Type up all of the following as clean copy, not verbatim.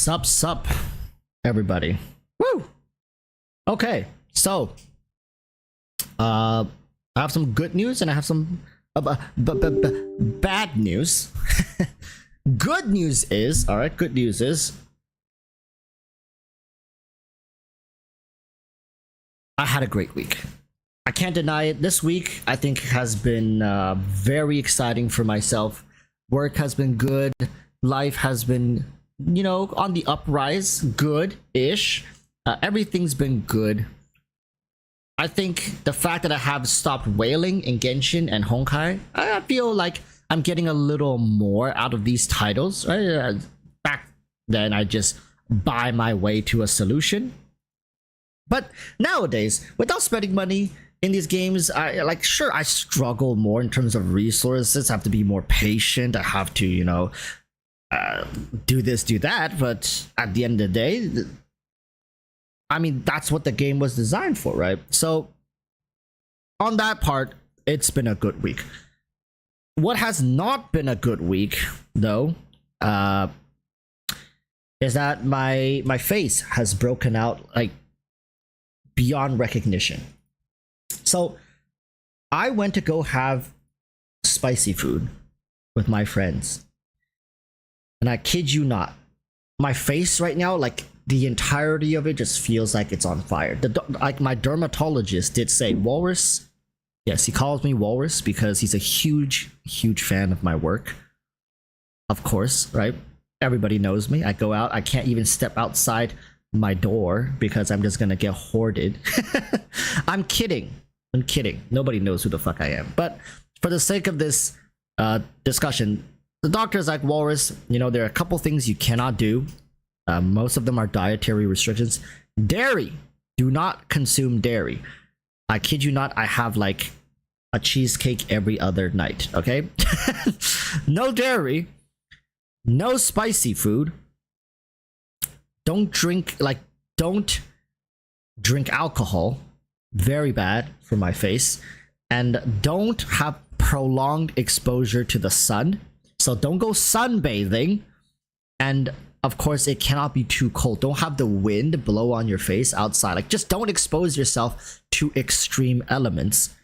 Sup, everybody. Woo! Okay, so I have some good news and I have some bad news. Good news is, alright, good news is I had a great week. I can't deny it. This week, I think, has been very exciting for myself. Work has been good. Life has been, you know, on the uprise. Good-ish. Everything's been good. I think the fact that I have stopped whaling in Genshin and Honkai, I feel like I'm getting a little more out of these titles. Right? Back then, I just buy my way to a solution. But nowadays, without spending money in these games, I struggle more in terms of resources. I have to be more patient. I have to, you know, do this, do that. But at the end of the day, I mean, that's what the game was designed for, right? So on that part, it's been a good week. What has not been a good week, though, is that my face has broken out like beyond recognition. So I went to go have spicy food with my friends, and I kid you not, my face right now, like the entirety of it, just feels like it's on fire. Like my dermatologist did say, Walrus, yes, he calls me Walrus because he's a huge fan of my work. Of course, right? Everybody knows me. I go out, I can't even step outside my door because I'm just gonna get hoarded. I'm kidding. Nobody knows who the fuck I am. But for the sake of this discussion, the doctor's like, Walrus, you know, there are a couple things you cannot do. Most of them are dietary restrictions. Dairy. Do not consume dairy. I kid you not, I have like a cheesecake every other night, okay? No dairy. No spicy food. Don't drink alcohol. Very bad for my face. And don't have prolonged exposure to the sun. So don't go sunbathing. And of course, it cannot be too cold. Don't have the wind blow on your face outside. Like, just don't expose yourself to extreme elements.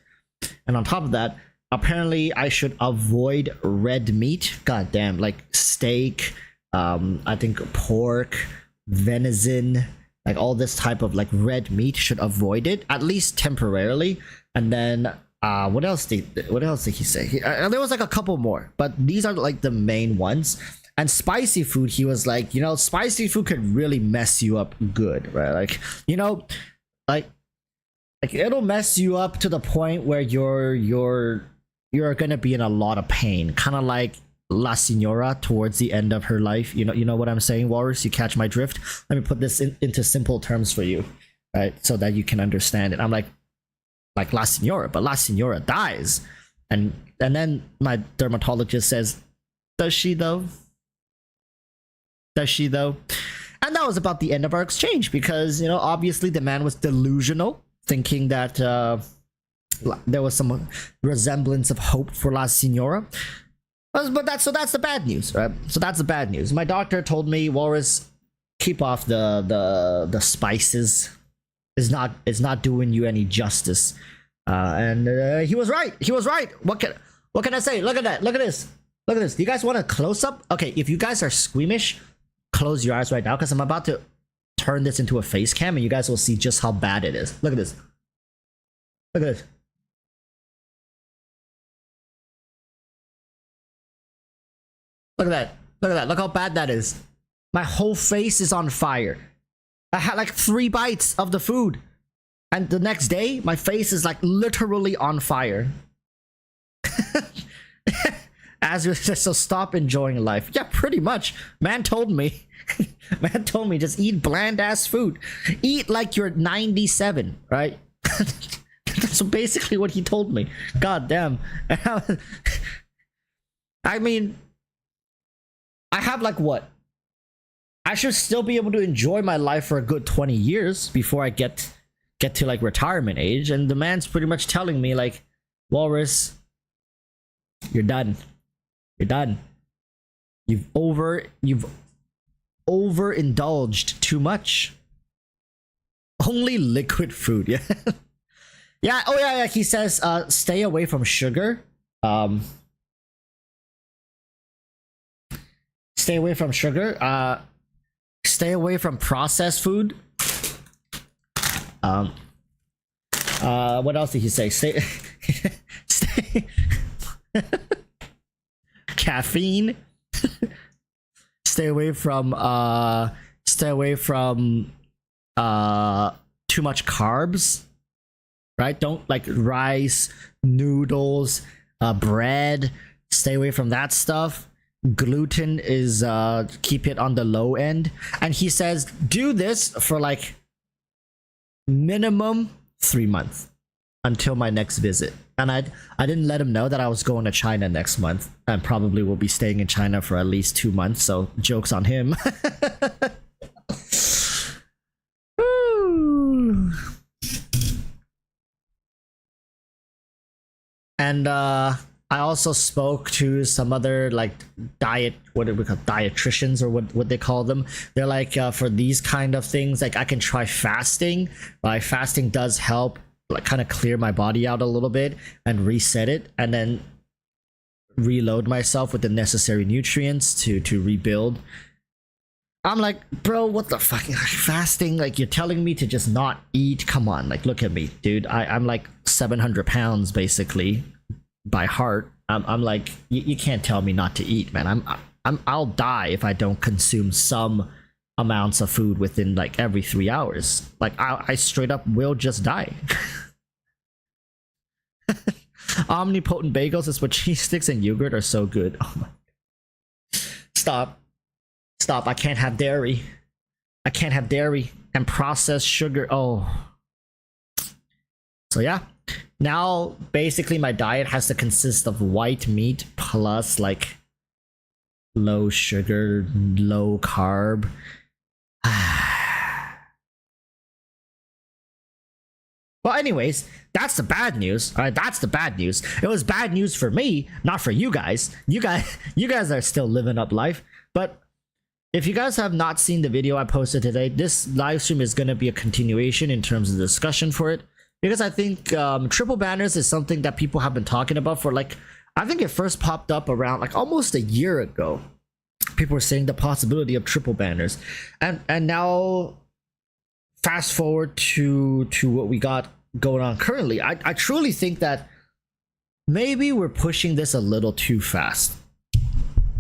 And on top of that, apparently I should avoid red meat. God damn, like steak, I think pork, venison, like all this type of like red meat, should avoid it, at least temporarily. And then what else did he say? There was like a couple more, but these are like the main ones. And spicy food, he was like, you know, spicy food could really mess you up good, right? Like, you know, like it'll mess you up to the point where you're gonna be in a lot of pain, kind of like La Signora towards the end of her life. You know what I'm saying, Walrus? You catch my drift? Let me put this into simple terms for you, right? So that you can understand it. I'm like La Signora, but La Signora dies. And then my dermatologist says, does she though? Does she though? And that was about the end of our exchange, because, you know, obviously the man was delusional, thinking that there was some resemblance of hope for La Signora. But that's the bad news, right? So that's the bad news. My doctor told me, Walrus, keep off the spices. It's not doing you any justice. And he was right. He was right. What can I say? Look at that. Look at this. Look at this. Do you guys want a close up? Okay, if you guys are squeamish, close your eyes right now, because I'm about to turn this into a face cam and you guys will see just how bad it is. Look at this. Look at this. Look at that. Look at that. Look how bad that is. My whole face is on fire. I had like 3 bites of the food. And the next day, my face is like literally on fire. As we said, so stop enjoying life. Yeah, pretty much. Man told me. Man told me just eat bland ass food. Eat like you're 97, right? That's basically what he told me. God damn. I mean, I have like what? I should still be able to enjoy my life for a good 20 years before I get to like retirement age, and the man's pretty much telling me like, Walrus, you're done. You're done. You've overindulged too much. Only liquid food. Yeah. Yeah. Oh yeah. He says, stay away from sugar. Stay away from sugar. Stay away from processed food. What else did he say? Stay. Caffeine. Stay away from too much carbs, right? Don't like rice, noodles, bread. Stay away from that stuff. Gluten is keep it on the low end. And he says do this for like minimum 3 months until my next visit. And I didn't let him know that I was going to China next month and probably will be staying in China for at least 2 months, so joke's on him. And I also spoke to some other like what do we call dietitians, or what they call them. They're like, for these kind of things, like I can try fasting. Like fasting does help like kind of clear my body out a little bit and reset it, and then reload myself with the necessary nutrients to rebuild. I'm like, bro, what the fuck? Fasting? Like, you're telling me to just not eat? Come on, like, look at me, dude. I'm like 700 pounds basically by heart. I'm like, you can't tell me not to eat, man. I'll die if I don't consume some amounts of food within like every 3 hours. Like, I straight up will just die. Omnipotent bagels is what cheese sticks and yogurt are so good. Oh my. Stop. I can't have dairy. I can't have dairy and processed sugar. Oh. So yeah. Now basically my diet has to consist of white meat plus like low sugar, low carb. Well, anyways, that's the bad news. All right, that's the bad news. It was bad news for me, not for you guys. You guys are still living up life. But if you guys have not seen the video I posted today, this live stream is going to be a continuation in terms of the discussion for it, because I think triple banners is something that people have been talking about for like, I think it first popped up around like almost a year ago. People were saying the possibility of triple banners, and now fast forward to what we got going on currently. I truly think that maybe we're pushing this a little too fast.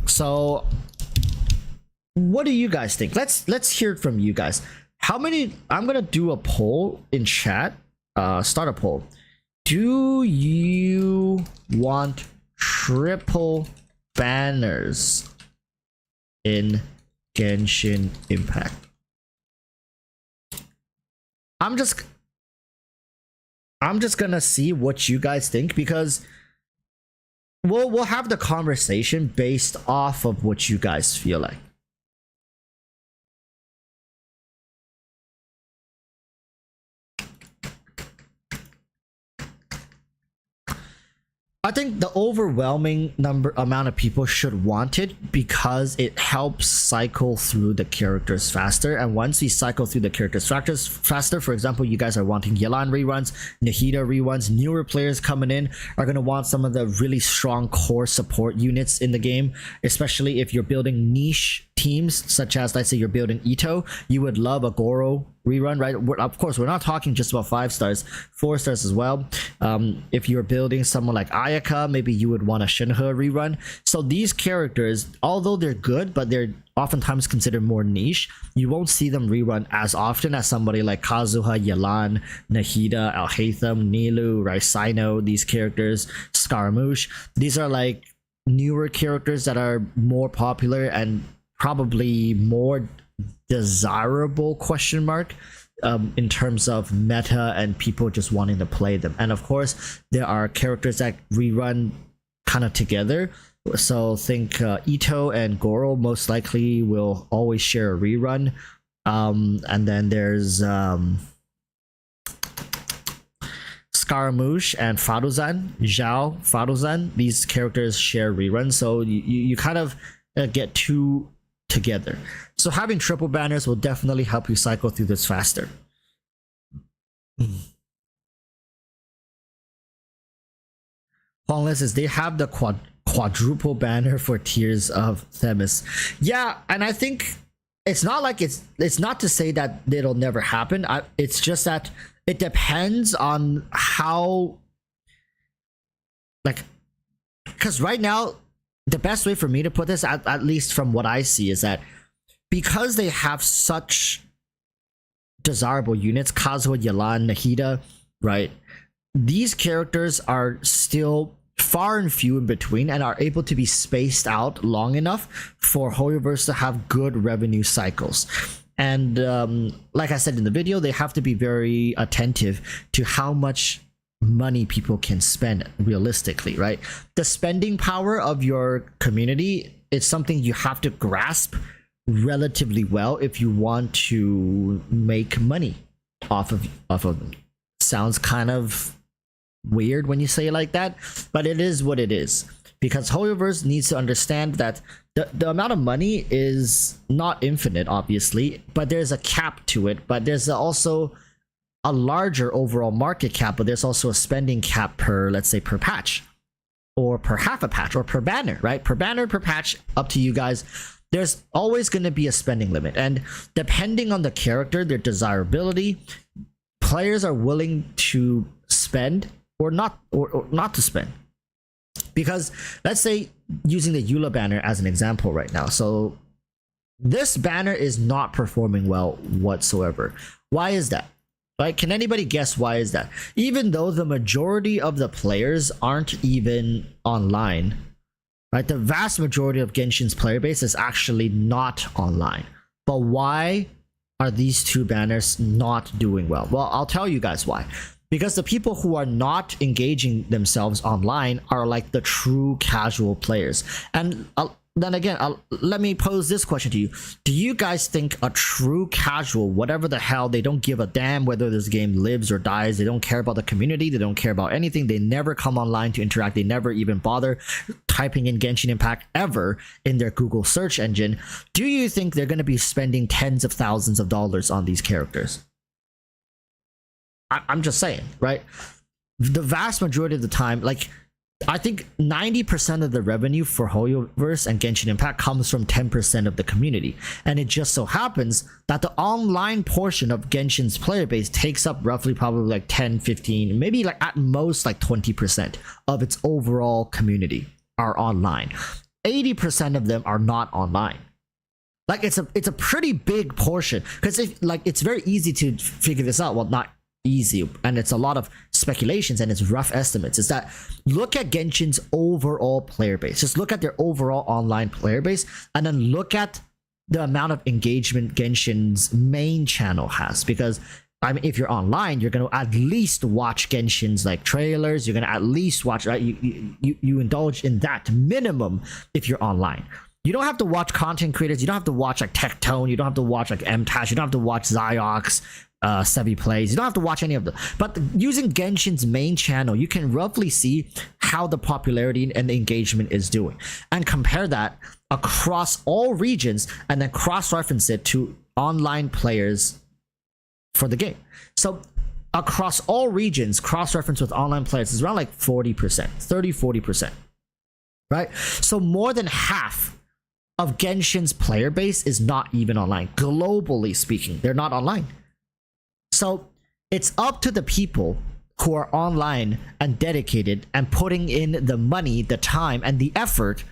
So what do you guys think? Let's hear it from you guys. How many? I'm gonna do a poll in chat. Start a poll. Do you want triple banners in Genshin Impact? I'm just gonna see what you guys think, because we'll have the conversation based off of what you guys feel like. I think the overwhelming amount of people should want it because it helps cycle through the characters faster. And once we cycle through the characters faster, for example, you guys are wanting Yelan reruns, Nahida reruns, newer players coming in are going to want some of the really strong core support units in the game, especially if you're building niche teams, such as, let's say you're building Ito, you would love a Goro rerun, right? Of course, we're not talking just about 5 stars, 4 stars as well. If you're building someone like Ayaka, maybe you would want a Shinhe rerun. So these characters, although they're good, but they're oftentimes considered more niche, you won't see them rerun as often as somebody like Kazuha, Yelan, Nahida, Alhaitham, Nilu, Raisino, these characters, Scaramouche. These are like newer characters that are more popular and probably more desirable question mark in terms of meta and people just wanting to play them. And of course there are characters that rerun kind of together, so think Ito and Goro most likely will always share a rerun, and then there's Scaramouche and Faruzan, Zhao, Faruzan. These characters share reruns, so you kind of get two together. So having triple banners will definitely help you cycle through this faster. Paulus is they have the quadruple banner for Tears of Themis. Yeah, and I think it's not like it's not to say that it'll never happen. It's just that it depends on how, like, because right now the best way for me to put this, at least from what I see, is that because they have such desirable units, Kazuha, Yelan, Nahida, right? These characters are still far and few in between and are able to be spaced out long enough for Hoyoverse to have good revenue cycles. And like I said in the video, they have to be very attentive to how much money people can spend realistically, right? The spending power of your community is something you have to grasp relatively well if you want to make money off of them. Sounds kind of weird when you say it like that, but it is what it is, because Hoyoverse needs to understand that the amount of money is not infinite, obviously, but there's a cap to it. But there's also a larger overall market cap, but there's also a spending cap per, let's say, per patch, or per half a patch, or per banner, right? Per banner, per patch, up to you guys. There's always going to be a spending limit, and depending on the character, their desirability, players are willing to spend or not to spend. Because let's say, using the Eula banner as an example right now, so this banner is not performing well whatsoever. Why is that? Right? Can anybody guess why is that? Even though the majority of the players aren't even online, right? The vast majority of Genshin's player base is actually not online. But why are these two banners not doing well? Well, I'll tell you guys why. Because the people who are not engaging themselves online are like the true casual players. And then again, let me pose this question to you. Do you guys think a true casual, whatever the hell, they don't give a damn whether this game lives or dies, they don't care about the community, they don't care about anything, they never come online to interact, they never even bother typing in Genshin Impact ever in their Google search engine, do you think they're going to be spending tens of thousands of dollars on these characters? I'm just saying, right? The vast majority of the time, like, I think 90% of the revenue for Hoyoverse and Genshin Impact comes from 10% of the community. And it just so happens that the online portion of Genshin's player base takes up roughly probably like 10, 15, maybe like at most like 20% of its overall community are online. 80% of them are not online. Like, it's a pretty big portion, because it's very easy to figure this out. Well, not easy, and it's a lot of speculations and it's rough estimates, is that look at Genshin's overall player base, just look at their overall online player base, and then look at the amount of engagement Genshin's main channel has. Because I mean, if you're online, you're going to at least watch Genshin's like trailers, you're going to at least watch, right? You indulge in that minimum if you're online. You don't have to watch content creators, you don't have to watch like Tectone, you don't have to watch like MTash, you don't have to watch Ziox, Sevi Plays, you don't have to watch any of them. But using Genshin's main channel, you can roughly see how the popularity and the engagement is doing, and compare that across all regions, and then cross-reference it to online players for the game. So across all regions, cross-reference with online players is around like 40%, 30-40%, right? So more than half of Genshin's player base is not even online. Globally speaking, they're not online. So it's up to the people who are online and dedicated and putting in the money, the time, and the effort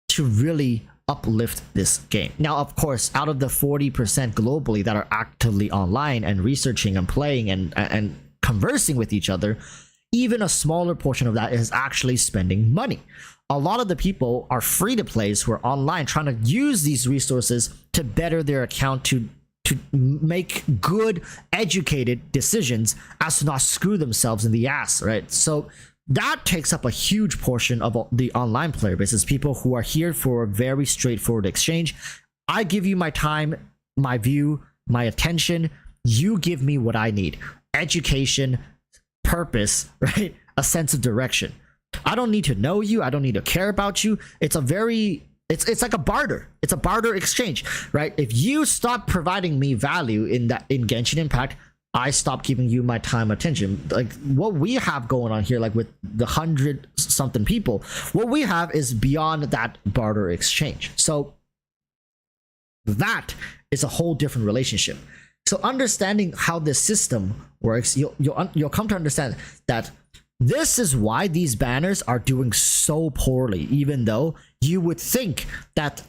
to really uplift this game. Now, of course, out of the 40% globally that are actively online and researching and playing and conversing with each other, even a smaller portion of that is actually spending money. A lot of the people are free-to-plays who are online trying to use these resources to better their account, to make good, educated decisions as to not screw themselves in the ass, right? So that takes up a huge portion of the online player base, is people who are here for a very straightforward exchange. I give you my time, my view, my attention. You give me what I need: education, purpose, right? A sense of direction. I don't need to know you. I don't need to care about you. It's a very It's like a barter. It's a barter exchange, right? If you stop providing me value in Genshin Impact, I stop giving you my time, attention. Like what we have going on here, like with the 100 something people, what we have is beyond that barter exchange. So that is a whole different relationship. So understanding how this system works, you'll come to understand that this is why these banners are doing so poorly, even though you would think that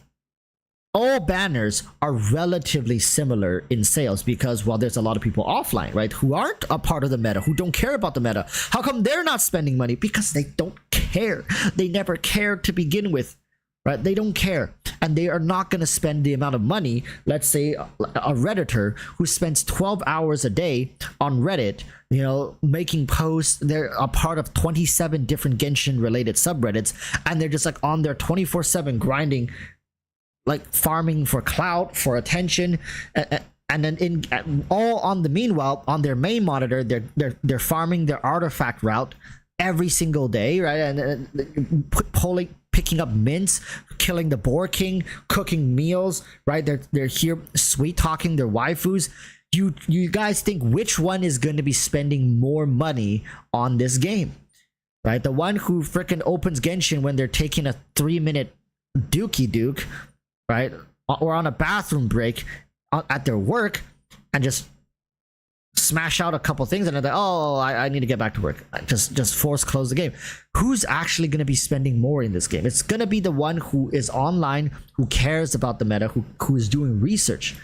all banners are relatively similar in sales, because while there's a lot of people offline, right, who aren't a part of the meta, who don't care about the meta, how come they're not spending money? Because they don't care. They never cared to begin with, right? They don't care, and they are not going to spend the amount of money. Let's say a Redditor who spends 12 hours a day on Reddit, you know, making posts. They're a part of 27 different Genshin related subreddits, and they're just like on their 24/7 grinding, like farming for clout, for attention, and then all on the meanwhile on their main monitor they're farming their artifact route every single day, right? And picking up mints, killing the boar king, cooking meals, right? They're here sweet talking their waifus. You guys think which one is going to be spending more money on this game, right? The one who freaking opens Genshin when they're taking a 3-minute dookie duke, right, or on a bathroom break at their work, and just smash out a couple things, and they're like, oh, I need to get back to work. Just force close the game. Who's actually going to be spending more in this game? It's going to be the one who is online, who cares about the meta, who is doing research.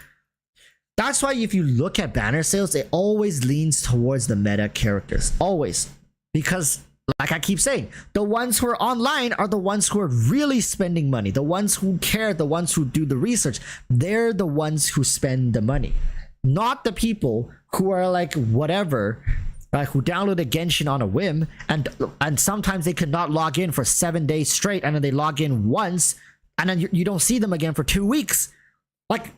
That's why if you look at banner sales, it always leans towards the meta characters. Always. Because like I keep saying, the ones who are online are the ones who are really spending money. The ones who care, the ones who do the research, they're the ones who spend the money. Not the people who are like whatever, right, who downloaded Genshin on a whim, and sometimes they could not log in for 7 days straight, and then they log in once, and then you don't see them again for 2 weeks. Like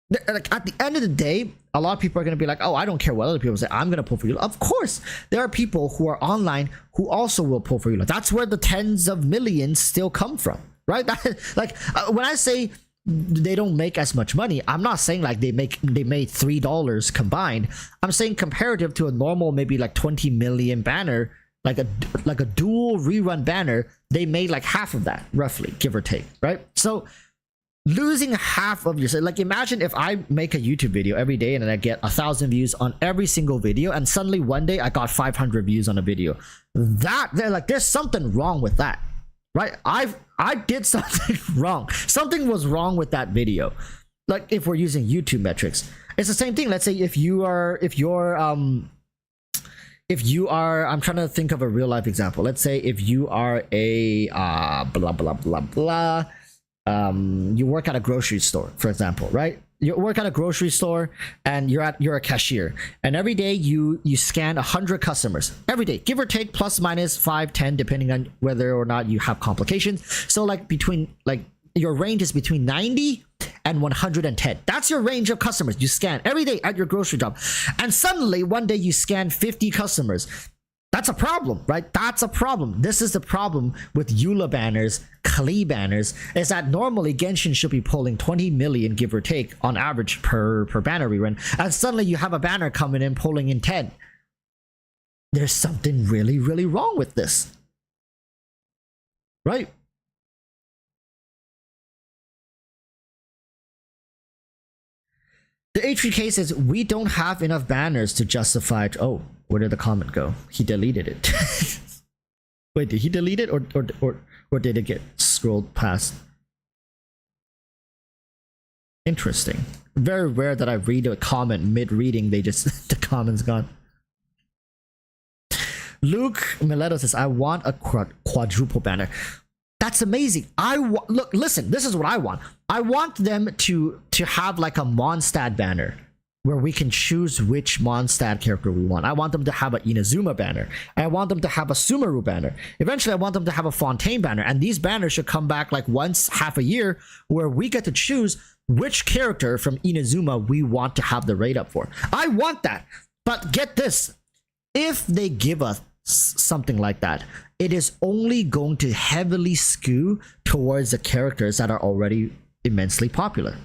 at the end of the day, a lot of people are going to be like, oh, I don't care what other people say, I'm going to pull for you. Of course, there are people who are online who also will pull for you. That's where the tens of millions still come from, right? When I say they don't make as much money, I'm not saying like they made $3 combined. I'm saying comparative to a normal maybe like 20 million banner, like a dual rerun banner, they made like half of that, roughly, give or take, right? So losing half of your, like, imagine if I make a YouTube video every day and then I get 1,000 views on every single video, and suddenly one day I got 500 views on a video. There's something wrong with that, right? I did something wrong. Something was wrong with that video. Like if we're using YouTube metrics, it's the same thing. Let's say if you're I'm trying to think of a real life example. Let's say if you are a blah blah blah blah. You work at a grocery store, for example, right? You work at a grocery store and you're a cashier, and every day you scan 100 customers every day, give or take, plus minus 5-10, depending on whether or not you have complications. So like your range is between 90 and 110. That's your range of customers you scan every day at your grocery job. And suddenly one day you scan 50 customers. That's a problem, right? That's a problem. This is the problem with Eula banners, Klee banners, is that normally Genshin should be pulling 20 million, give or take, on average per banner rerun. And suddenly you have a banner coming in pulling in 10. There's something really, really wrong with this, right? The HVK says, we don't have enough banners to justify... Oh, where did the comment go? He deleted it. Wait, did he delete it or did it get scrolled past? Interesting. Very rare that I read a comment mid-reading, the comment's gone. Luke Mileto says, I want a quadruple banner. That's amazing. Look, listen, this is what I want. I want them to have like a Mondstadt banner where we can choose which Mondstadt character we want. I want them to have an Inazuma banner. I want them to have a Sumeru banner. Eventually, I want them to have a Fontaine banner. And these banners should come back like once half a year, where we get to choose which character from Inazuma we want to have the raid up for. I want that. But get this. If they give us something like that. It is only going to heavily skew towards the characters that are already immensely popular.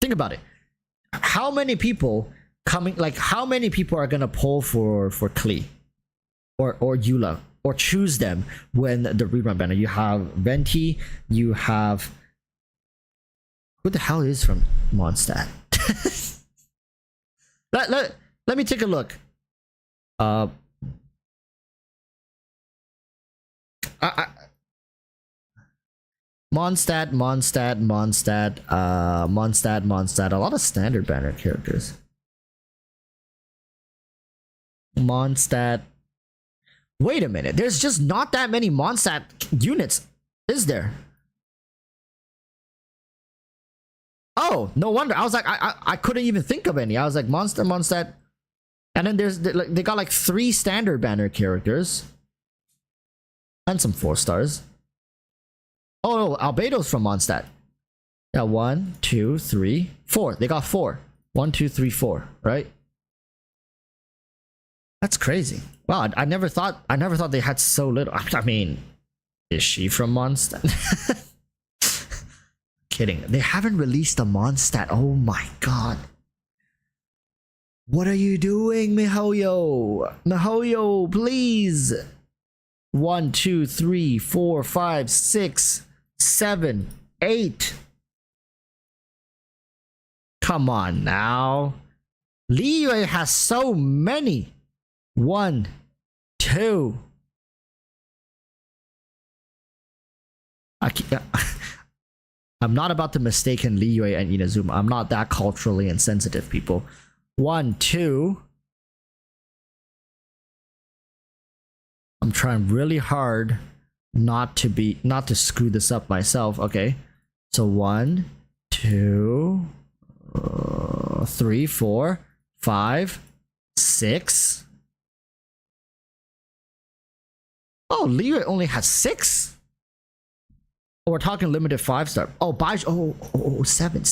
Think about it. How many people how many people are gonna pull for Klee or Eula or choose them when the rerun banner? You have Venti, you have, who the hell is from Mondstadt? let me take a look. Mondstadt, a lot of standard banner characters. Mondstadt. Wait a minute, there's just not that many Mondstadt units, is there? Oh, no wonder. I was like, I couldn't even think of any. I was like, Mondstadt. And then they got like 3 standard banner characters. And some 4 stars. Oh, no, Albedo's from Mondstadt. Yeah, 1, 2, 3, 4. They got 4. 1, 2, 3, 4, right? That's crazy. Wow, I never thought they had so little. I mean, is she from Mondstadt? Kidding. They haven't released a Mondstadt. Oh my god. What are you doing, MiHoYo? MiHoYo, please. 1, 2, 3, 4, 5, 6, 7, 8. Come on now. Liyue has so many. 1, 2. I'm not about to mistake Liyue and Inazuma. I'm not that culturally insensitive, people. 1, 2. I'm trying really hard not to screw this up myself. Okay, so 1, 2, 3, 4, 5, 6. Oh, Liyue only has 6. Oh, we're talking limited 5-star. Oh, Baizhu. 7.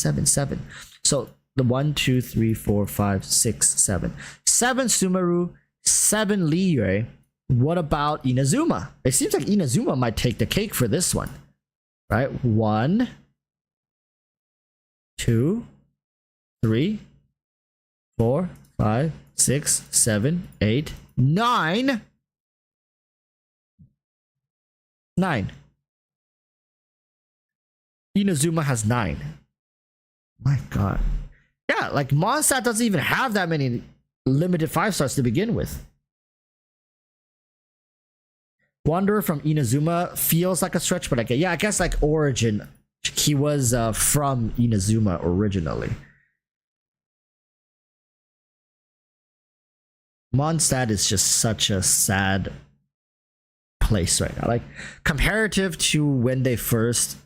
So the 1, 2, 3, 4, 5, 6, 7. 7 Sumeru, 7 Liyue. What about Inazuma? It seems like Inazuma might take the cake for this one. Right? 1, 2, 3, 4, 5, 6, 7, 8, 9. 9. Inazuma has 9. My god. Yeah, like Mondstadt doesn't even have that many limited 5-stars to begin with. Wanderer from Inazuma feels like a stretch, but I guess like origin, he was from Inazuma originally. Mondstadt is just such a sad place right now. Like, comparative to when they first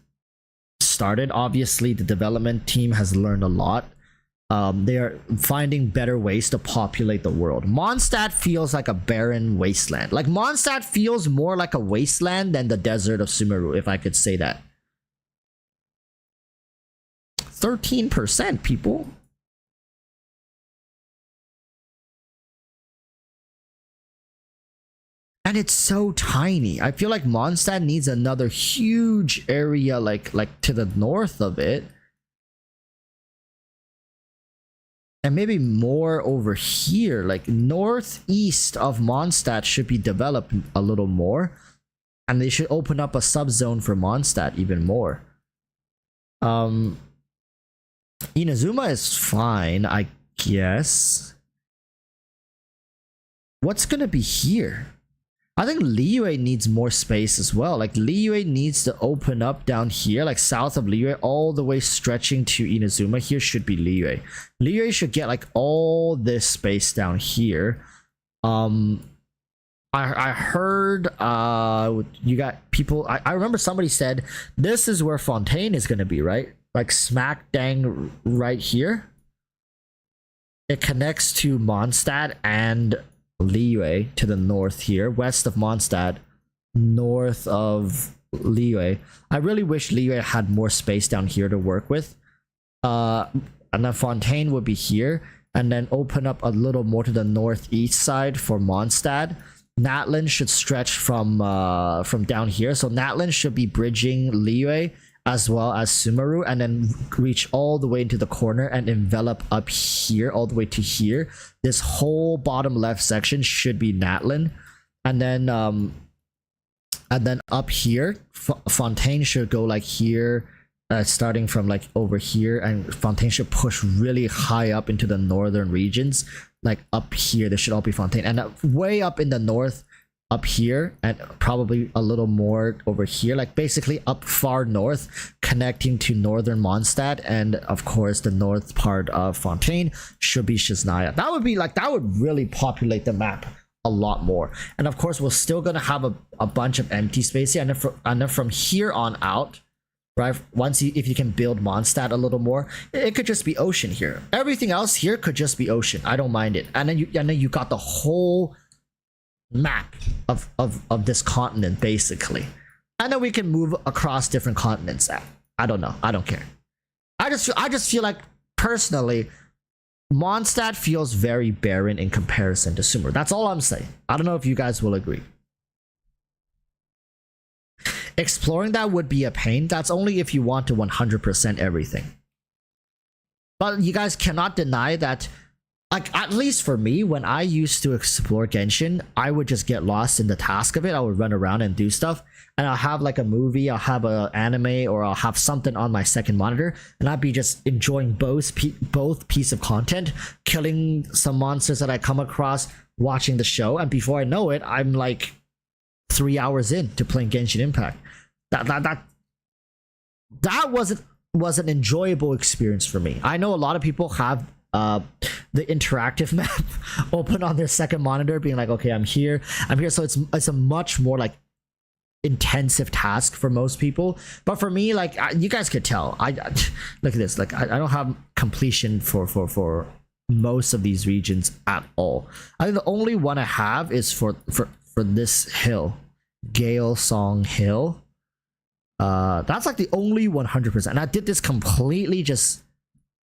started, obviously the development team has learned a lot. They are finding better ways to populate the world. Mondstadt feels like a barren wasteland. Like, Mondstadt feels more like a wasteland than the desert of Sumeru, if I could say that. 13%, people. And it's so tiny. I feel like Mondstadt needs another huge area like to the north of it. And maybe more over here, like northeast of Mondstadt should be developed a little more. And they should open up a subzone for Mondstadt even more. Inazuma is fine, I guess. What's gonna be here? I think Liyue needs more space as well. Like, Liyue needs to open up down here, like south of Liyue, all the way stretching to Inazuma. Here should be Liyue. Liyue should get like all this space down here. I heard you got people. I remember somebody said this is where Fontaine is gonna be, right? Like smack dang right here. It connects to Mondstadt and Liyue to the north here, west of Mondstadt, north of Liyue. I really wish Liyue had more space down here to work with. And then Fontaine would be here, and then open up a little more to the northeast side for Mondstadt. Natlin should stretch from down here. So Natlin should be bridging Liyue as well as Sumeru, and then reach all the way into the corner and envelop up here all the way to here. This whole bottom left section should be Natlin, and then up here, Fontaine should go like here, starting from like over here, and Fontaine should push really high up into the northern regions. Like up here, this should all be Fontaine, and way up in the north, up here, and probably a little more over here, like basically up far north, connecting to northern Mondstadt, and of course the north part of Fontaine should be Shiznaya. That would be like, that would really populate the map a lot more. And of course we're still gonna have a bunch of empty space here, and then from here on out, right, if you can build Mondstadt a little more, it could just be ocean here. Everything else here could just be ocean. I don't mind it. And then you got the whole map of this continent basically, and then we can move across different continents. I don't know, I don't care. I just feel like personally Mondstadt feels very barren in comparison to Sumeru. That's all I'm saying. I don't know if you guys will agree. Exploring that would be a pain. That's only if you want to 100% everything, but you guys cannot deny that, like, at least for me, when I used to explore Genshin, I would just get lost in the task of it. I would run around and do stuff, and I'll have like a movie, I'll have an anime, or I'll have something on my second monitor, and I'd be just enjoying both piece of content, killing some monsters that I come across, watching the show, and before I know it, I'm like 3 hours in to playing Genshin Impact. That was an enjoyable experience for me. I know a lot of people have the interactive map open on their second monitor, being like, okay, I'm here, so it's a much more like intensive task for most people. But for me, like, you guys could tell, I look at this, like, I don't have completion for most of these regions at all. I think the only one I have is for this hill, Gale Song Hill. That's like the only 100%, and I did this completely just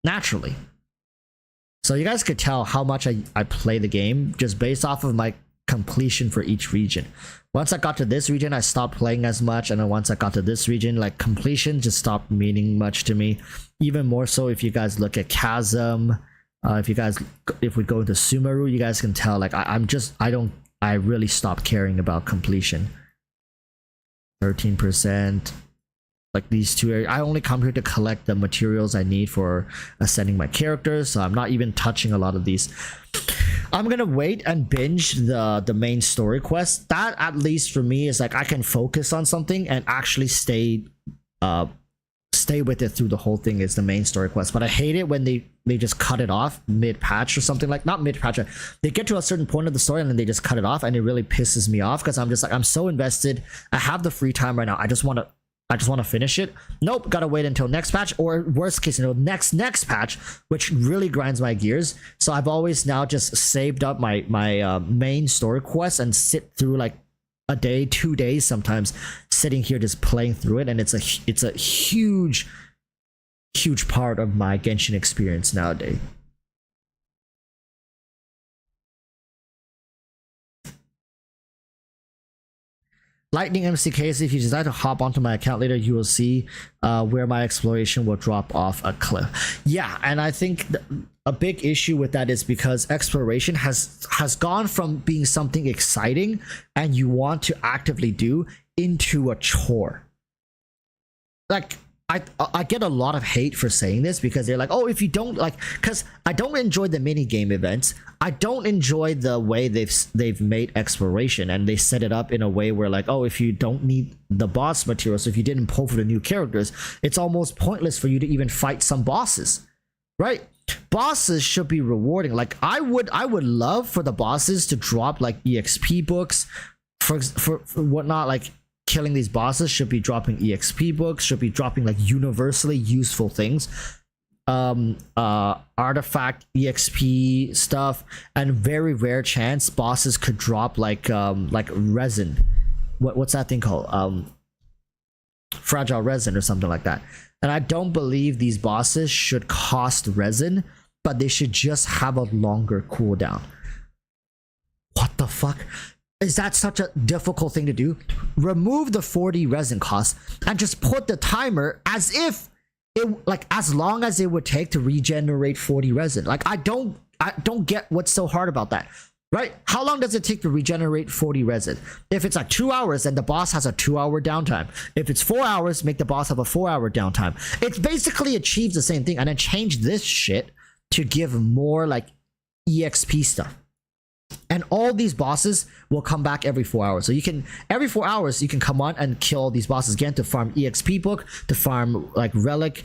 naturally. So you guys could tell how much I play the game just based off of my completion for each region. Once I got to this region, I stopped playing as much, and then once I got to this region, like, completion just stopped meaning much to me. Even more so if you guys look at Chasm, if we go into Sumeru, you guys can tell, like, I really stopped caring about completion. 13%. Like these two areas, I only come here to collect the materials I need for ascending my characters, so I'm not even touching a lot of these. I'm gonna wait and binge the main story quest. That, at least for me, is like I can focus on something and actually stay with it through the whole thing, is the main story quest. But I hate it when they just cut it off mid-patch or something, like, not mid-patch, they get to a certain point of the story and then they just cut it off, and it really pisses me off, because I'm just like, I'm so invested, I have the free time right now, I just want to finish it. Nope, gotta wait until next patch, or worst case scenario, next patch, which really grinds my gears. So I've always now just saved up my main story quest and sit through like a day, 2 days sometimes, sitting here just playing through it, and it's a huge part of my Genshin experience nowadays. Lightning MCKs, if you decide to hop onto my account later, you will see where my exploration will drop off a cliff. Yeah, and I think a big issue with that is because exploration has gone from being something exciting and you want to actively do into a chore. Like, I get a lot of hate for saying this, because they're like, oh, if you don't like, because I don't enjoy the mini game events. I don't enjoy the way they've made exploration, and they set it up in a way where, like, oh, if you don't need the boss materials, if you didn't pull for the new characters, it's almost pointless for you to even fight some bosses, right? Bosses should be rewarding. Like, I would love for the bosses to drop like EXP books for whatnot. Like, killing these bosses should be dropping EXP books, should be dropping like universally useful things, artifact EXP stuff, and very rare chance bosses could drop like resin. What's that thing called? Fragile resin or something like that. And I don't believe these bosses should cost resin, but they should just have a longer cooldown. What the fuck? Is that such a difficult thing to do? Remove the 40 resin cost and just put the timer as if it, like, as long as it would take to regenerate 40 resin. Like, I don't get what's so hard about that, right? How long does it take to regenerate 40 resin? If it's like 2 hours, then the boss has a 2-hour downtime. If it's 4 hours, make the boss have a 4-hour downtime. It's basically achieves the same thing, and then change this shit to give more like EXP stuff. And all these bosses will come back every 4 hours. So you can, every 4 hours, you can come on and kill these bosses again to farm EXP book, to farm like relic,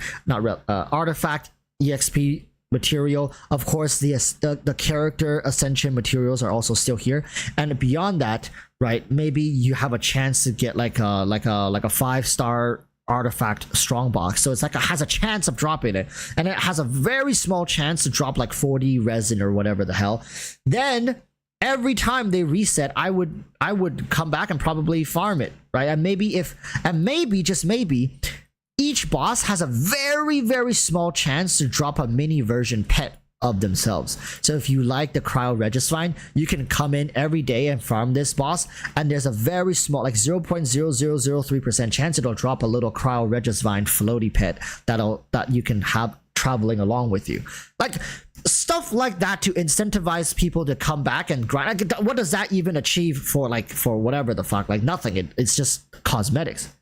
artifact, EXP material. Of course, the character ascension materials are also still here. And beyond that, right, maybe you have a chance to get like a 5-star artifact strongbox, so it's like has a chance of dropping it, and it has a very small chance to drop like 40 resin or whatever the hell. Then every time they reset, I would come back and probably farm it, right? And maybe just maybe each boss has a very, very small chance to drop a mini version pet of themselves. So if you like the cryo Regisvine, you can come in every day and farm this boss, and there's a very small, like 0.0003% chance it'll drop a little cryo Regisvine floaty pet that you can have traveling along with you. Like stuff like that to incentivize people to come back and grind. Like, what does that even achieve for whatever the fuck? Like nothing. It's just cosmetics,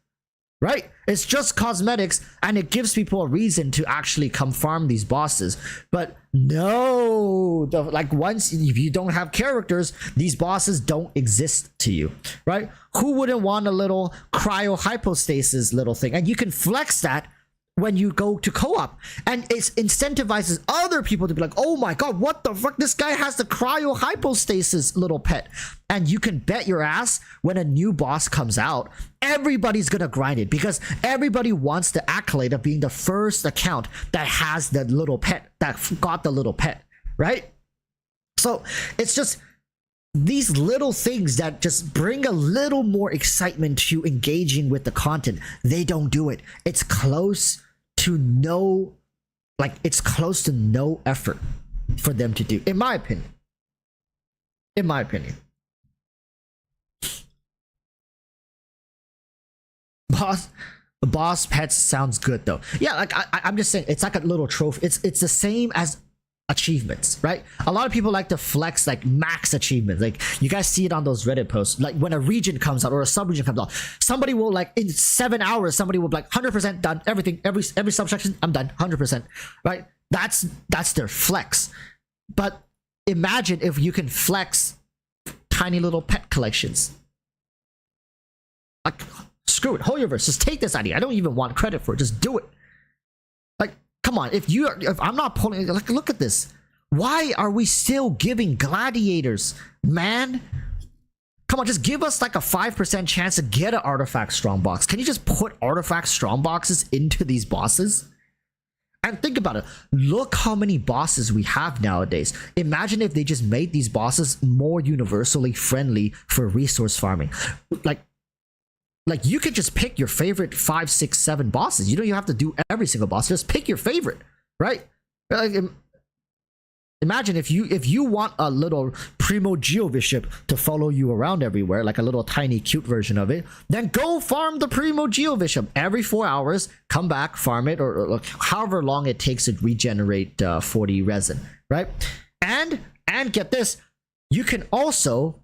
right? It's just cosmetics, and it gives people a reason to actually come farm these bosses. But no, like once if you don't have characters, these bosses don't exist to you, right? Who wouldn't want a little cryo hypostasis little thing? And you can flex that when you go to co-op, and it incentivizes other people to be like, oh my god, what the fuck, this guy has the cryo hypostasis little pet. And you can bet your ass when a new boss comes out, everybody's gonna grind it, because everybody wants the accolade of being the first account that has the little pet, that got the little pet, right? So it's just these little things that just bring a little more excitement to engaging with the content. They don't do it. It's close to no effort for them to do, in my opinion. Boss pets sounds good though. Yeah, like I'm just saying, it's like a little trophy. It's the same as achievements, right? A lot of people like to flex like max achievements. Like you guys see it on those Reddit posts, like when a region comes out or a sub-region comes out, somebody will, like, in 7 hours, somebody will be like 100% done, everything, every subsection I'm done 100%, right? That's their flex. But imagine if you can flex tiny little pet collections. Like, screw it, Hoyoverse, just take this idea. I don't even want credit for it, just do it. Like, come on, if I'm not pulling, like, look at this. Why are we still giving gladiators, man? Come on, just give us like a 5% chance to get an artifact strongbox. Can you just put artifact strongboxes into these bosses? And think about it. Look how many bosses we have nowadays. Imagine if they just made these bosses more universally friendly for resource farming. Like you could just pick your favorite 5, 6, 7 bosses. You don't even have to do every single boss. Just pick your favorite, right? Like, imagine if you want a little Primo Geobishop to follow you around everywhere, like a little tiny cute version of it, then go farm the Primo Geobishop every 4 hours, come back, farm it, or look, however long it takes to regenerate 40 resin, right? And get this, you can also,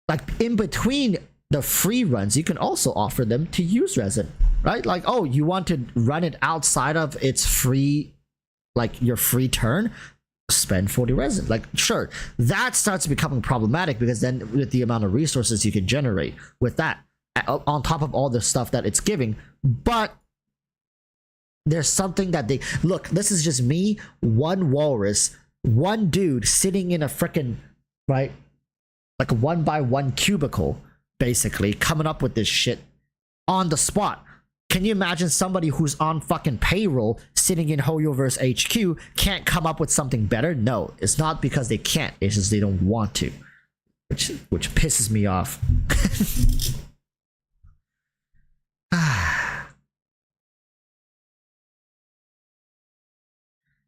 like, in between the free runs, you can also offer them to use resin, right? Like, oh, you want to run it outside of its free, like your free turn, spend 40 resin. Like, sure, that starts becoming problematic, because then with the amount of resources you can generate with that, on top of all the stuff that it's giving. But there's something that they look, this is just me, one walrus, one dude sitting in a freaking, right, like a 1x1 cubicle, basically coming up with this shit on the spot. Can you imagine somebody who's on fucking payroll sitting in Hoyoverse HQ can't come up with something better? No, it's not because they can't, it's just they don't want to, which pisses me off.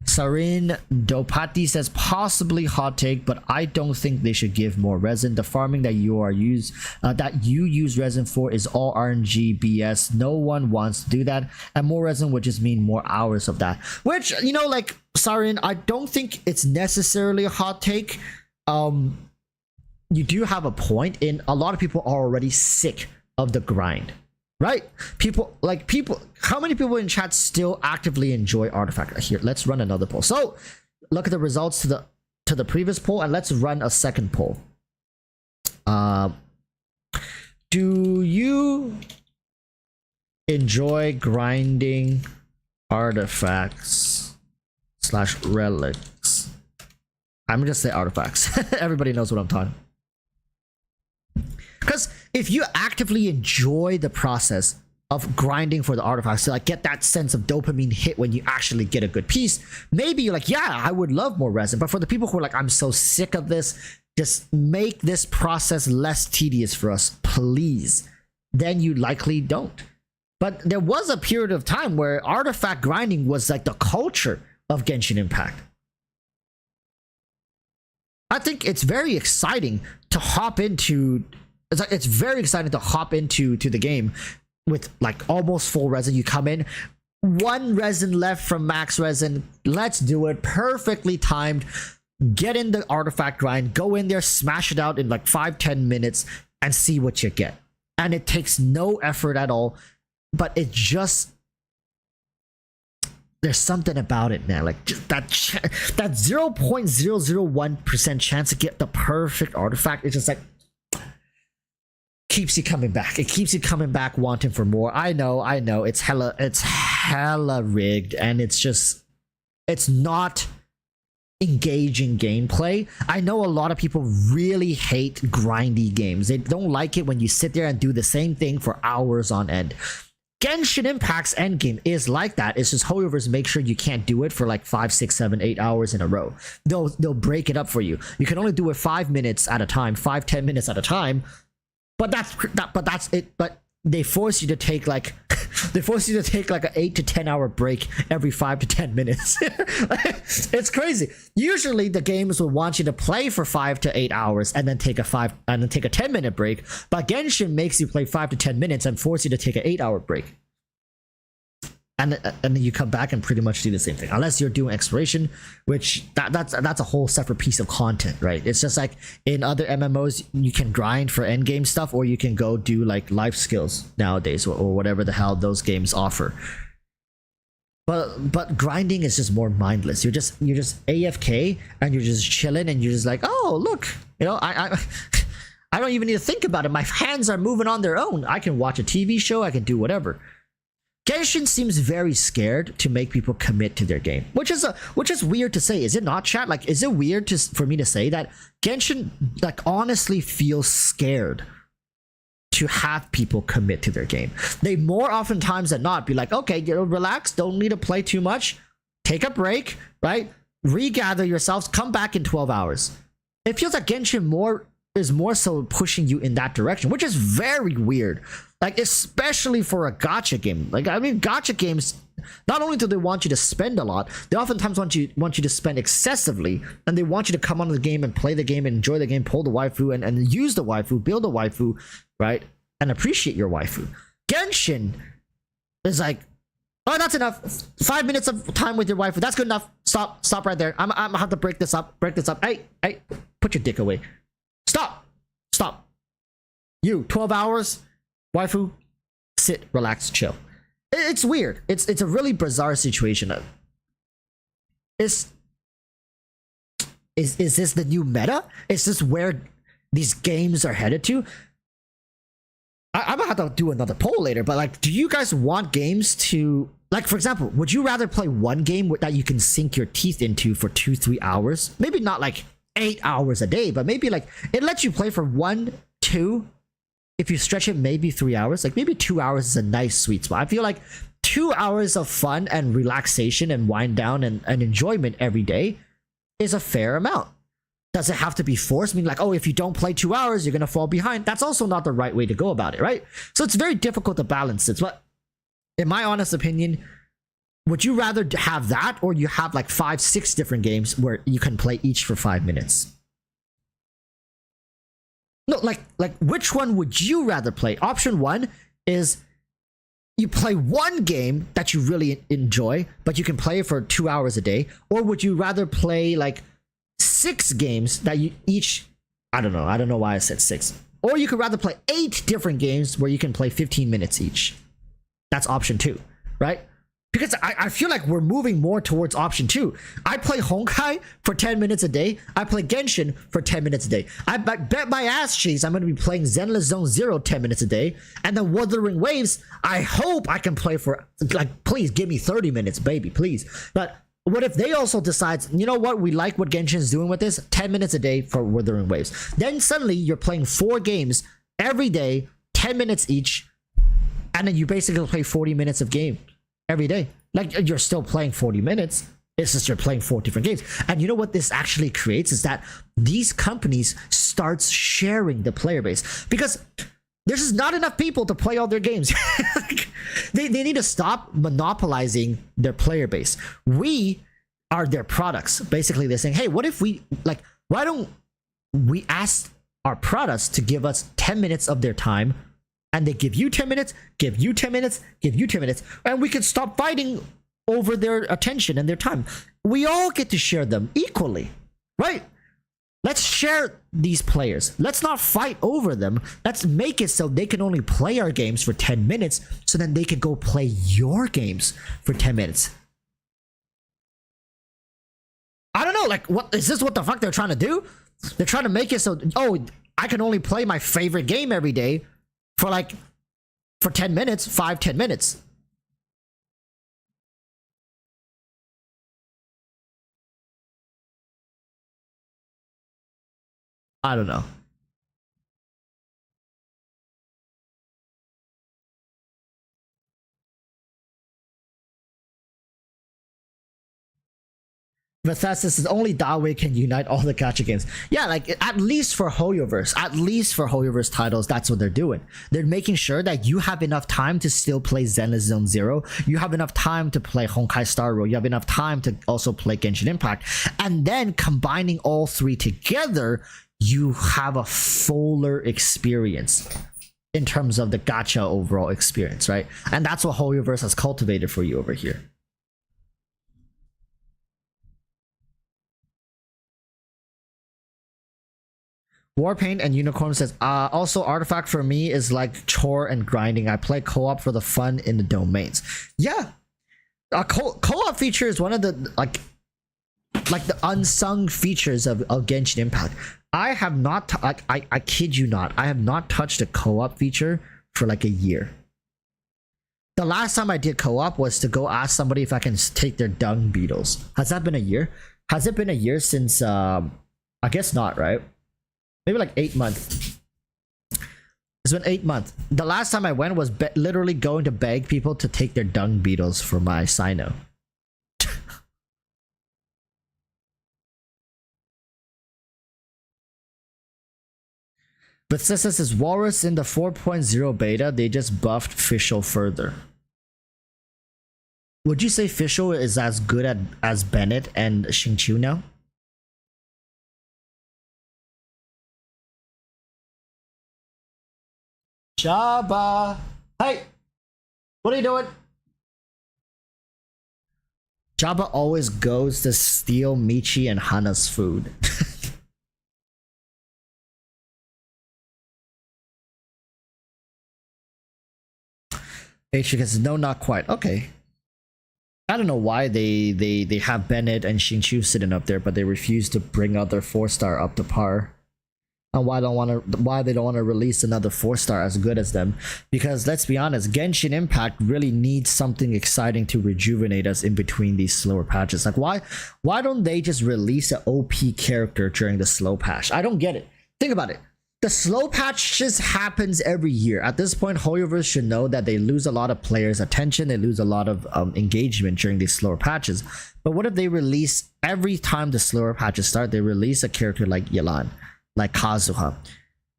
Sarin Dopati says possibly hot take, but I don't think they should give more resin. The farming that you use resin for is all RNG BS. No one wants to do that, and more resin would just mean more hours of that. Which, you know, like Sarin, I don't think it's necessarily a hot take. You do have a point. In a lot of people are already sick of the grind. Right? How many people in chat still actively enjoy Artifact? Here, let's run another poll. So, look at the results to the previous poll, and let's run a second poll. Do you enjoy grinding artifacts / relics? I'm gonna say artifacts. Everybody knows what I'm talking. Because if you actively enjoy the process of grinding for the artifacts to like get that sense of dopamine hit when you actually get a good piece, maybe you're like, yeah, I would love more resin. But for the people who are like, I'm so sick of this, just make this process less tedious for us, please. Then you likely don't. But there was a period of time where artifact grinding was like the culture of Genshin Impact. I think it's very exciting to hop into. It's very exciting to hop into the game with like almost full resin. You come in, 1 resin left from max resin. Let's do it. Perfectly timed. Get in the artifact grind. Go in there, smash it out in like 5-10 minutes, and see what you get. And it takes no effort at all. But it just, there's something about it, man. Like just that 0.001% chance to get the perfect artifact. It's just like keeps you coming back. It keeps you coming back wanting for more. I know it's hella rigged, and it's not engaging gameplay. I know a lot of people really hate grindy games. They don't like it when you sit there and do the same thing for hours on end. Genshin Impact's endgame is like that. It's just however, make sure you can't do it for like 5, 6, 7, 8 hours in a row. They'll break it up for you. You can only do it 5 minutes at a time, 5-10 minutes at a time. But that's it. But they force you to take like an 8 to 10 hour break every 5 to 10 minutes. It's crazy. Usually the games will want you to play for 5 to 8 hours and then take a 10-minute break. But Genshin makes you play 5 to 10 minutes and force you to take an 8-hour break. And then you come back and pretty much do the same thing, unless you're doing exploration, which that's a whole separate piece of content, right? It's just like in other MMOs, you can grind for end game stuff, or you can go do like life skills nowadays, or whatever the hell those games offer. But grinding is just more mindless. You're just AFK and you're just chilling, and you're just like, oh look, you know, I don't even need to think about it. My hands are moving on their own. I can watch a TV show. I can do whatever. Genshin seems very scared to make people commit to their game, which is weird to say. Is it not, chat? Like, is it weird for me to say that Genshin like honestly feels scared to have people commit to their game? They more oftentimes than not be like, okay, you know, relax, don't need to play too much, take a break, right? Regather yourselves, come back in 12 hours. It feels like Genshin is more so pushing you in that direction, which is very weird. Like, especially for a gacha game. Like, I mean, gacha games, not only do they want you to spend a lot, they oftentimes want you to spend excessively, and they want you to come onto the game and play the game and enjoy the game, pull the waifu and use the waifu, build a waifu, right? And appreciate your waifu. Genshin is like, oh, that's enough. 5 minutes of time with your waifu. That's good enough. Stop right there. I'm gonna have to break this up. Hey, put your dick away. Stop. You, 12 hours. Waifu, sit, relax, chill. It's weird. It's a really bizarre situation. Is this the new meta? Is this where these games are headed to? I'm gonna have to do another poll later, but like, do you guys want games to, like, for example, would you rather play one game that you can sink your teeth into for 2-3 hours? Maybe not like 8 hours a day, but maybe like it lets you play for 1, 2. If you stretch it, maybe 3 hours. Like maybe 2 hours is a nice sweet spot. I feel like 2 hours of fun and relaxation and wind down and enjoyment every day is a fair amount. Does it have to be forced? I mean, like, oh, if you don't play 2 hours, you're gonna fall behind. That's also not the right way to go about it, right? So it's very difficult to balance it. But in my honest opinion, would you rather have that, or you have like 5-6 different games where you can play each for 5 minutes? No, like which one would you rather play? Option one is you play one game that you really enjoy, but you can play it for 2 hours a day. Or would you rather play like 6 games that you each, I don't know why I said 6. Or you could rather play 8 different games where you can play 15 minutes each. That's option 2, right? Because I feel like we're moving more towards option 2. I play Honkai for 10 minutes a day. I play Genshin for 10 minutes a day. I bet my ass cheese I'm going to be playing Zenless Zone Zero 10 minutes a day. And then Wuthering Waves, I hope I can play for, like, please give me 30 minutes, baby, please. But what if they also decide, you know what, we like what Genshin's doing with this, 10 minutes a day for Wuthering Waves. Then suddenly you're playing 4 games every day, 10 minutes each, and then you basically play 40 minutes of game every day. Like, you're still playing 40 minutes. It's just you're playing 4 different games. And you know what this actually creates is that these companies starts sharing the player base, because there's just not enough people to play all their games. they need to stop monopolizing their player base. We are their products. Basically, they're saying, hey, what if we, like, why don't we ask our products to give us 10 minutes of their time, and they give you 10 minutes, give you 10 minutes, give you 10 minutes, and we can stop fighting over their attention and their time. We all get to share them equally, right? Let's share these players. Let's not fight over them. Let's make it so they can only play our games for 10 minutes, so then they can go play your games for 10 minutes. I don't know, like, what is this? What the fuck they're trying to do? They're trying to make it so, oh, I can only play my favorite game every day for 10 minutes, 5-10 minutes. I don't know. Bethesda says only Dawei can unite all the gacha games. Yeah, like, at least for Hoyoverse titles, that's what they're doing. They're making sure that you have enough time to still play Zenless Zone Zero. You have enough time to play Honkai Star Rail. You have enough time to also play Genshin Impact. And then combining all 3 together, you have a fuller experience in terms of the gacha overall experience, right? And that's what Hoyoverse has cultivated for you over here. Warpaint and Unicorn says, also Artifact for me is like chore and grinding. I play co-op for the fun in the domains. Yeah, a co-op feature is one of the like the unsung features of Genshin Impact. I have not, I kid you not, I have not touched a co-op feature for like a year. The last time I did co-op was to go ask somebody if I can take their dung beetles. Has that been a year? Has it been a year since, I guess not, right? Maybe like 8 months. It's been 8 months. The last time I went was literally going to beg people to take their dung beetles for my Sino. But Sissa says Walrus in the 4.0 beta, they just buffed Fischl further. Would you say Fischl is as good as Bennett and Xingqiu now? Jabba! Hey! What are you doing? Jabba always goes to steal Michi and Hana's food. H says no, not quite. Okay. I don't know why they have Bennett and Xingqiu sitting up there, but they refuse to bring out their 4-star up to par. And why they don't want to release another 4-star as good as them? Because let's be honest, Genshin Impact really needs something exciting to rejuvenate us in between these slower patches. Like, why don't they just release an OP character during the slow patch? I don't get it. Think about it. The slow patch just happens every year. At this point, Hoyoverse should know that they lose a lot of players' attention. They lose a lot of engagement during these slower patches. But what if they release, every time the slower patches start, they release a character like Yelan, like Kazuha,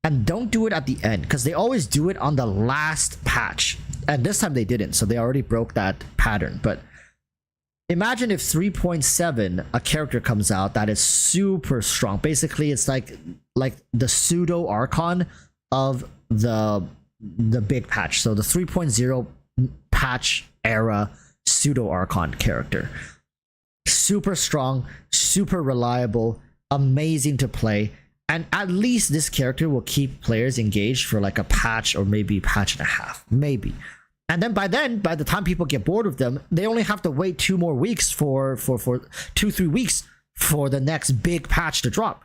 and don't do it at the end, because they always do it on the last patch, and this time they didn't, so they already broke that pattern. But imagine if 3.7 a character comes out that is super strong. Basically, it's like the pseudo Archon of the big patch. So the 3.0 patch era pseudo Archon character. Super strong, super reliable, amazing to play, and at least this character will keep players engaged for like a patch or maybe a patch and a half, maybe. And then by the time people get bored of them, they only have to wait 2 more weeks for 2-3 weeks for the next big patch to drop.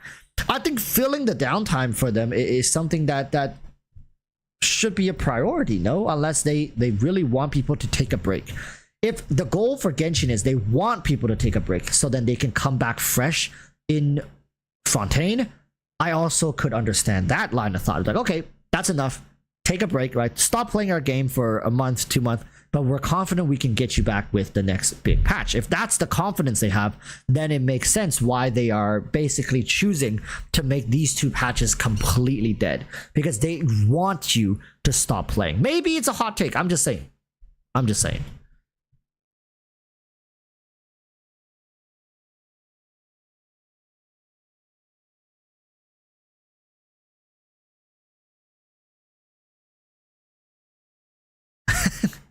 I think filling the downtime for them is something that should be a priority, no? Unless they really want people to take a break. If the goal for Genshin is they want people to take a break so then they can come back fresh in Fontaine, I also could understand that line of thought. It's like, okay, that's enough. Take a break, right? Stop playing our game for a month, 2 months, but we're confident we can get you back with the next big patch. If that's the confidence they have, then it makes sense why they are basically choosing to make these 2 patches completely dead, because they want you to stop playing. Maybe it's a hot take. I'm just saying.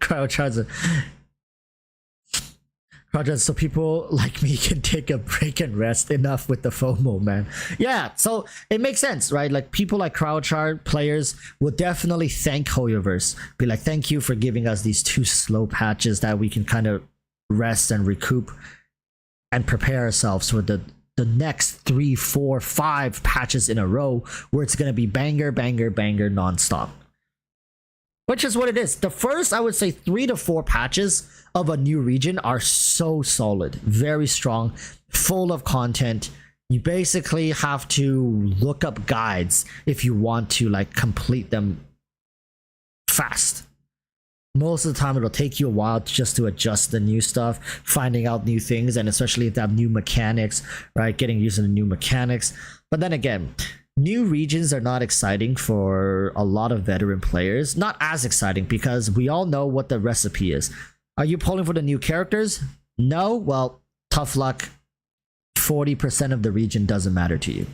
Cryocharger. So people like me can take a break and rest. Enough with the FOMO, man. Yeah, so it makes sense, right? Like people like Cryocharge players will definitely thank Hoyoverse. Be like, thank you for giving us these 2 slow patches that we can kind of rest and recoup and prepare ourselves for the next 3, 4, 5 patches in a row where it's gonna be banger, banger, banger nonstop. Which is what it is. The first, I would say, 3 to 4 patches of a new region are so solid, very strong, full of content. You basically have to look up guides if you want to like complete them fast. Most of the time it'll take you a while just to adjust the new stuff, finding out new things, and especially if they have new mechanics, right? Getting used to the new mechanics. But then again, new regions are not exciting for a lot of veteran players. Not as exciting because we all know what the recipe is. Are you pulling for the new characters? No? Well, tough luck. 40% of the region doesn't matter to you.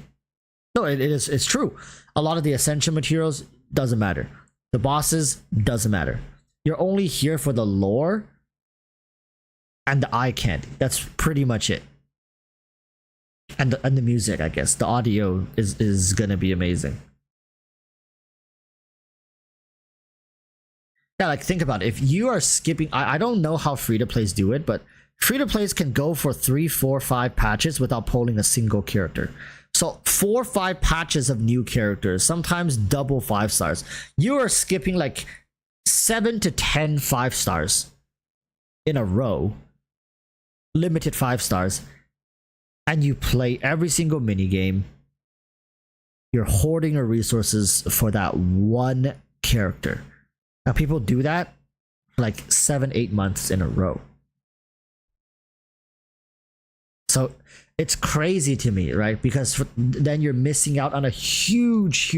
No, it's true. A lot of the essential materials doesn't matter. The bosses doesn't matter. You're only here for the lore and the eye candy. That's pretty much it. And the music, I guess. The audio is gonna be amazing. Yeah, like think about it. If you are skipping, I don't know how free-to-plays do it, but free-to-plays can go for 3, 4, 5 patches without pulling a single character. So 4 or 5 patches of new characters, sometimes double 5 stars. You are skipping like 7 to 10 5 stars in a row, limited 5 stars, and you play every single minigame. You're hoarding your resources for that one character. Now people do that like 7-8 months in a row. So it's crazy to me, right? Because then you're missing out on a huge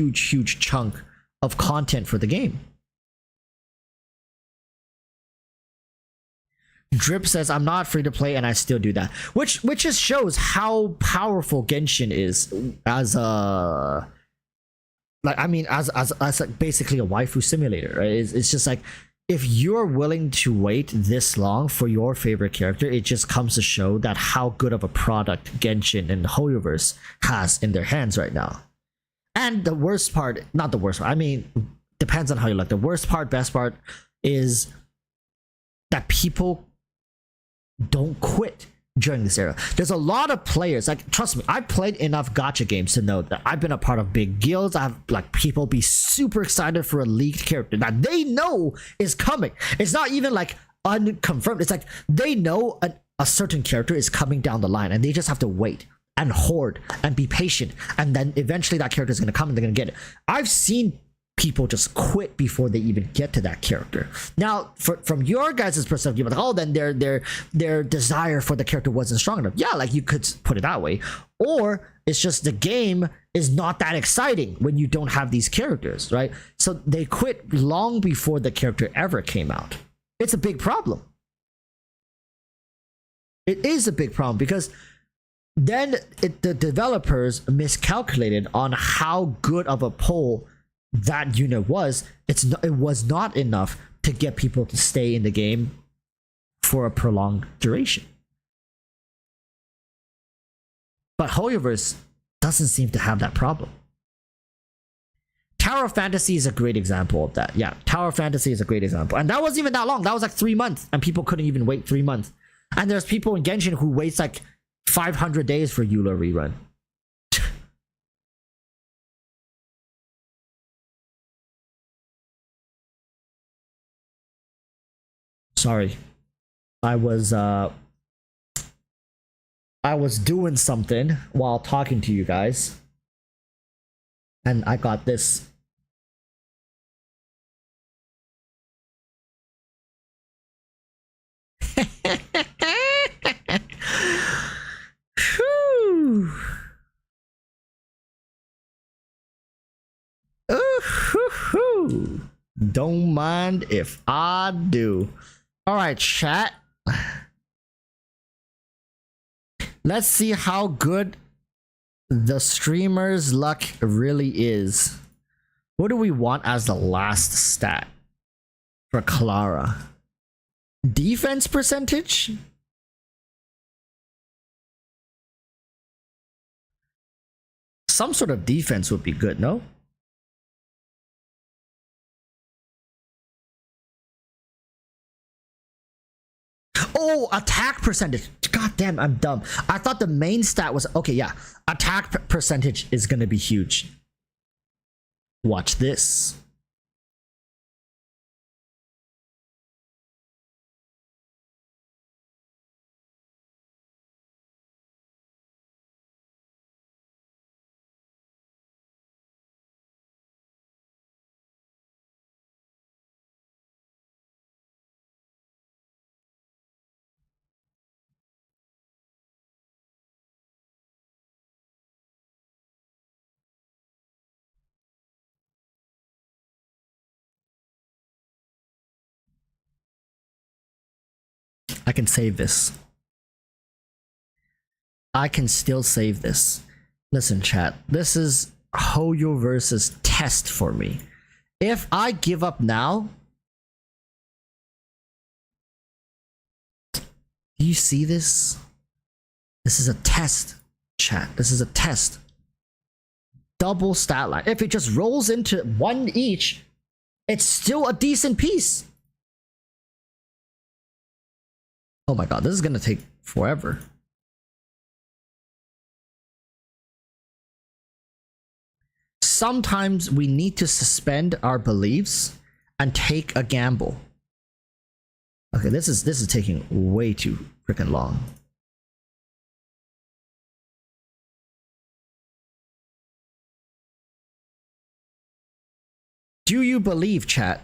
chunk of content for the game. Drip says, I'm not free to play and I still do that. Which just shows how powerful Genshin is as a... like, I mean, as like basically a waifu simulator, right? It's just like, if you're willing to wait this long for your favorite character, it just comes to show that how good of a product Genshin and Hoyoverse has in their hands right now. And the worst part, not the worst part, I mean, depends on how you look. The worst part, best part is that people don't quit during this era. There's a lot of players, like, trust me, I've played enough gacha games to know that I've been a part of big guilds. I have like people be super excited for a leaked character that they know is coming. It's not even like unconfirmed. It's like they know a certain character is coming down the line and they just have to wait and hoard and be patient, and then eventually that character is going to come and they're going to get it. I've seen people just quit before they even get to that character. Now, from your guys' perspective, you're like, oh, then their desire for the character wasn't strong enough. Yeah, like you could put it that way. Or it's just the game is not that exciting when you don't have these characters, right? So they quit long before the character ever came out. It's a big problem. It is a big problem because then the developers miscalculated on how good of a pull that unit was. It was not enough to get people to stay in the game for a prolonged duration. But Hoyoverse doesn't seem to have that problem. Tower of Fantasy is a great example of that. Yeah, Tower of Fantasy is a great example. And that wasn't even that long. That was like 3 months. And people couldn't even wait 3 months. And there's people in Genshin who waits like 500 days for Eula rerun. Sorry. I was doing something while talking to you guys. And I got this. Don't mind if I do. All right, chat. Let's see how good the streamer's luck really is. What do we want as the last stat for Clara? Defense percentage? Some sort of defense would be good, no? Oh, attack percentage. God damn, I'm dumb. I thought the main stat was... Okay, yeah. Attack percentage is gonna be huge. Watch this. I can save this. I can still save this. Listen, chat. This is Hoyoverse's test for me. If I give up now... Do you see this? This is a test, chat. This is a test. Double stat line. If it just rolls into 1 each, it's still a decent piece. Oh my god, this is gonna take forever. Sometimes we need to suspend our beliefs and take a gamble. Okay, this is taking way too freaking long. Do you believe, chat?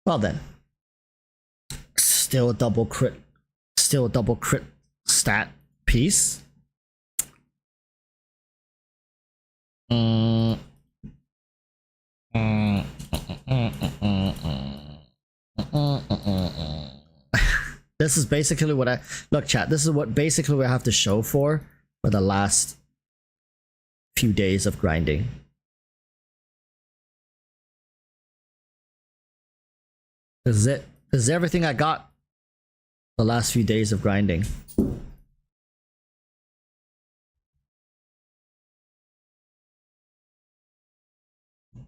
Well then. Still a double crit stat piece. This is basically what I look, chat. This is what basically we have to show for the last few days of grinding. This is it. This is everything I got the last few days of grinding.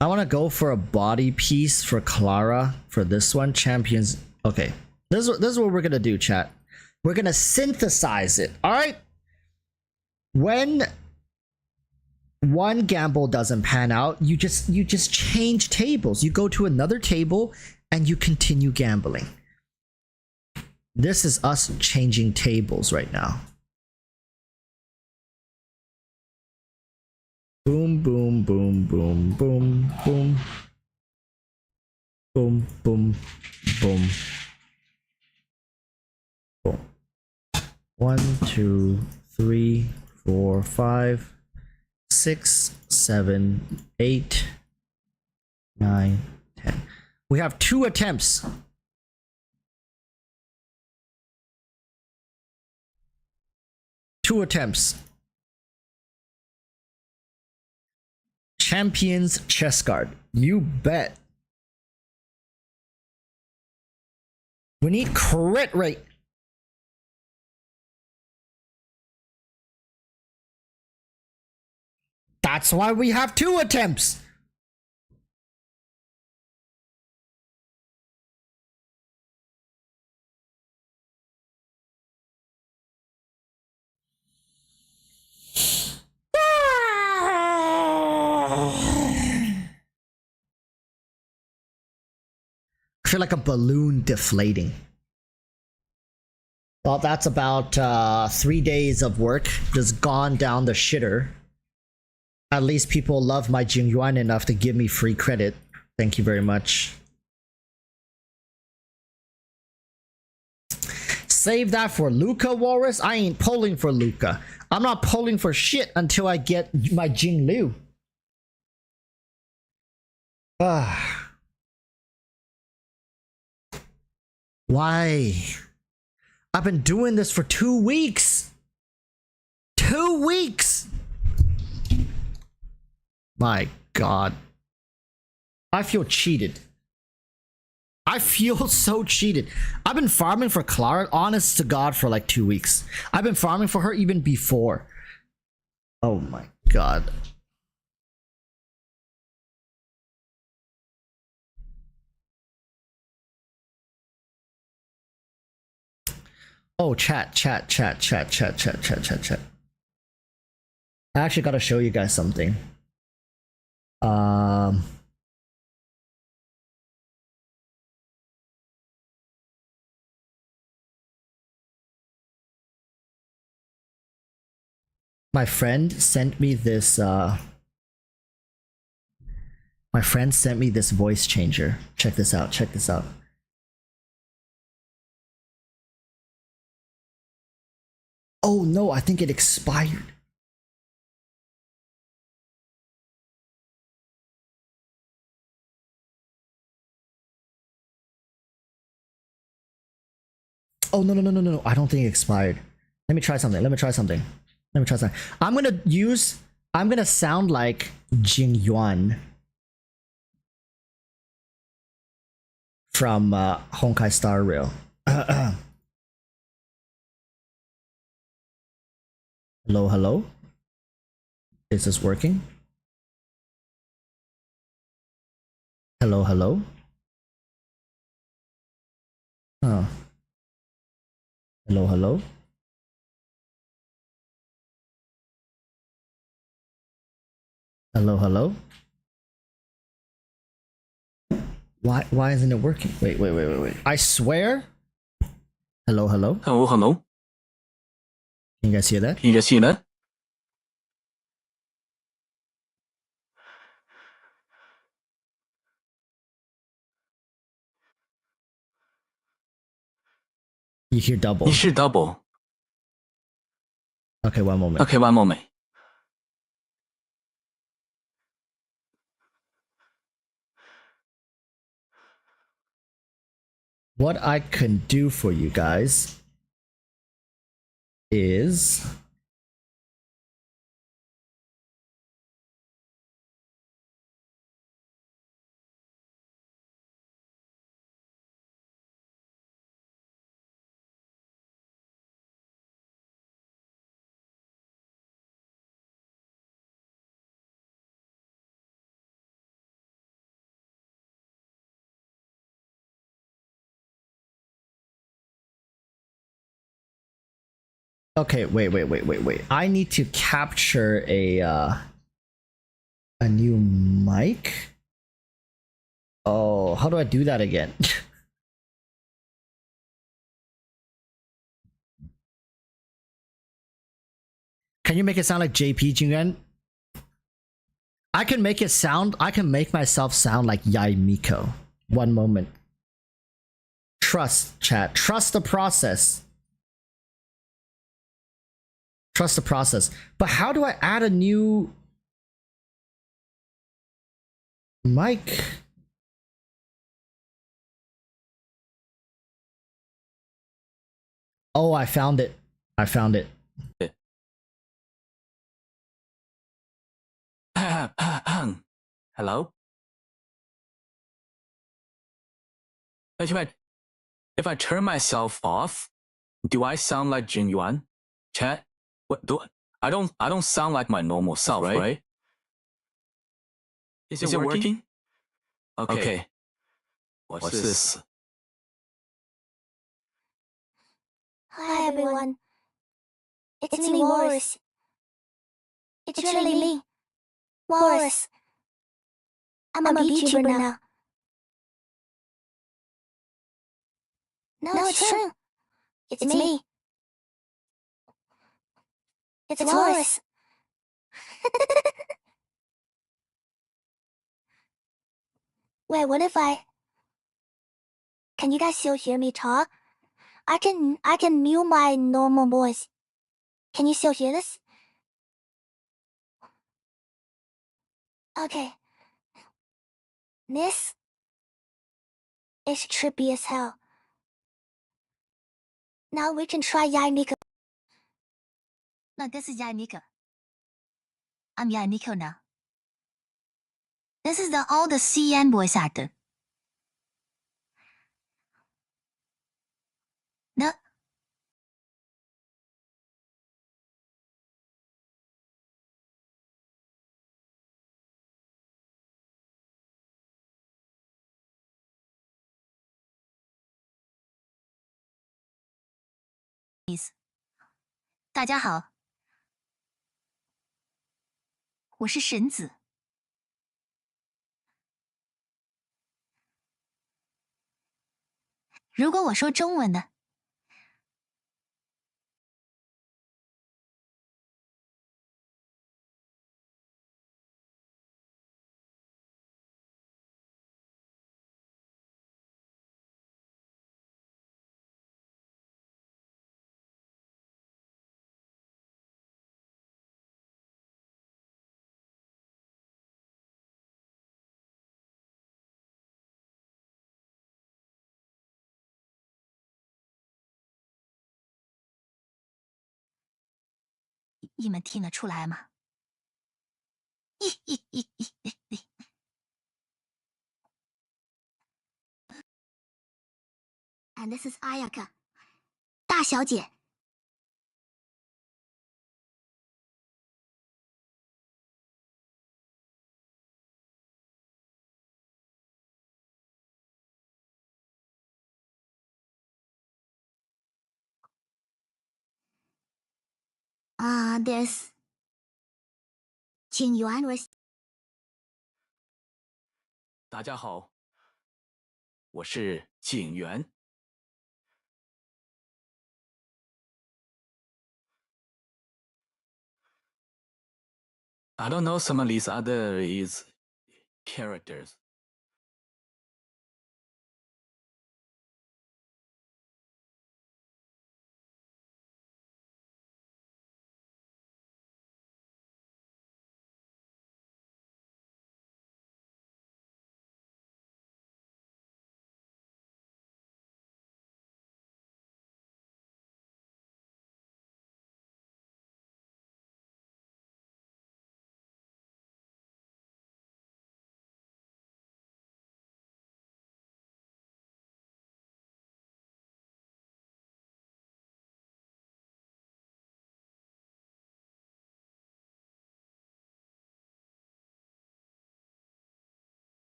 I want to go for a body piece for Clara for this one. Champions. Okay. This is what we're going to do, chat. We're going to synthesize it. All right. When one gamble doesn't pan out, you just change tables. You go to another table and you continue gambling. This is us changing tables right now. Boom, boom, boom, boom, boom, boom. Boom, boom, boom. Boom. 1, 2, 3, 4, 5, 6, 7, 8, 9, 10. We have 2 attempts. Two attempts. Champions chess card. You bet. We need crit rate. That's why we have 2 attempts. I feel like a balloon deflating. Well, that's about 3 days of work just gone down the shitter. At least people love my Jingyuan enough to give me free credit. Thank you very much. Save that for Luca, Walrus. I ain't polling for Luca. I'm not polling for shit until I get my Jing Liu. Why? I've been doing this for 2 weeks. 2 weeks. My God. I feel cheated. I feel so cheated. I've been farming for Clara, honest to God, for like 2 weeks. I've been farming for her even before. Oh my God. Oh, chat. I actually gotta show you guys something. My friend sent me this voice changer. Check this out. Oh no, I think it expired. Oh no. I don't think it expired. Let me try something. I'm gonna sound like Jing Yuan from Honkai Star Rail. Hello? Is this working? Hello? Oh. Hello? Hello? Why isn't it working? Wait. I swear. Hello? Hello. Can you guys hear that? You hear double. Okay, one moment. What I can do for you guys is okay, wait. I need to capture a new mic. Oh, how do I do that again? Can you make it sound like JP Jingen? I can make myself sound like Yai Miko. One moment. Trust, chat. Trust the process. Trust the process. But how do I add a new mic? Oh, I found it. I found it. Hello? If I turn myself off, do I sound like Jing Yuan? Chat? What do I don't sound like my normal self, right? Is it working? Okay. What's this? Hi everyone. It's me, Walrus. It's really me, Walrus. I'm a VTuber now. No, it's true. It's me. It's Walrus. Wait, what if I... Can you guys still hear me talk? I can mute my normal voice. Can you still hear this? Okay. This is trippy as hell. Now we can try Yannick. No, this is Yannick. I'm Yannick now. This is the old CN voice actor. No.大家好，我是神子。如果我说中文的，你们听得出来吗？And this is Ayaka， 大小姐。There's 警员我。大家好，我是警员。I don't know some of these other characters.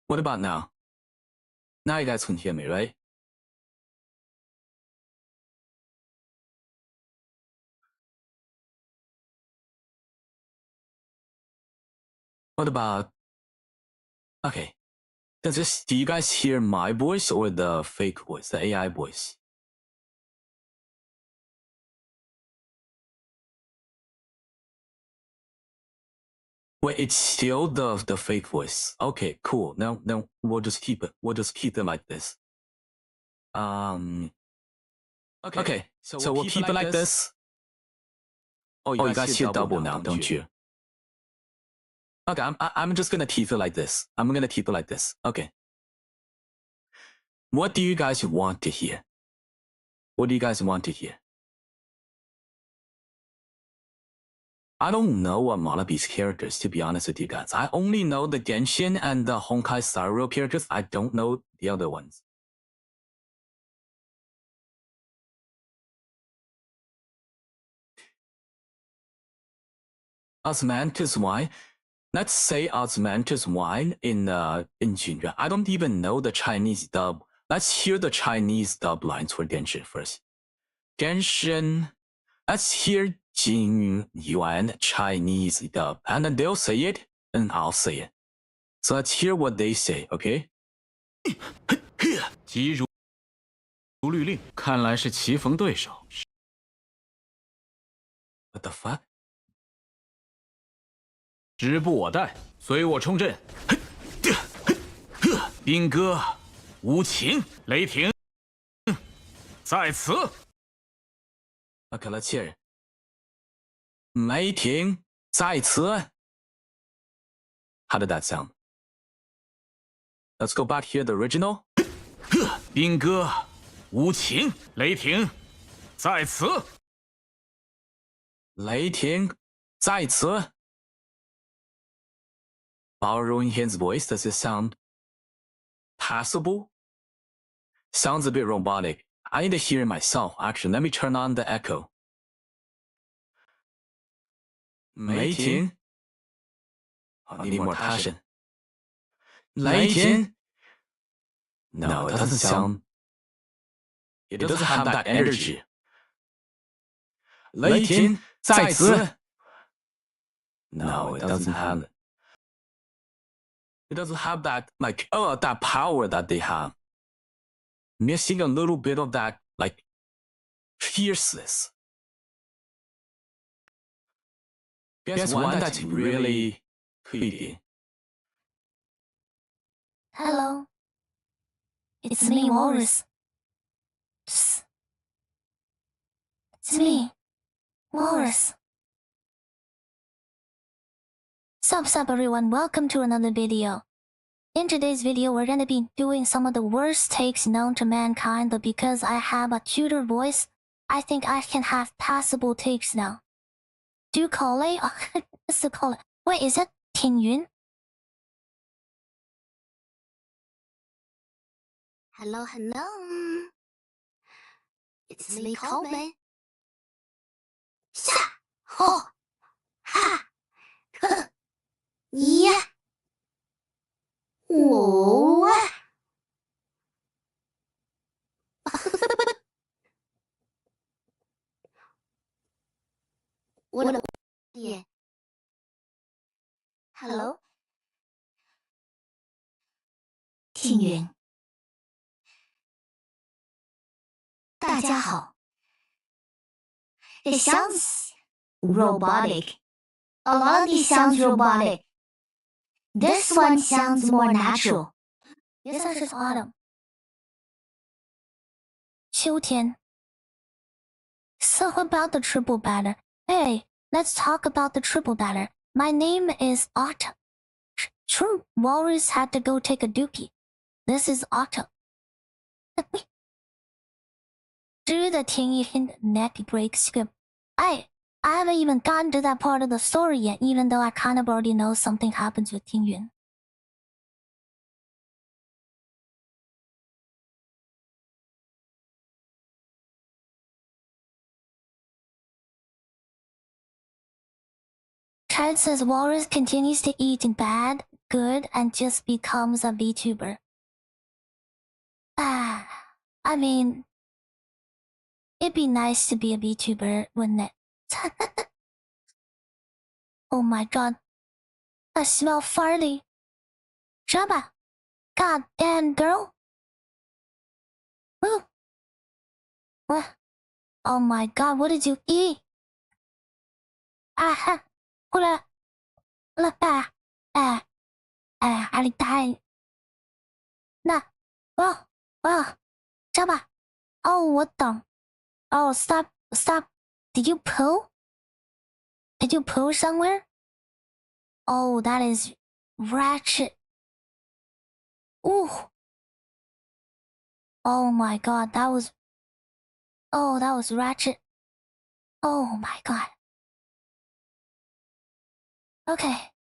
What about now? Now you guys can hear me, right? What about... Okay. Do you guys hear my voice or the fake voice, the AI voice? Wait, it's still the fake voice. Okay, cool. Now we'll just keep it. We'll just keep it like this. Okay. So we'll keep it like this. Oh, you guys hear double now, don't you? Okay, I'm just gonna keep it like this. I'm gonna keep it like this. Okay. What do you guys want to hear? What do you guys want to hear? I don't know what Malabi's characters, to be honest with you guys. I only know the Genshin and the Honkai Star characters. I don't know the other ones. Osmanthus wine. Let's say Osmanthus wine in Jinjuan. I don't even know the Chinese dub. Let's hear the Chinese dub lines for Genshin first. Genshin. Let's hear Jin Yuan Chinese dub, and then they'll say it, and I'll say it. So let's hear what they say, okay? 急如律令，看来是棋逢对手。 What the fuck? 时不我待，随我冲阵。兵戈无情，雷霆在此。 Okay, let's hear it. 雷霆在此. How did that sound? Let's go back here, the original. 兵戈无情，雷霆在此。雷霆在此. Borrowing his voice, does it sound passable? Sounds a bit robotic. I need to hear it myself. Actually, let me turn on the echo. 雷霆. I need more passion. 雷霆. No, it doesn't sound. It doesn't have that energy. 雷霆在此. No, it doesn't have it. It doesn't have that, like, that power that they have. Missing a little bit of that, like, fierceness. Guess one that's really creepy. Hello. It's me, Walrus. It's me, Walrus. Sup everyone, welcome to another video. In today's video, we're gonna be doing some of the worst takes known to mankind, but because I have a tutor voice, I think I can have passable takes now. Do call it? What's the call it? Wait, is it Ting Yun? Hello. It's me, Coleman. Sha! Ho! Ha! Huh! Yeah! Whoa! What a... Yeah. Hello? 听云，大家好。It sounds robotic. A lot of these sounds robotic. This one sounds more natural. This one is autumn. 秋天。So about the triple batter. Hey, let's talk about the triple batter. My name is Autumn. True, Walrus had to go take a dookie. This is Autumn. 值得听一听 neck break script. I haven't even gotten to that part of the story yet, even though I kind of already know something happens with Ting Yun. Chad says Walrus continues to eat bad, good, and just becomes a VTuber. I mean, it'd be nice to be a VTuber, wouldn't it? Oh my god. I smell farty. Jabba. God damn, girl. Ooh. What? Oh my god, what did you eat? Aha. Hula. 了吧？阿里太，那这吧？哦，我懂。Oh, stop. Did you pull? Did you pull somewhere? Oh, that is ratchet. Ooh. Oh my god, that was ratchet. Oh my god. Okay.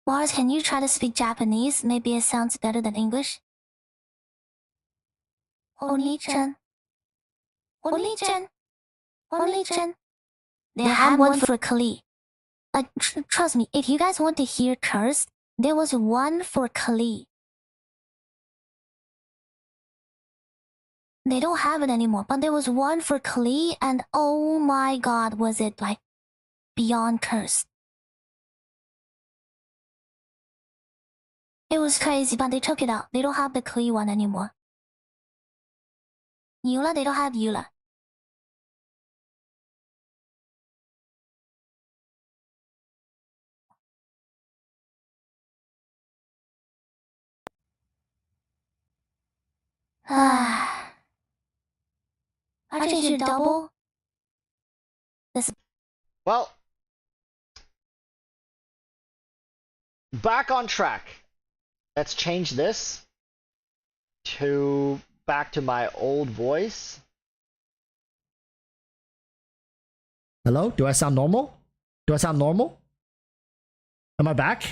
Walrus, can you try to speak Japanese? Maybe it sounds better than English. Oni-chan. They had one for Kali. Trust me, if you guys want to hear curse, there was one for Kali. They don't have it anymore, but there was one for Kali, and oh my god, was it like beyond cursed. It was crazy, but they took it out. They don't have the Kali one anymore. Eula, they don't have Eula. Ah. I changed your double. Well, back on track. Let's change this to back to my old voice. Hello? Do I sound normal? Am I back?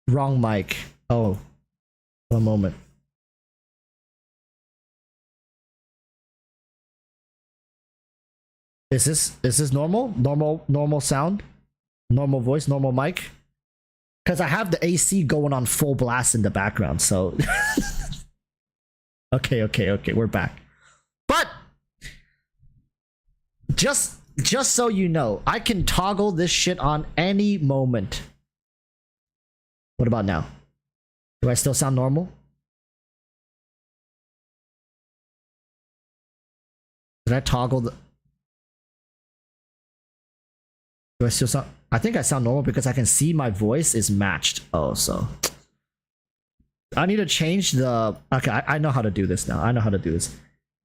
Wrong mic. Oh, one moment. Is this normal? Normal sound? Normal voice? Normal mic? Because I have the AC going on full blast in the background, so... Okay, we're back. But just so you know, I can toggle this shit on any moment. What about now? Do I still sound normal? Did I toggle the... Do I still sound... I think I sound normal because I can see my voice is matched. Oh, so... I need to change the... Okay, I know how to do this now. I know how to do this.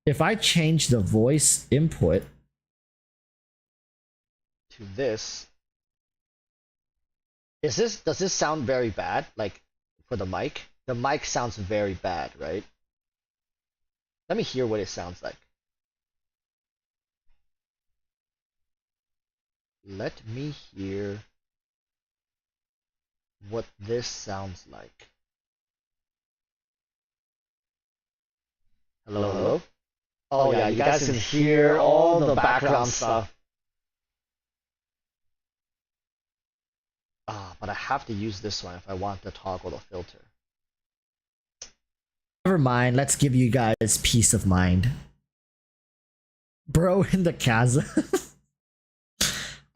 If I change the voice input to this... Does this sound very bad? Like, for the mic? The mic sounds very bad, right? Let me hear what it sounds like. Let me hear what this sounds like. Hello? Oh yeah, you guys can hear all the background stuff. But I have to use this one if I want to toggle the filter. Never mind, let's give you guys peace of mind. Bro in the chasm.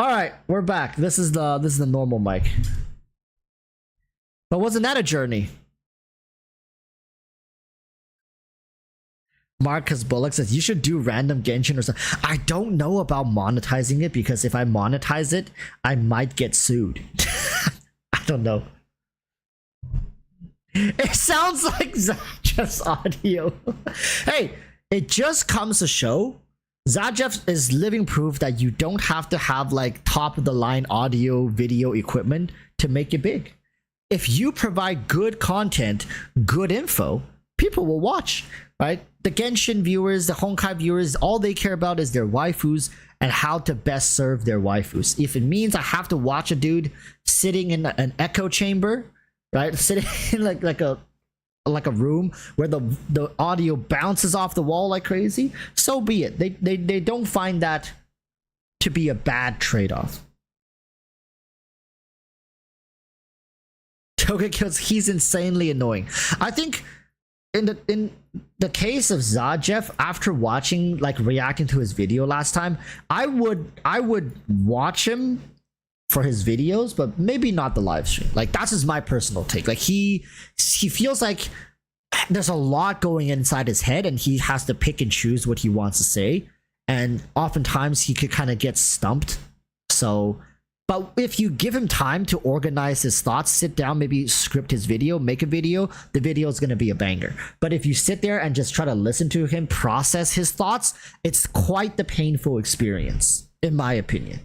Alright, we're back. This is the normal mic. But wasn't that a journey? Marcus Bullock says you should do random Genshin or something. I don't know about monetizing it because if I monetize it, I might get sued. I don't know. It sounds like Zajeff's audio. Hey, it just comes to show Zajeff is living proof that you don't have to have like top of the line audio video equipment to make it big. If you provide good content, good info, people will watch, right? The Genshin viewers, the Honkai viewers, all they care about is their waifus and how to best serve their waifus. If it means I have to watch a dude sitting in an echo chamber, right? Sitting in like a room where the audio bounces off the wall like crazy, so be it. They don't find that to be a bad trade-off. Toga kills, he's insanely annoying. I think in the case of Zajeff, after watching, like, reacting to his video last time, I would watch him for his videos, but maybe not the live stream. Like, that's just my personal take. Like, he feels like there's a lot going inside his head, and he has to pick and choose what he wants to say, and oftentimes he could kind of get stumped. So, but if you give him time to organize his thoughts, sit down, maybe script his video, make a video, the video is going to be a banger. But if you sit there and just try to listen to him process his thoughts, it's quite the painful experience, in my opinion.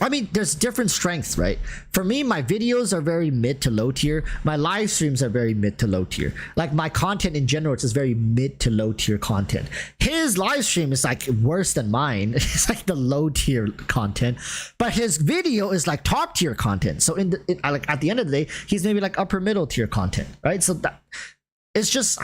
I mean, there's different strengths, right? For me, my videos are very mid to low tier. My live streams are very mid to low tier. Like my content in general, it's just very mid to low tier content. His live stream is like worse than mine. It's like the low tier content, but his video is like top tier content. So like at the end of the day, he's maybe like upper middle tier content, right? So that it's just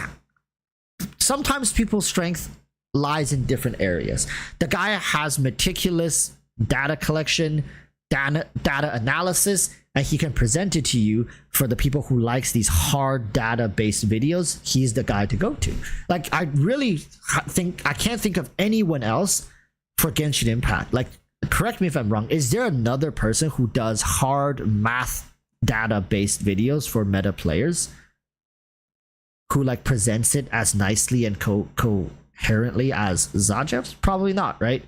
sometimes people's strength lies in different areas. The guy has meticulous data collection, data analysis, and he can present it to you. For the people who likes these hard data based videos, he's the guy to go to. Like I really think I can't think of anyone else for Genshin Impact. Like, correct me if I'm wrong, is there another person who does hard math data based videos for meta players who like presents it as nicely and coherently as Zajev's? Probably not, right?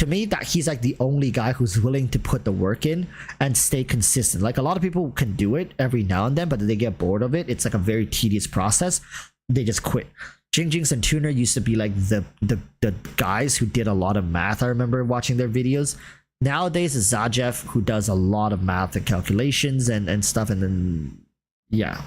To me, that he's like the only guy who's willing to put the work in and stay consistent. Like a lot of people can do it every now and then, but they get bored of it. It's like a very tedious process. They just quit. Jinx and Tuner used to be like the guys who did a lot of math. I remember watching their videos. Nowadays it's Zajev who does a lot of math and calculations and stuff. And then, yeah,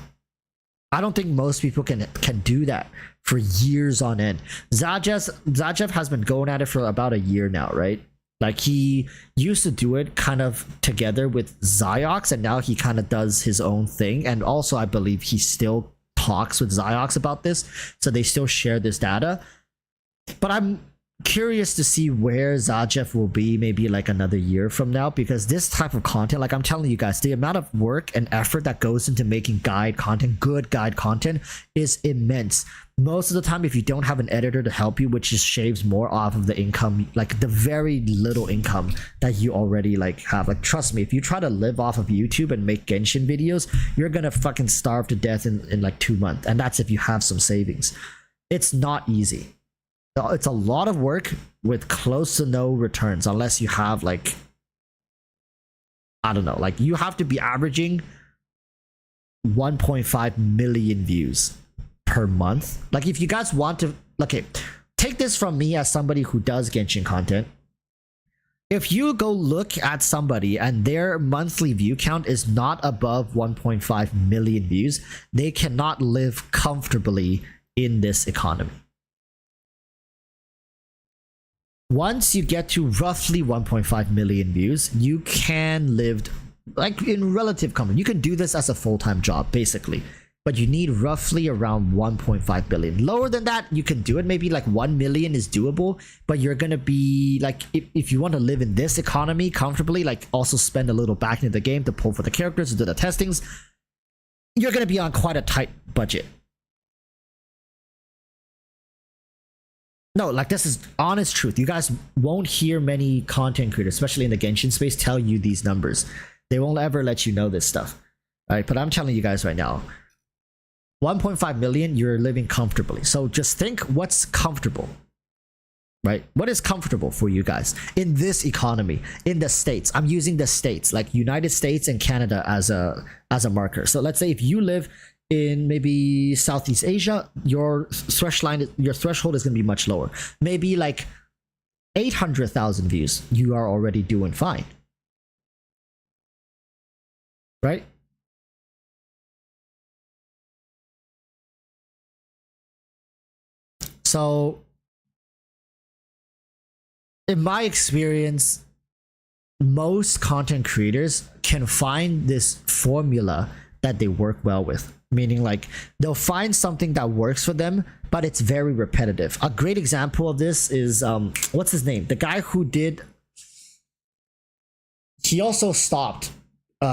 I don't think most people can do that for years on end. Zajev has been going at it for about a year now, right? Like he used to do it kind of together with Ziox, and now he kind of does his own thing. And also I believe he still talks with Ziox about this, so they still share this data. But I'm curious to see where Zajev will be maybe like another year from now, because this type of content, like I'm telling you guys, the amount of work and effort that goes into making guide content, good guide content, is immense. Most of the time, if you don't have an editor to help you, which just shaves more off of the income, like the very little income that you already like have. Like trust me, if you try to live off of YouTube and make Genshin videos, you're gonna fucking starve to death in like 2 months, and that's if you have some savings. It's not easy. It's a lot of work with close to no returns, unless you have like, I don't know, like you have to be averaging 1.5 million views per month. Like if you guys want to, okay, take this from me as somebody who does Genshin content. If you go look at somebody and their monthly view count is not above 1.5 million views, they cannot live comfortably in this economy. Once you get to roughly 1.5 million views, you can live like in relative comfort. You can do this as a full-time job basically, but you need roughly around 1.5 billion. Lower than that, you can do it. Maybe like 1 million is doable, but you're gonna be like, if you want to live in this economy comfortably, like also spend a little back into the game to pull for the characters, to do the testings, you're gonna be on quite a tight budget. No, like this is honest truth. You guys won't hear many content creators, especially in the Genshin space, tell you these numbers. They won't ever let you know this stuff. All right, but I'm telling you guys right now, 1.5 million, you're living comfortably. So just think what's comfortable, right? What is comfortable for you guys in this economy, in the States? I'm using the States, like United States and Canada as a marker. So let's say if you live in maybe Southeast Asia, your threshold is going to be much lower. Maybe like 800,000 views, you are already doing fine, right? So in my experience, most content creators can find this formula that they work well with. Meaning like they'll find something that works for them, but it's very repetitive. A great example of this is what's his name? The guy who did, he also stopped.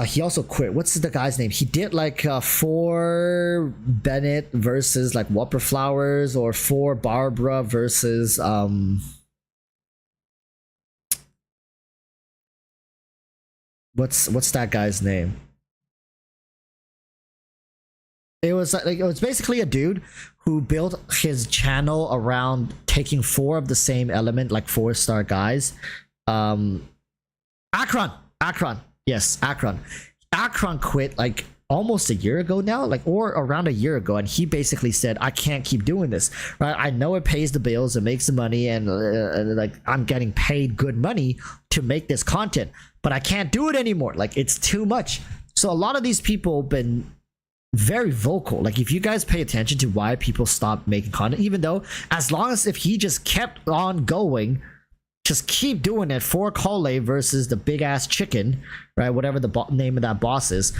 He also quit. What's the guy's name? He did like 4 Bennett versus like Whopper Flowers, or 4 Barbara versus what's that guy's name? It was like, it was basically a dude who built his channel around taking 4 of the same element, like 4-star guys. Akron, yes, Akron quit like almost a year ago now, like, or around a year ago, and he basically said, I can't keep doing this, right? I know it pays the bills, it makes the money, and like, I'm getting paid good money to make this content, but I can't do it anymore, like, it's too much. So a lot of these people been very vocal. Like, if you guys pay attention to why people stopped making content, even though, as long as if he just kept on going, just keep doing it for Kole versus the big ass chicken, right? Whatever the name of that boss is.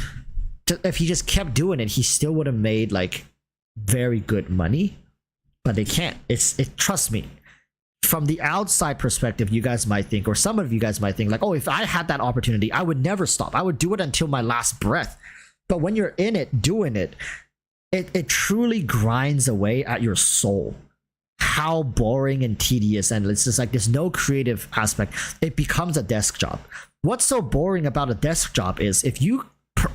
If he just kept doing it, he still would have made like very good money. But they can't. Trust me. From the outside perspective, you guys might think, or some of you guys might think, like, oh, if I had that opportunity, I would never stop. I would do it until my last breath. But when you're in it, doing it, it truly grinds away at your soul. How boring and tedious, and it's just like there's no creative aspect. It becomes a desk job. What's so boring about a desk job is if you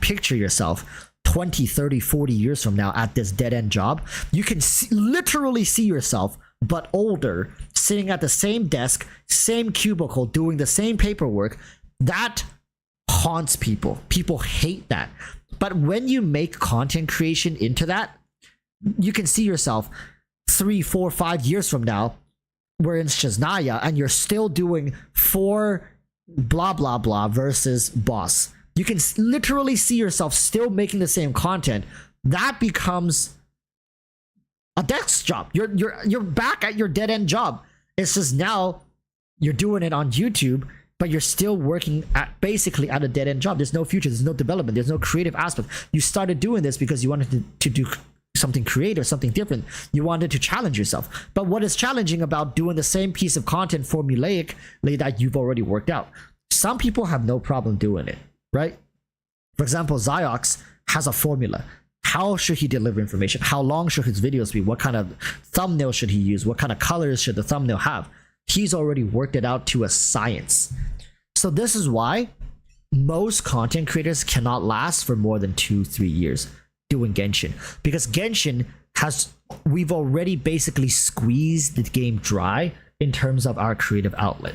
picture yourself 20, 30, 40 years from now at this dead-end job, you can literally see yourself, but older, sitting at the same desk, same cubicle, doing the same paperwork. That haunts people. People hate that. But when you make content creation into that, you can see yourself 3, 4, 5 years from now, we're in Shiznaya, and you're still doing 4 blah blah blah versus boss. You can literally see yourself still making the same content. That becomes a desk job. You're back at your dead end job. It's just now you're doing it on YouTube, but you're still working at basically at a dead end job. There's no future. There's no development. There's no creative aspect. You started doing this because you wanted to do something creative, something different. You wanted to challenge yourself. But what is challenging about doing the same piece of content formulaically that you've already worked out? Some people have no problem doing it, right? For example, Ziox has a formula. How should he deliver information? How long should his videos be? What kind of thumbnail should he use? What kind of colors should the thumbnail have? He's already worked it out to a science. So this is why most content creators cannot last for more than 2-3 years doing Genshin, because Genshin we've already basically squeezed the game dry in terms of our creative outlet.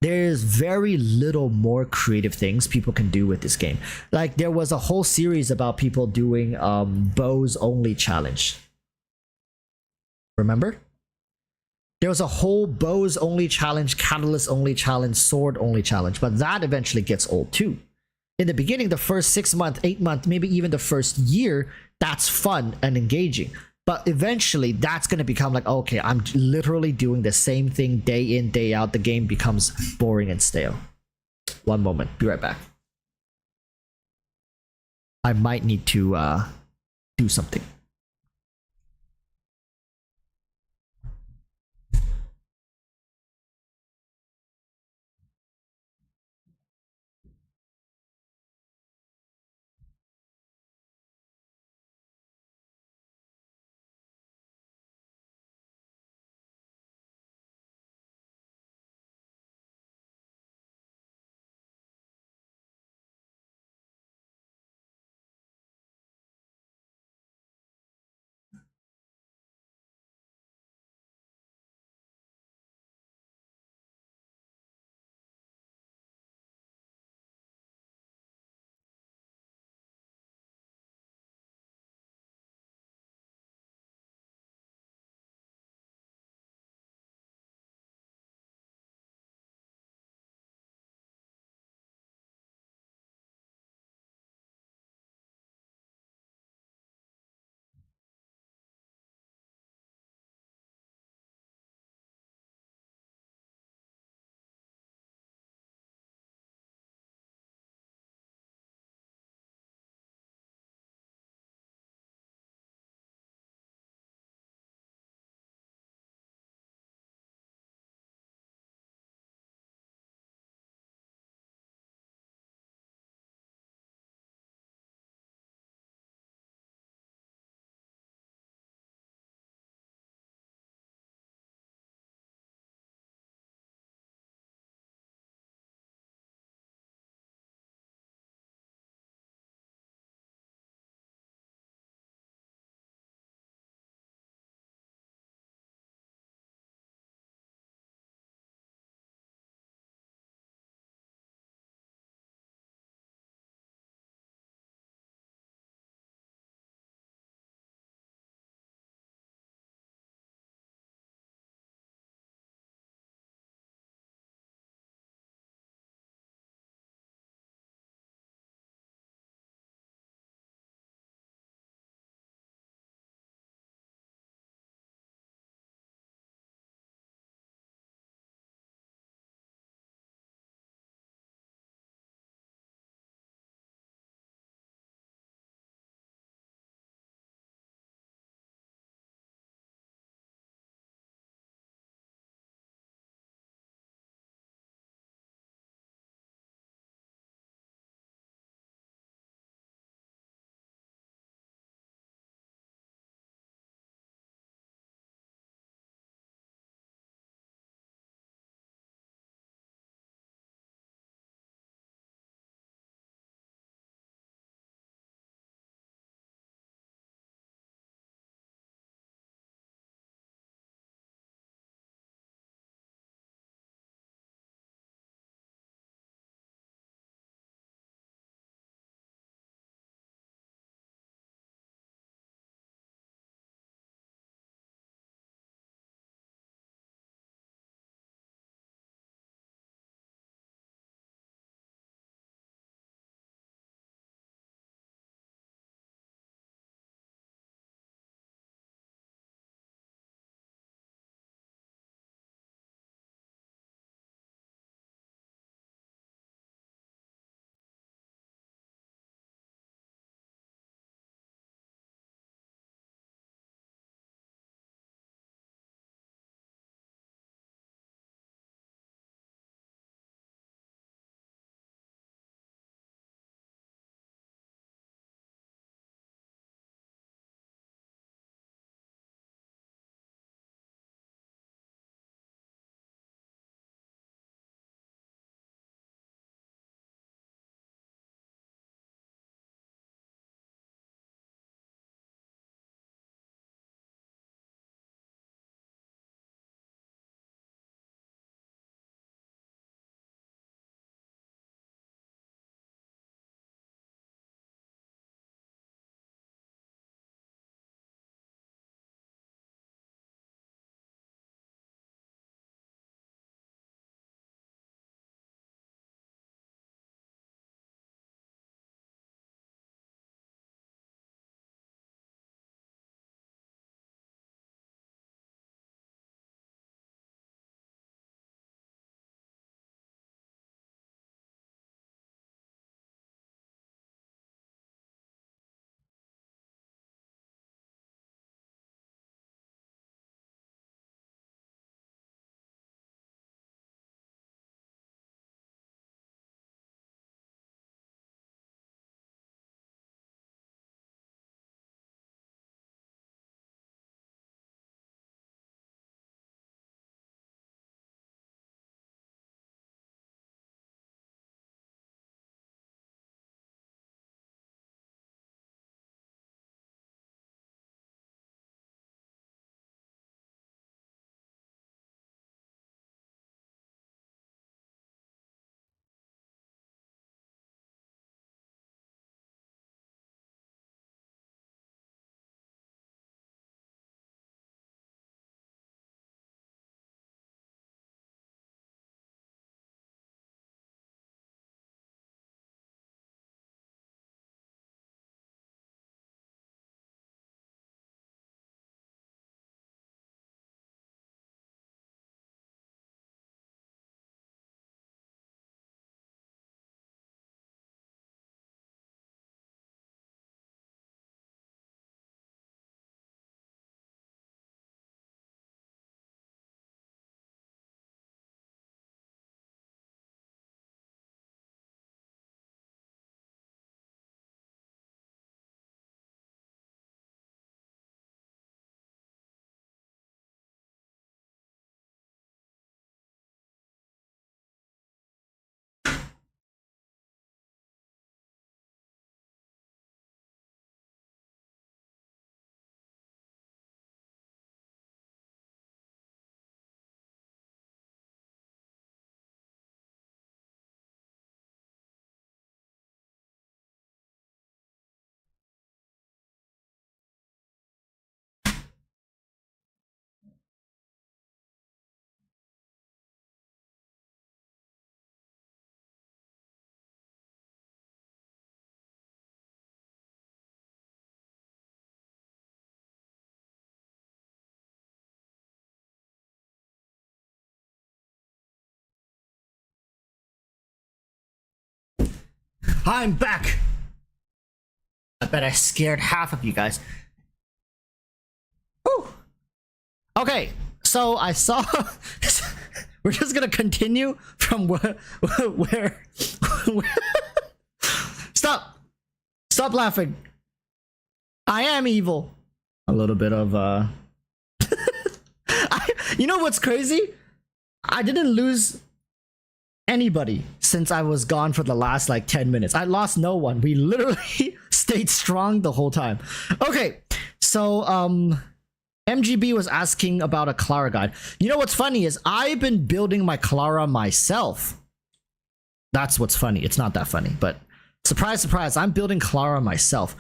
There's very little more creative things people can do with this game. Like, there was a whole series about people doing bows only challenge. Remember? There was a whole bows only challenge, catalyst only challenge, sword only challenge, but that eventually gets old too. In the beginning, the first 6 months, 8 months, maybe even the first year, that's fun and engaging. But eventually, that's going to become like, okay, I'm literally doing the same thing day in, day out. The game becomes boring and stale. One moment. Be right back. I might need to do something. I'm back. I bet I scared half of you guys. Whew. Okay, so I saw. We're just gonna continue from where Stop laughing. I am evil. A little bit of you know what's crazy? I didn't lose anybody since I was gone for the last like 10 minutes. I lost no one. We literally stayed strong the whole time. Okay, so MGB was asking about a Clara guide. You know what's funny is I've been building my Clara myself. That's what's funny. It's not that funny, but surprise, surprise, I'm building Clara myself.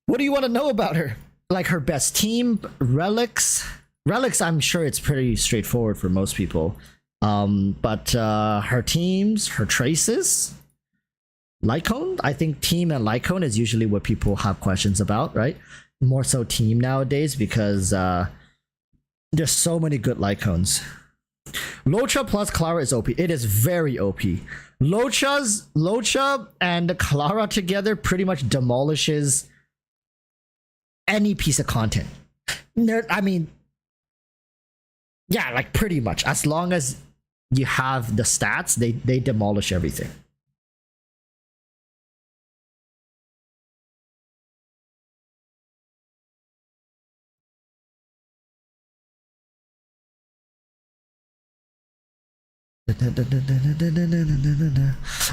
What do you want to know about her? Like her best team, relics. Relics, I'm sure it's pretty straightforward for most people. But her teams, her traces, Lycone. I think team and Lycone is usually what people have questions about, right? More so team nowadays because there's so many good Lycones. Locha plus Clara is OP. It is very OP. Locha and Clara together pretty much demolishes any piece of content. I mean, yeah, like pretty much. As long as you have the stats, they demolish everything.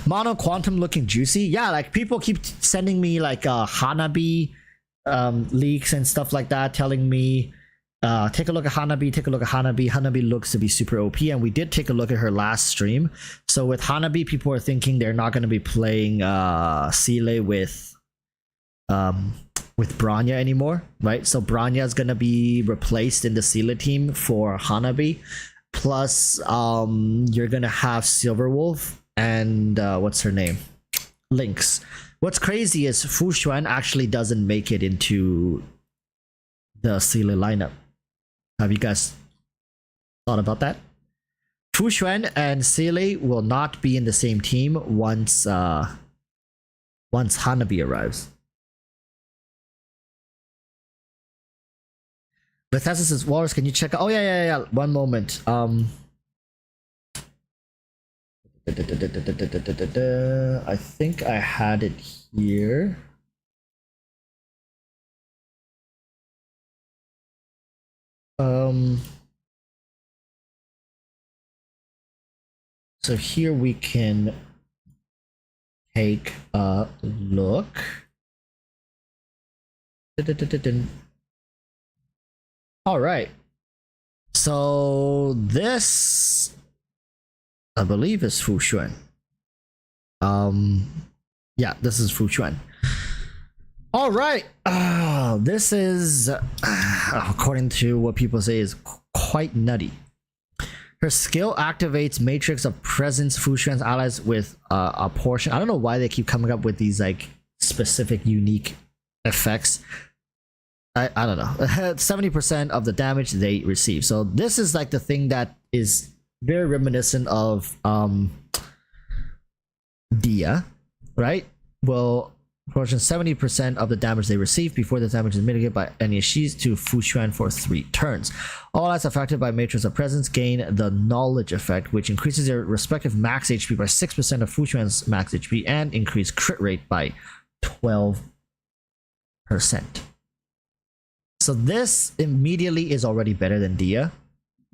Mono quantum looking juicy. Yeah, like people keep sending me like Hanabi leaks and stuff like that, telling me take a look at Hanabi, take a look at Hanabi. Hanabi looks to be super OP, and we did take a look at her last stream. So with Hanabi, people are thinking they're not going to be playing Seele with Bronya anymore, right? So Bronya is going to be replaced in the Seele team for Hanabi. Plus, you're gonna have Silverwolf and what's her name? Lynx. What's crazy is Fu Xuan actually doesn't make it into the Seele lineup. Have you guys thought about that? Fu Xuan and Seele will not be in the same team once Hanabi arrives. Bethesda says, Walrus, can you check? Oh yeah. One moment. I think I had it here. So here we can take a look. All right, so this I believe is Fu Xuan. Yeah, this is Fu Xuan. All right, this is according to what people say is quite nutty. Her skill activates matrix of presence Fu Xuan's allies with a portion. I don't know why they keep coming up with these like specific unique effects. I don't know. 70% of the damage they receive. So this is like the thing that is very reminiscent of Dia, right? Well, portion 70% of the damage they receive before the damage is mitigated by any Shis to Fu Xuan for 3 turns. All allies affected by Matrix of Presence gain the Knowledge effect, which increases their respective max HP by 6% of Fu Xuan's max HP and increase crit rate by 12%. So this immediately is already better than Dia,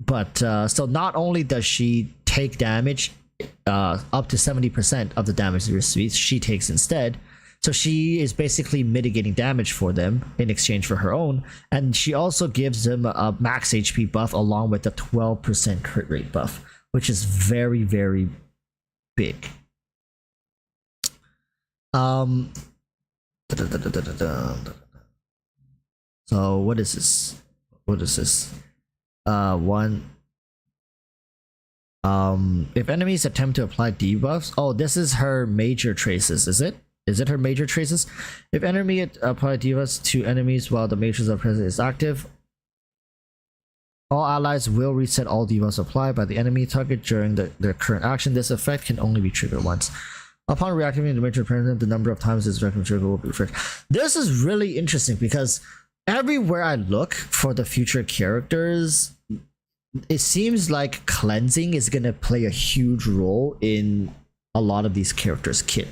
but so not only does she take damage up to 70% of the damage they receive, she takes instead. So she is basically mitigating damage for them in exchange for her own, and she also gives them a max HP buff along with a 12% crit rate buff, which is very, very big. So what is this? What is this? If enemies attempt to apply debuffs, oh, this is her major traces, is it? Is it her major traces? If enemy apply debuffs to enemies while the matrix of presence is active, all allies will reset all debuffs applied by the enemy target during their current action. This effect can only be triggered once. Upon reactivating the major permanent, the number of times this reactive trigger will be refreshed. This is really interesting because everywhere I look for the future characters, it seems like cleansing is gonna play a huge role in a lot of these characters' kit.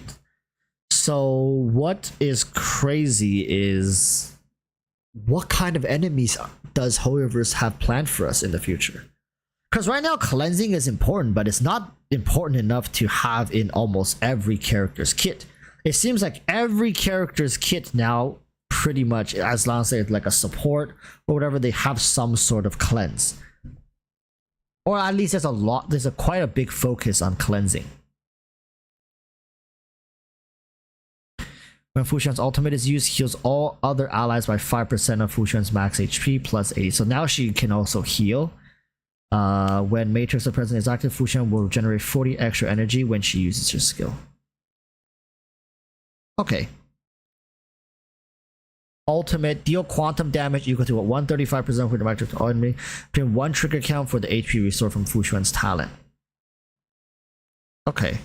So what is crazy is what kind of enemies does Hoyoverse have planned for us in the future? Because right now cleansing is important, but it's not important enough to have in almost every character's kit. It seems like every character's kit now, pretty much, as long as it's like a support or whatever, they have some sort of cleanse. Or at least there's quite a big focus on cleansing. When Fu Xuan's ultimate is used, heals all other allies by 5% of Fu Xuan's max HP plus 80. So now she can also heal. When Matrix of Presence is active, Fu Xuan will generate 40 extra energy when she uses her skill. Okay. Ultimate, deal quantum damage equal to 135% for the Matrix enemy. Print 1 trigger count for the HP restored from Fu Xuan's talent. Okay.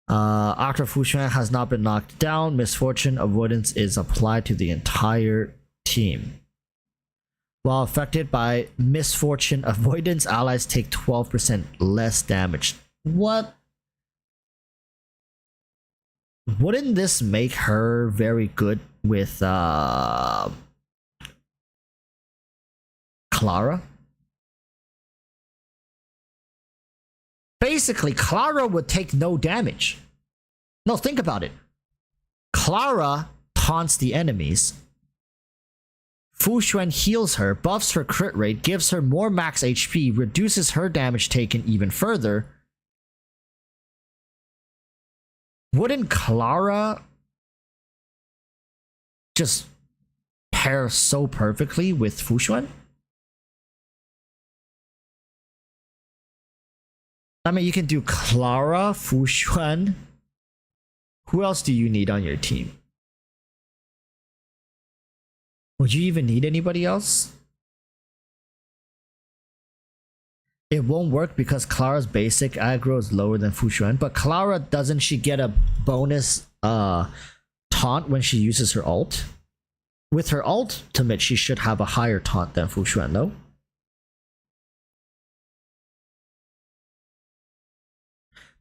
After Fu Xuan has not been knocked down, misfortune avoidance is applied to the entire team. While affected by misfortune avoidance, allies take 12% less damage. What? Wouldn't this make her very good with Clara? Basically, Clara would take no damage. No, think about it. Clara taunts the enemies. Fu Xuan heals her, buffs her crit rate, gives her more max HP, reduces her damage taken even further. Wouldn't Clara just pair so perfectly with Fu Xuan? I mean, you can do Clara, Fu Xuan. Who else do you need on your team? Would you even need anybody else? It won't work because Clara's basic aggro is lower than Fu Xuan, but Clara, doesn't she get a bonus taunt when she uses her ult? With her ultimate, she should have a higher taunt than Fu Xuan, no?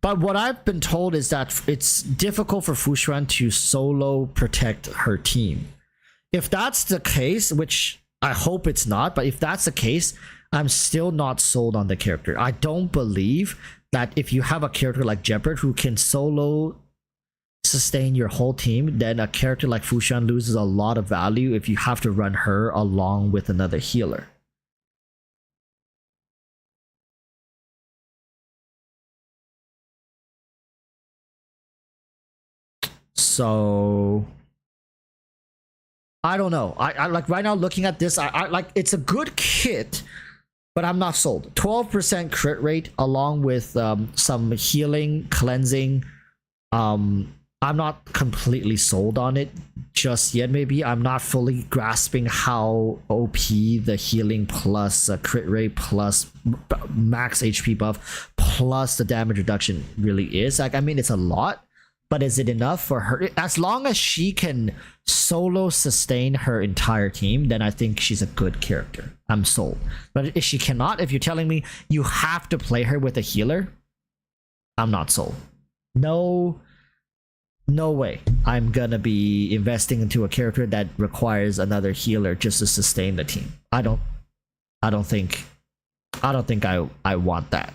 But what I've been told is that it's difficult for Fu Xuan to solo protect her team. If that's the case, which I hope it's not, but if that's the case, I'm still not sold on the character. I don't believe that if you have a character like Jeopard who can solo sustain your whole team, then a character like Fu Xuan loses a lot of value if you have to run her along with another healer. So I don't know. I like right now looking at this, I like, it's a good kit, but I'm not sold. 12% crit rate along with some healing, cleansing. I'm not completely sold on it just yet. Maybe I'm not fully grasping how OP the healing plus crit rate plus max HP buff plus the damage reduction really is. Like, I mean, it's a lot. But is it enough for her? As long as she can solo sustain her entire team, then I think she's a good character. I'm sold. But if she cannot, if you're telling me you have to play her with a healer, I'm not sold. No way I'm gonna be investing into a character that requires another healer just to sustain the team. I don't think I want that.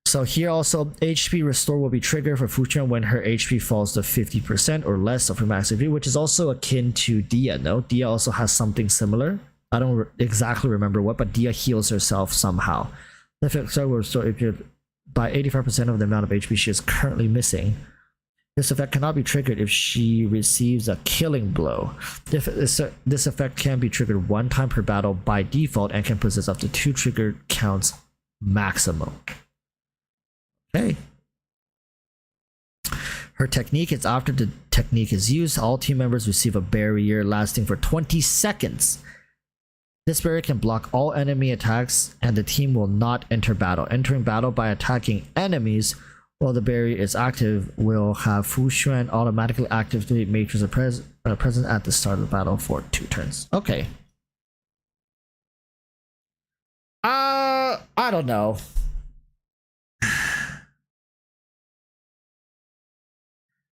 So here also, HP restore will be triggered for Fu Xuan when her HP falls to 50% or less of her max HP, which is also akin to Dia, no? Dia also has something similar. I don't exactly remember what, but Dia heals herself somehow. The effect will restore by 85% of the amount of HP she is currently missing. This effect cannot be triggered if she receives a killing blow. This effect can be triggered one time per battle by default and can possess up to 2 trigger counts maximum. Okay. Her technique is after the technique is used, all team members receive a barrier lasting for 20 seconds. This barrier can block all enemy attacks and the team will not enter battle. Entering battle by attacking enemies while the barrier is active, will have Fu Xuan automatically activate matrix present at the start of the battle for 2 turns. Okay. I don't know.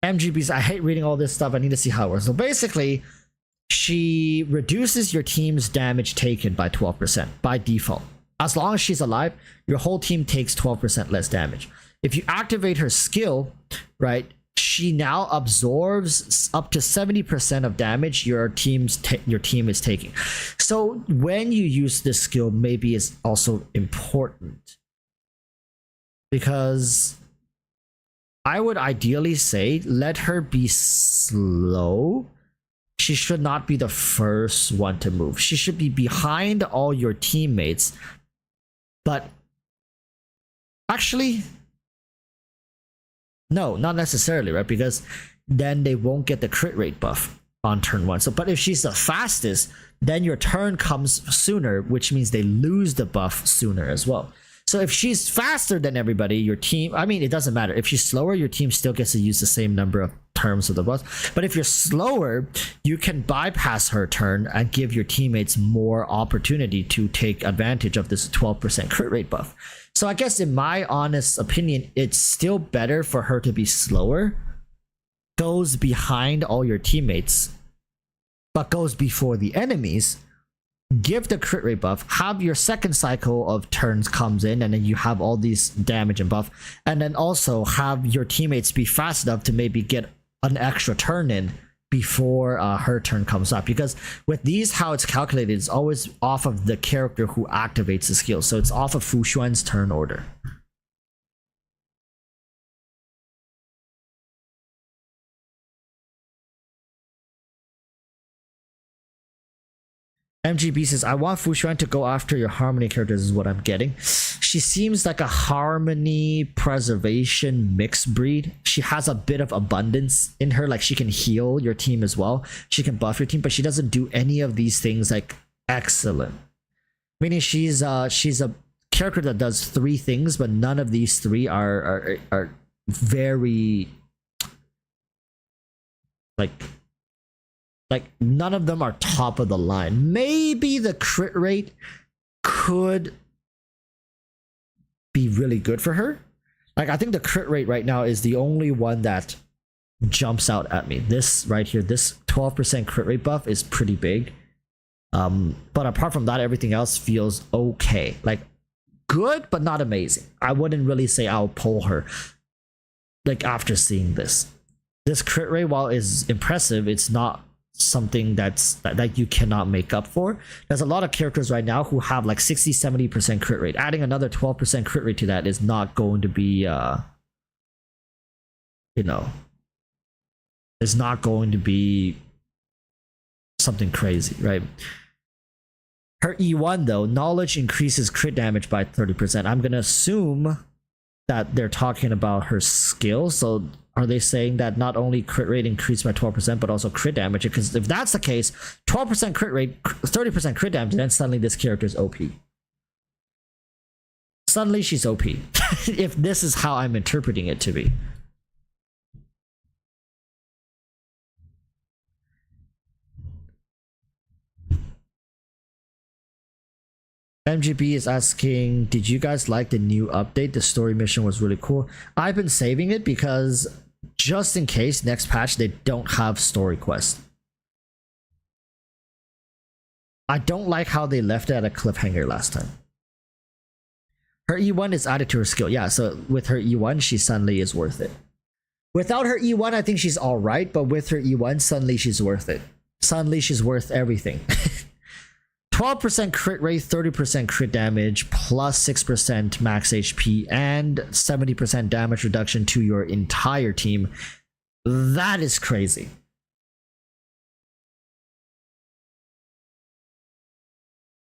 MGBs, I hate reading all this stuff. I need to see how it works. So basically, she reduces your team's damage taken by 12% by default. As long as she's alive, your whole team takes 12% less damage. If you activate her skill, right, she now absorbs up to 70% of damage your team is taking. So when you use this skill, maybe it's also important, because I would ideally say let her be slow. She should not be the first one to move. She should be behind all your teammates. But actually, no, not necessarily, right? Because then they won't get the crit rate buff on turn 1. So, but if she's the fastest, then your turn comes sooner, which means they lose the buff sooner as well. So if she's faster than everybody, your team, I mean, it doesn't matter. If she's slower, your team still gets to use the same number of terms of the buff. But if you're slower, you can bypass her turn and give your teammates more opportunity to take advantage of this 12% crit rate buff. So I guess in my honest opinion, it's still better for her to be slower, goes behind all your teammates, but goes before the enemies. Give the crit rate buff, have your second cycle of turns comes in, and then you have all these damage and buff, and then also have your teammates be fast enough to maybe get an extra turn in before her turn comes up. Because with these, how it's calculated is always off of the character who activates the skill, so it's off of Fu Xuan's turn order. MGB says, I want Fu Xuan to go after your harmony characters is what I'm getting. She seems like a harmony preservation mixed breed. She has a bit of abundance in her, like she can heal your team as well. She can buff your team, but she doesn't do any of these things like excellent. Meaning she's a character that does 3 things, but none of these 3 are very like none of them are top of the line. Maybe the crit rate could be really good for her. Like, I think the crit rate right now is the only one that jumps out at me. This right here, this 12% crit rate buff is pretty big. But apart from that, everything else feels okay. Like, good, but not amazing. I wouldn't really say I'll pull her, like, after seeing this. This crit rate, while is impressive, it's not something that you cannot make up for. There's a lot of characters right now who have like 60-70% crit rate. Adding another 12% crit rate to that is not going to be is not going to be something crazy, right? Her E1 though, knowledge increases crit damage by 30%. I'm gonna assume that they're talking about her skill. So are they saying that not only crit rate increased by 12%, but also crit damage? Because if that's the case, 12% crit rate, 30% crit damage, then suddenly this character is OP. Suddenly she's OP. If this is how I'm interpreting it to be. MGB is asking, did you guys like the new update? The story mission was really cool. I've been saving it because just in case next patch they don't have story quests. I don't like how they left it at a cliffhanger last time. Her E1 is added to her skill. Yeah, so with her E1, she suddenly is worth it. Without her E1, I think she's alright, but with her E1, suddenly she's worth it. Suddenly she's worth everything. 12% crit rate, 30% crit damage, plus 6% max HP, and 70% damage reduction to your entire team. That is crazy.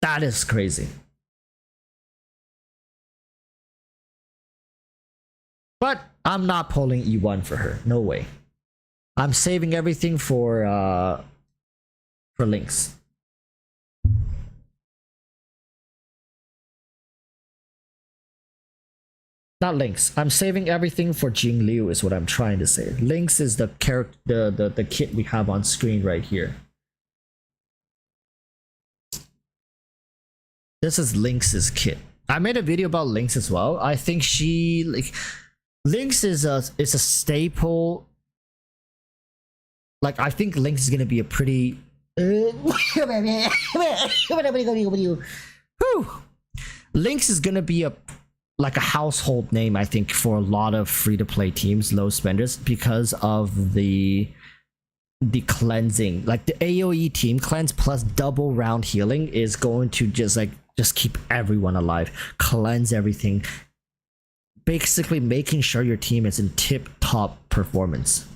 That is crazy. But I'm not pulling E1 for her. No way. I'm saving everything for links. Not Lynx. I'm saving everything for Jing Liu is what I'm trying to say. Lynx is the character, the kit we have on screen right here. This is Lynx's kit. I made a video about Lynx as well. I think she like Lynx is a staple. Like I think Lynx is gonna be a pretty Lynx is gonna be a household name, I think, for a lot of free-to-play teams, low spenders, because of the cleansing. Like the AoE team cleanse plus double round healing is going to just keep everyone alive, cleanse everything, basically making sure your team is in tip-top performance.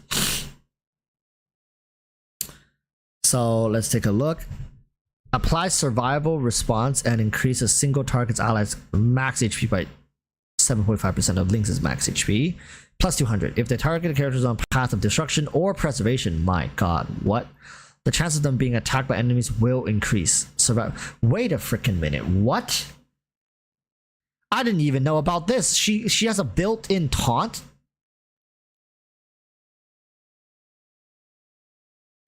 So let's take a look. Apply survival response and increase a single target's allies max HP by 7.5% of Lynx's max HP, plus 200. If the targeted character is on path of destruction or preservation, my god, what? The chances of them being attacked by enemies will increase. Wait a freaking minute, what? I didn't even know about this. She has a built-in taunt?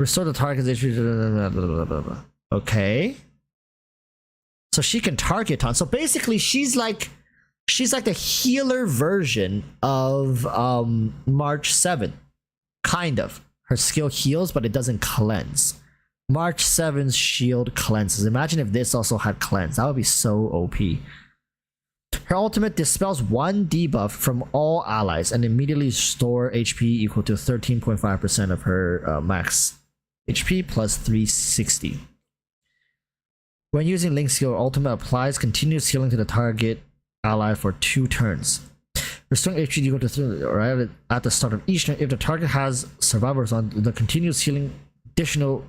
Restore the target's HP. Okay. So she can target taunt. So basically she's like the healer version of March 7. Kind of. Her skill heals, but it doesn't cleanse. March 7's shield cleanses. Imagine if this also had cleanse. That would be so OP. Her ultimate dispels one debuff from all allies and immediately restore HP equal to 13.5% of her max HP plus 360. When using Link skill, ultimate applies continuous healing to the target ally for 2 turns. Restoring HP equal to 3 or at the start of each turn. If the target has survivors on the continuous healing additional.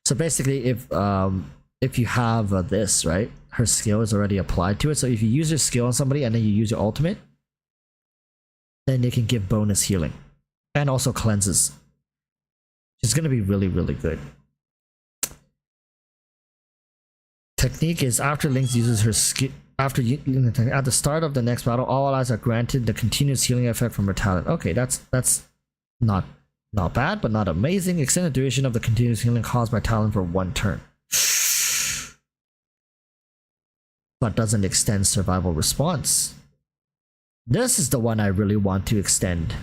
So basically, if you have this, right, her skill is already applied to it. So if you use your skill on somebody and then you use your ultimate, then they can give bonus healing and also cleanses. It's gonna be really, really good. Technique is after Lynx uses her skill. At the start of the next battle, all allies are granted the continuous healing effect from her talent. Okay, that's not bad, but not amazing. Extend the duration of the continuous healing caused by talent for 1 turn. But doesn't extend survival response. This is the one I really want to extend.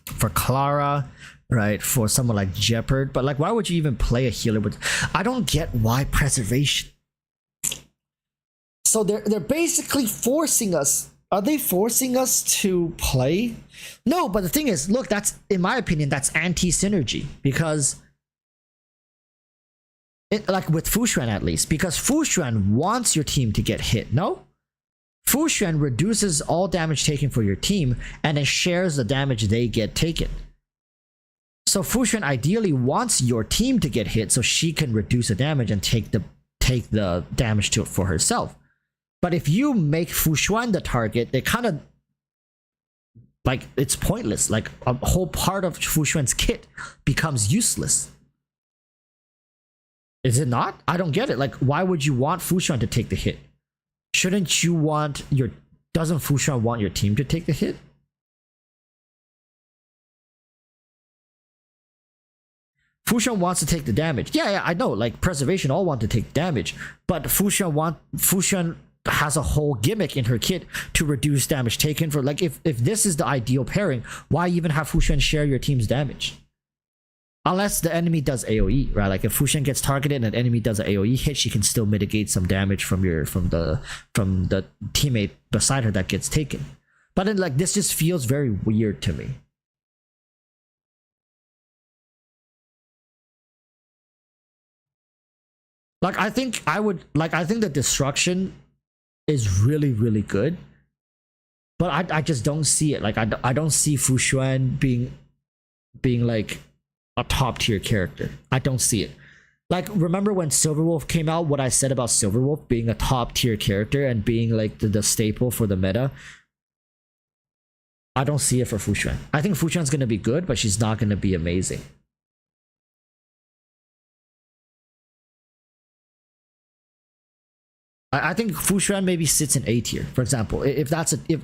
For Clara, right? For someone like Jeopard. But like, why would you even play a healer with... I don't get why preservation. So they're basically forcing us. Are they forcing us to play? No, but the thing is, look, that's, in my opinion, that's anti-synergy. Because, like with Fu Xuan at least, because Fu Xuan wants your team to get hit, no? Fu Xuan reduces all damage taken for your team and then shares the damage they get taken. So Fu Xuan ideally wants your team to get hit so she can reduce the damage and take the damage to it for herself. But if you make Fu Xuan the target, it kind of, like, it's pointless. Like, a whole part of Fu Xuan's kit becomes useless. Is it not? I don't get it. Like, why would you want Fu Xuan to take the hit? Shouldn't you want your... Doesn't Fu Xuan want your team to take the hit? Fu Xuan wants to take the damage. Yeah, I know. Like, preservation all want to take damage. But Fu Xuan has a whole gimmick in her kit to reduce damage taken for, like, if this is the ideal pairing, why even have Fu Xuan share your team's damage? Unless the enemy does AoE, right? Like if Fu Xuan gets targeted and an enemy does an AoE hit, she can still mitigate some damage from the teammate beside her that gets taken. But then, like, this just feels very weird to me. Like, I think the destruction is really, really good, but I just don't see it. Like, I don't see Fu Xuan being like a top tier character. I don't see it. Like, remember when Silverwolf came out, what I said about Silverwolf being a top tier character and being like the staple for the meta? I don't see it for Fu Xuan. I think Fu Xuan's gonna be good, but she's not gonna be amazing. I think Fu Xuan maybe sits in A tier, for example. If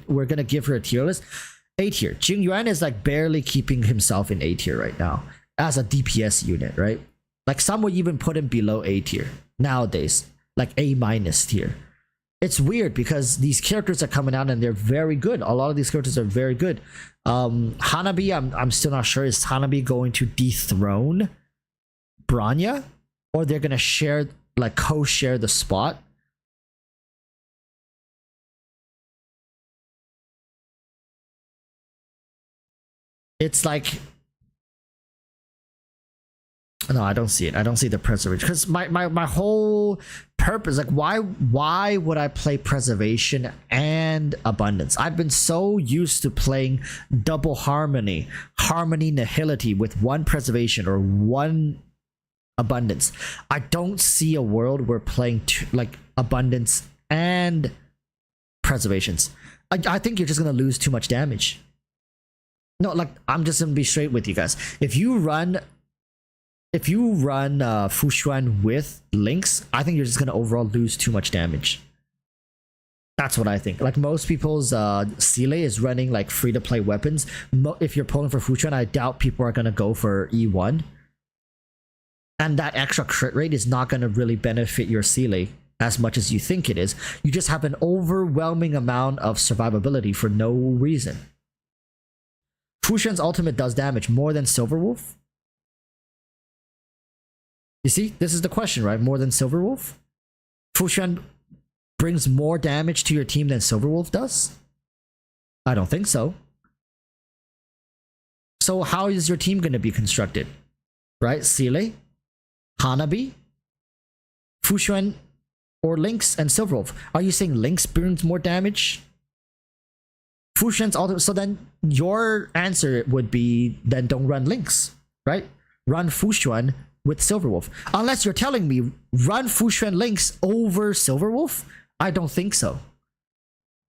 we're gonna give her a tier list, A tier. Jing Yuan is like barely keeping himself in A tier right now as a DPS unit, right? Like some would even put him below A tier nowadays, like A minus tier. It's weird because these characters are coming out and they're very good. A lot of these characters are very good. Hanabi, I'm still not sure. Is Hanabi going to dethrone Bronya, or they're gonna share, like, co-share the spot? It's like, no, I don't see it. I don't see the preservation because my whole purpose, like, why would I play preservation and abundance? I've been so used to playing double harmony nihility with one preservation or one abundance. I don't see a world where playing like abundance and preservations. I think you're just gonna lose too much damage. No, like, I'm just gonna be straight with you guys. If you run Fu Xuan with links, I think you're just gonna overall lose too much damage. That's what I think. Like, most people's Seele is running like free to play weapons. If you're pulling for Fu Xuan, I doubt people are gonna go for E1. And that extra crit rate is not gonna really benefit your Seele as much as you think it is. You just have an overwhelming amount of survivability for no reason. Fu Xuan's ultimate does damage more than Silverwolf. You see, this is the question, right? More than Silverwolf? Fu Xuan brings more damage to your team than Silverwolf does? I don't think so. So how is your team going to be constructed? Right? Seele, Hanabi, Fu Xuan, or Lynx and Silverwolf? Are you saying Lynx brings more damage? Fu Xuan's ultimate. So then your answer would be, then don't run Lynx, right? Run Fu Xuan with Silverwolf. Unless you're telling me run Fu Xuan Lynx over Silverwolf? I don't think so.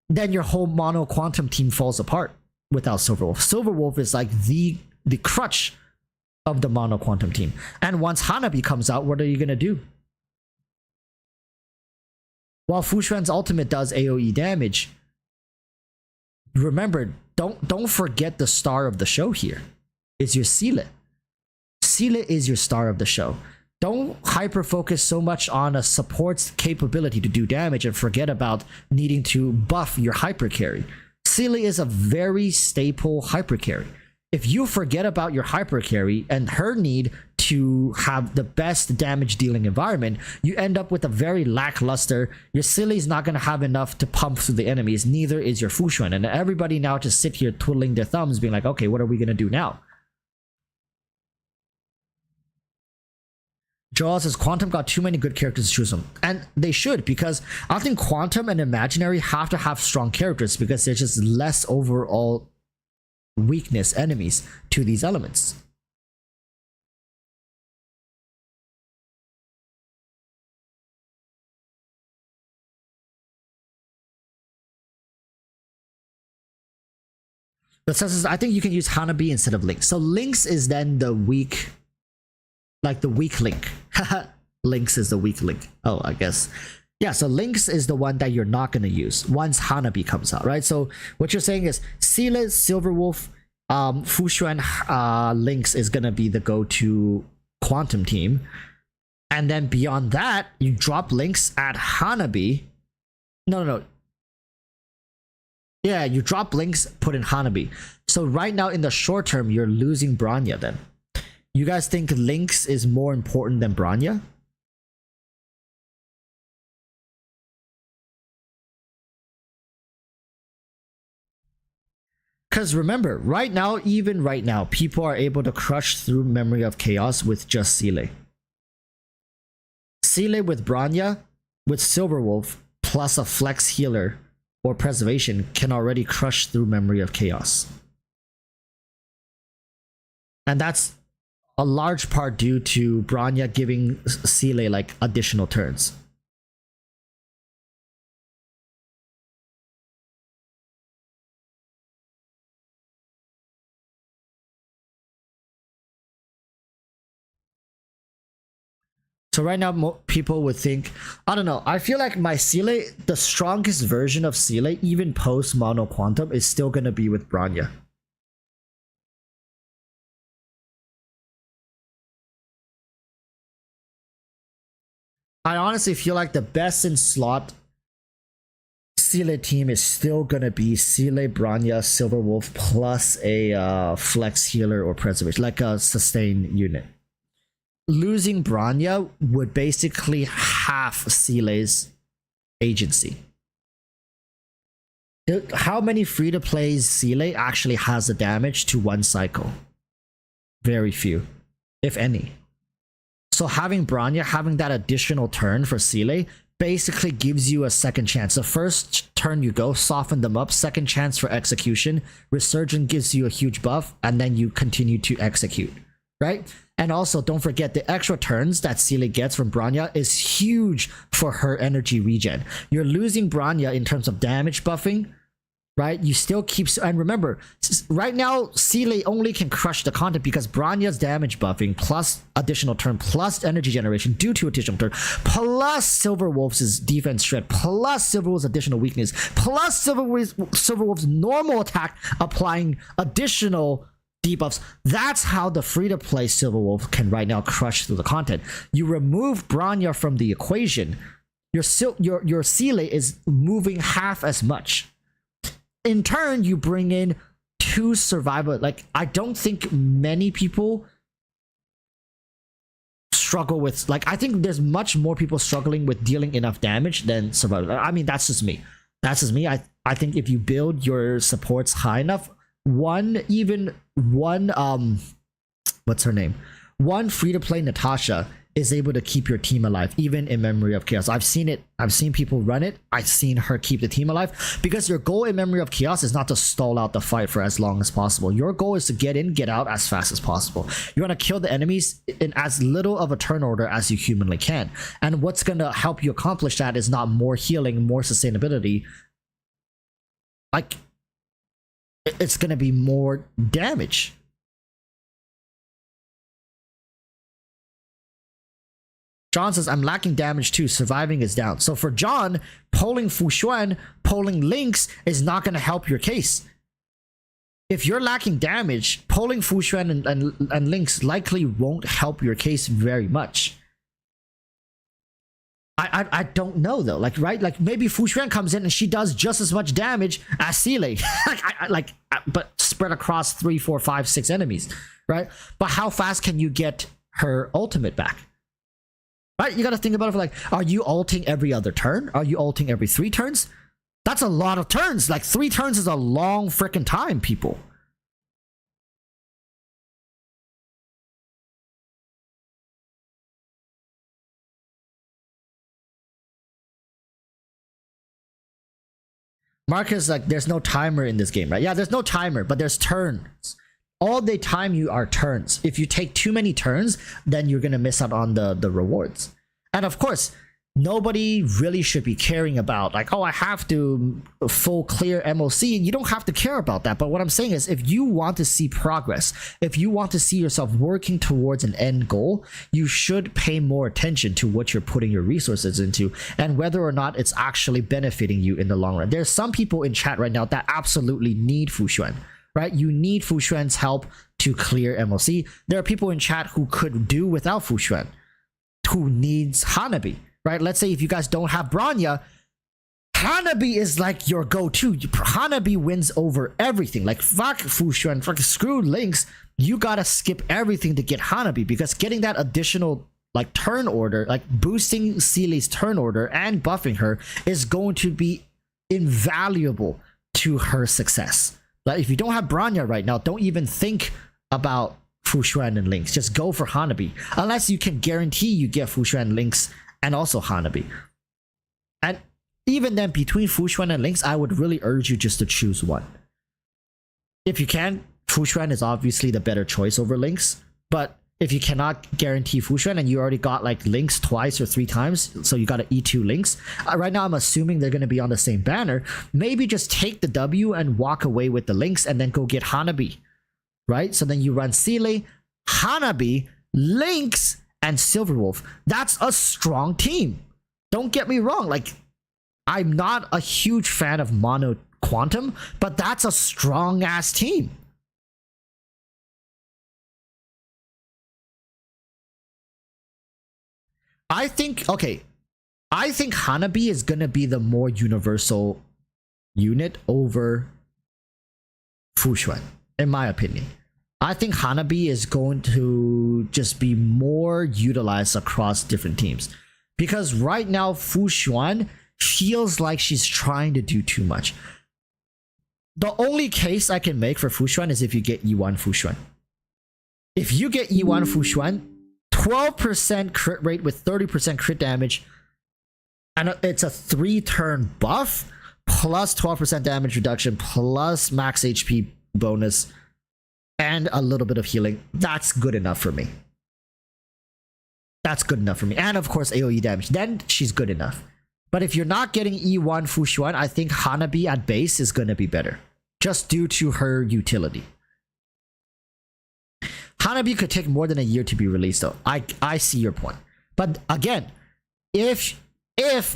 Then your whole mono quantum team falls apart without Silverwolf. Silverwolf is like the crutch of the mono quantum team. And once Hanabi comes out, what are you gonna do? While Fu Xuan's ultimate does AoE damage, remember, don't forget the star of the show here. It's your Seele. Seele is your star of the show. Don't hyper focus so much on a support's capability to do damage and forget about needing to buff your hyper carry. Seele is a very staple hyper carry. If you forget about your hyper carry and her need to have the best damage dealing environment, you end up with a very lackluster. Your Seele is not going to have enough to pump through the enemies, neither is your Fu Xuan. And everybody now just sit here twiddling their thumbs being like, okay, what are we going to do now? Joel says Quantum got too many good characters to choose from. And they should, because I think Quantum and Imaginary have to have strong characters because there's just less overall weakness enemies to these elements. But says I think you can use Hanabi instead of Lynx. So Lynx is then the weak, like the weak link. Lynx is the weak link. Oh, I guess. Yeah, so Lynx is the one that you're not going to use once Hanabi comes out, right? So what you're saying is Seele, Silverwolf, Fu Xuan, Lynx is going to be the go-to quantum team. And then beyond that, you drop Lynx at Hanabi. No. Yeah, you drop Lynx, put in Hanabi. So right now in the short term, you're losing Bronya then. You guys think Lynx is more important than Bronya? Because remember, even right now, people are able to crush through Memory of Chaos with just Seele. Seele with Bronya, with Silverwolf, plus a flex healer or preservation can already crush through Memory of Chaos. And that's a large part due to Bronya giving Seele like additional turns. So So right now, people would think, I don't know. I feel like my Seele, the strongest version of Seele, even post Mono Quantum, is still gonna be with Bronya. I honestly feel like the best in slot Seele team is still gonna be Seele, Bronya, Silver Wolf, plus a flex healer or preservation, like a sustain unit. Losing Bronya would basically half Seele's agency. How many free-to-play Seele actually has the damage to one cycle? Very few, if any. So having Bronya, having that additional turn for Seele, basically gives you a second chance. The first turn you go, soften them up, second chance for execution, Resurgent gives you a huge buff, and then you continue to execute, right? And also, don't forget, the extra turns that Seele gets from Bronya is huge for her energy regen. You're losing Bronya in terms of damage buffing, right? You still keep... And remember, right now, Seele only can crush the content because Bronya's damage buffing, plus additional turn, plus energy generation due to additional turn, plus Silver Wolf's defense shred, plus Silver Wolf's additional weakness, plus Silver Wolf's normal attack applying additional debuffs. That's how the free-to-play Silver Wolf can right now crush through the content. You remove Bronya from the equation, your Seele is moving half as much. In turn, you bring in 2 survivor. Like, I don't think many people struggle with... Like, I think there's much more people struggling with dealing enough damage than survivor. I mean, that's just me. That's just me. I think if you build your supports high enough, one what's her name? One free-to-play Natasha is able to keep your team alive, even in Memory of Chaos. I've seen it. I've seen people run it. I've seen her keep the team alive, because your goal in Memory of Chaos is not to stall out the fight for as long as possible. Your goal is to get in, get out as fast as possible. You want to kill the enemies in as little of a turn order as you humanly can. And what's going to help you accomplish that is not more healing, more sustainability. Like, it's going to be more damage. John says, I'm lacking damage too. Surviving is down. So for John, pulling Fu Xuan, pulling Lynx is not going to help your case. If you're lacking damage, pulling Fu Xuan and Lynx likely won't help your case very much. I don't know though. Like, right? Like, maybe Fu Xuan comes in and she does just as much damage as Seele. But spread across 3, 4, 5, 6 enemies, right? But how fast can you get her ultimate back? Right? You got to think about it for, like, are you ulting every other turn? Are you ulting every 3 turns? That's a lot of turns. Like, 3 turns is a long freaking time, people. Marcus, like, there's no timer in this game, right? Yeah, there's no timer, but there's turns. All they time you are turns. If you take too many turns, then you're gonna miss out on the rewards. And of course, nobody really should be caring about, like, oh, I have to full clear MOC. You don't have to care about that. But what I'm saying is, if you want to see progress, if you want to see yourself working towards an end goal, you should pay more attention to what you're putting your resources into and whether or not it's actually benefiting you in the long run. There's some people in chat right now that absolutely need Fu Xuan, right? You need Fu Xuan's help to clear MOC. There are people in chat who could do without Fu Xuan, who needs Hanabi. Right? Let's say if you guys don't have Bronya, Hanabi is like your go-to. Hanabi wins over everything. Like, fuck Fu Xuan, fuck screw Lynx. You gotta skip everything to get Hanabi, because getting that additional, like, turn order, like boosting Seele's turn order and buffing her, is going to be invaluable to her success. Like, if you don't have Bronya right now, don't even think about Fu Xuan and Lynx. Just go for Hanabi, unless you can guarantee you get Fu Xuan, Lynx, and also Hanabi. And even then, between Fu Xuan and Lynx, I would really urge you just to choose one. If you can, Fu Xuan is obviously the better choice over Lynx, but if you cannot guarantee Fu Xuan and you already got, like, Lynx twice or 3 times, so you got an E2 Lynx, right now I'm assuming they're going to be on the same banner, maybe just take the W and walk away with the Lynx and then go get Hanabi, right? So then you run Seele, Hanabi, Lynx, and Silverwolf, that's a strong team. Don't get me wrong, like, I'm not a huge fan of Mono Quantum, but that's a strong ass team. I think Hanabi is gonna be the more universal unit over Fushuan, in my opinion. I think Hanabi is going to just be more utilized across different teams. Because right now, Fushuan feels like she's trying to do too much. The only case I can make for Fushuan is if you get E1 Fushuan. If you get E1 Fushuan, 12% crit rate with 30% crit damage, and it's a 3-turn buff, plus 12% damage reduction, plus max HP bonus, and a little bit of healing. That's good enough for me. That's good enough for me. And of course, AoE damage. Then she's good enough. But if you're not getting E1 Fushuan, I think Hanabi at base is going to be better. Just due to her utility. Hanabi could take more than a year to be released though. I see your point. But again, if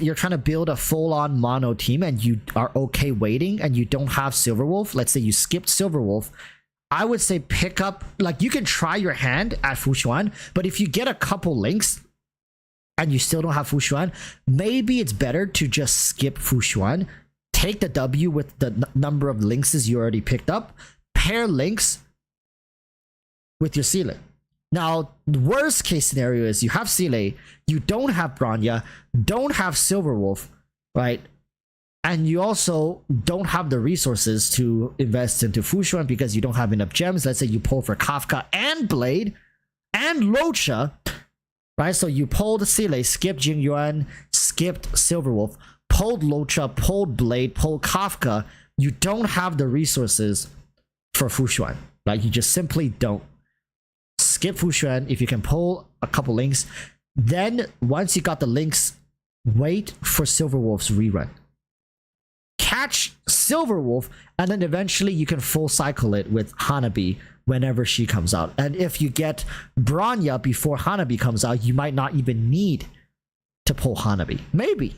you're trying to build a full-on mono team and you are okay waiting and you don't have Silverwolf, let's say you skipped Silverwolf, I would say pick up, like, you can try your hand at Fushuan, but if you get a couple links and you still don't have Fushuan, maybe it's better to just skip Fushuan, take the W with the number of links you already picked up, pair links with your Seele. Now, the worst case scenario is you have Seele, you don't have Bronya, don't have Silverwolf, right? And you also don't have the resources to invest into Fushuan because you don't have enough gems. Let's say you pull for Kafka and Blade and Locha, right? So you pulled Seele, skipped Jingyuan, skipped Silverwolf, pulled Locha, pulled Blade, pulled Kafka. You don't have the resources for Fushuan. Like, you just simply don't. Skip Fushuan if you can pull a couple links. Then once you got the links, wait for Silverwolf's rerun. Catch Silverwolf, and then eventually you can full cycle it with Hanabi whenever she comes out. And if you get Bronya before Hanabi comes out, you might not even need to pull Hanabi. Maybe.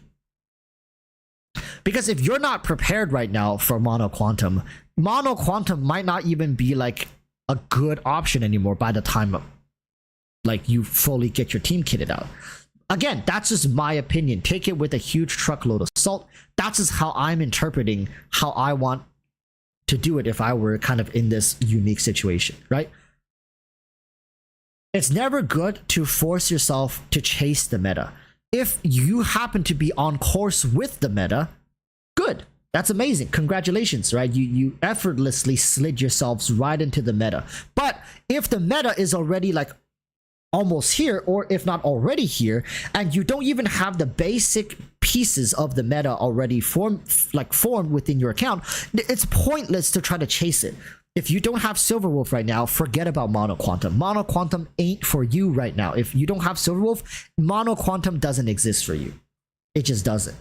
Because if you're not prepared right now for Mono Quantum might not even be like a good option anymore by the time like you fully get your team kitted out. Again, that's just my opinion. Take it with a huge truckload of salt. That's just how I'm interpreting how I want to do it if I were kind of in this unique situation, right? It's never good to force yourself to chase the meta. If you happen to be on course with the meta, good. That's amazing. Congratulations, right? You effortlessly slid yourselves right into the meta. But if the meta is already like almost here, or if not already here, and you don't even have the basic pieces of the meta already formed within your account, it's pointless to try to chase it. If you don't have Silverwolf right now, forget about Mono Quantum. Mono Quantum ain't for you right now. If you don't have Silverwolf, Mono Quantum doesn't exist for you. It just doesn't.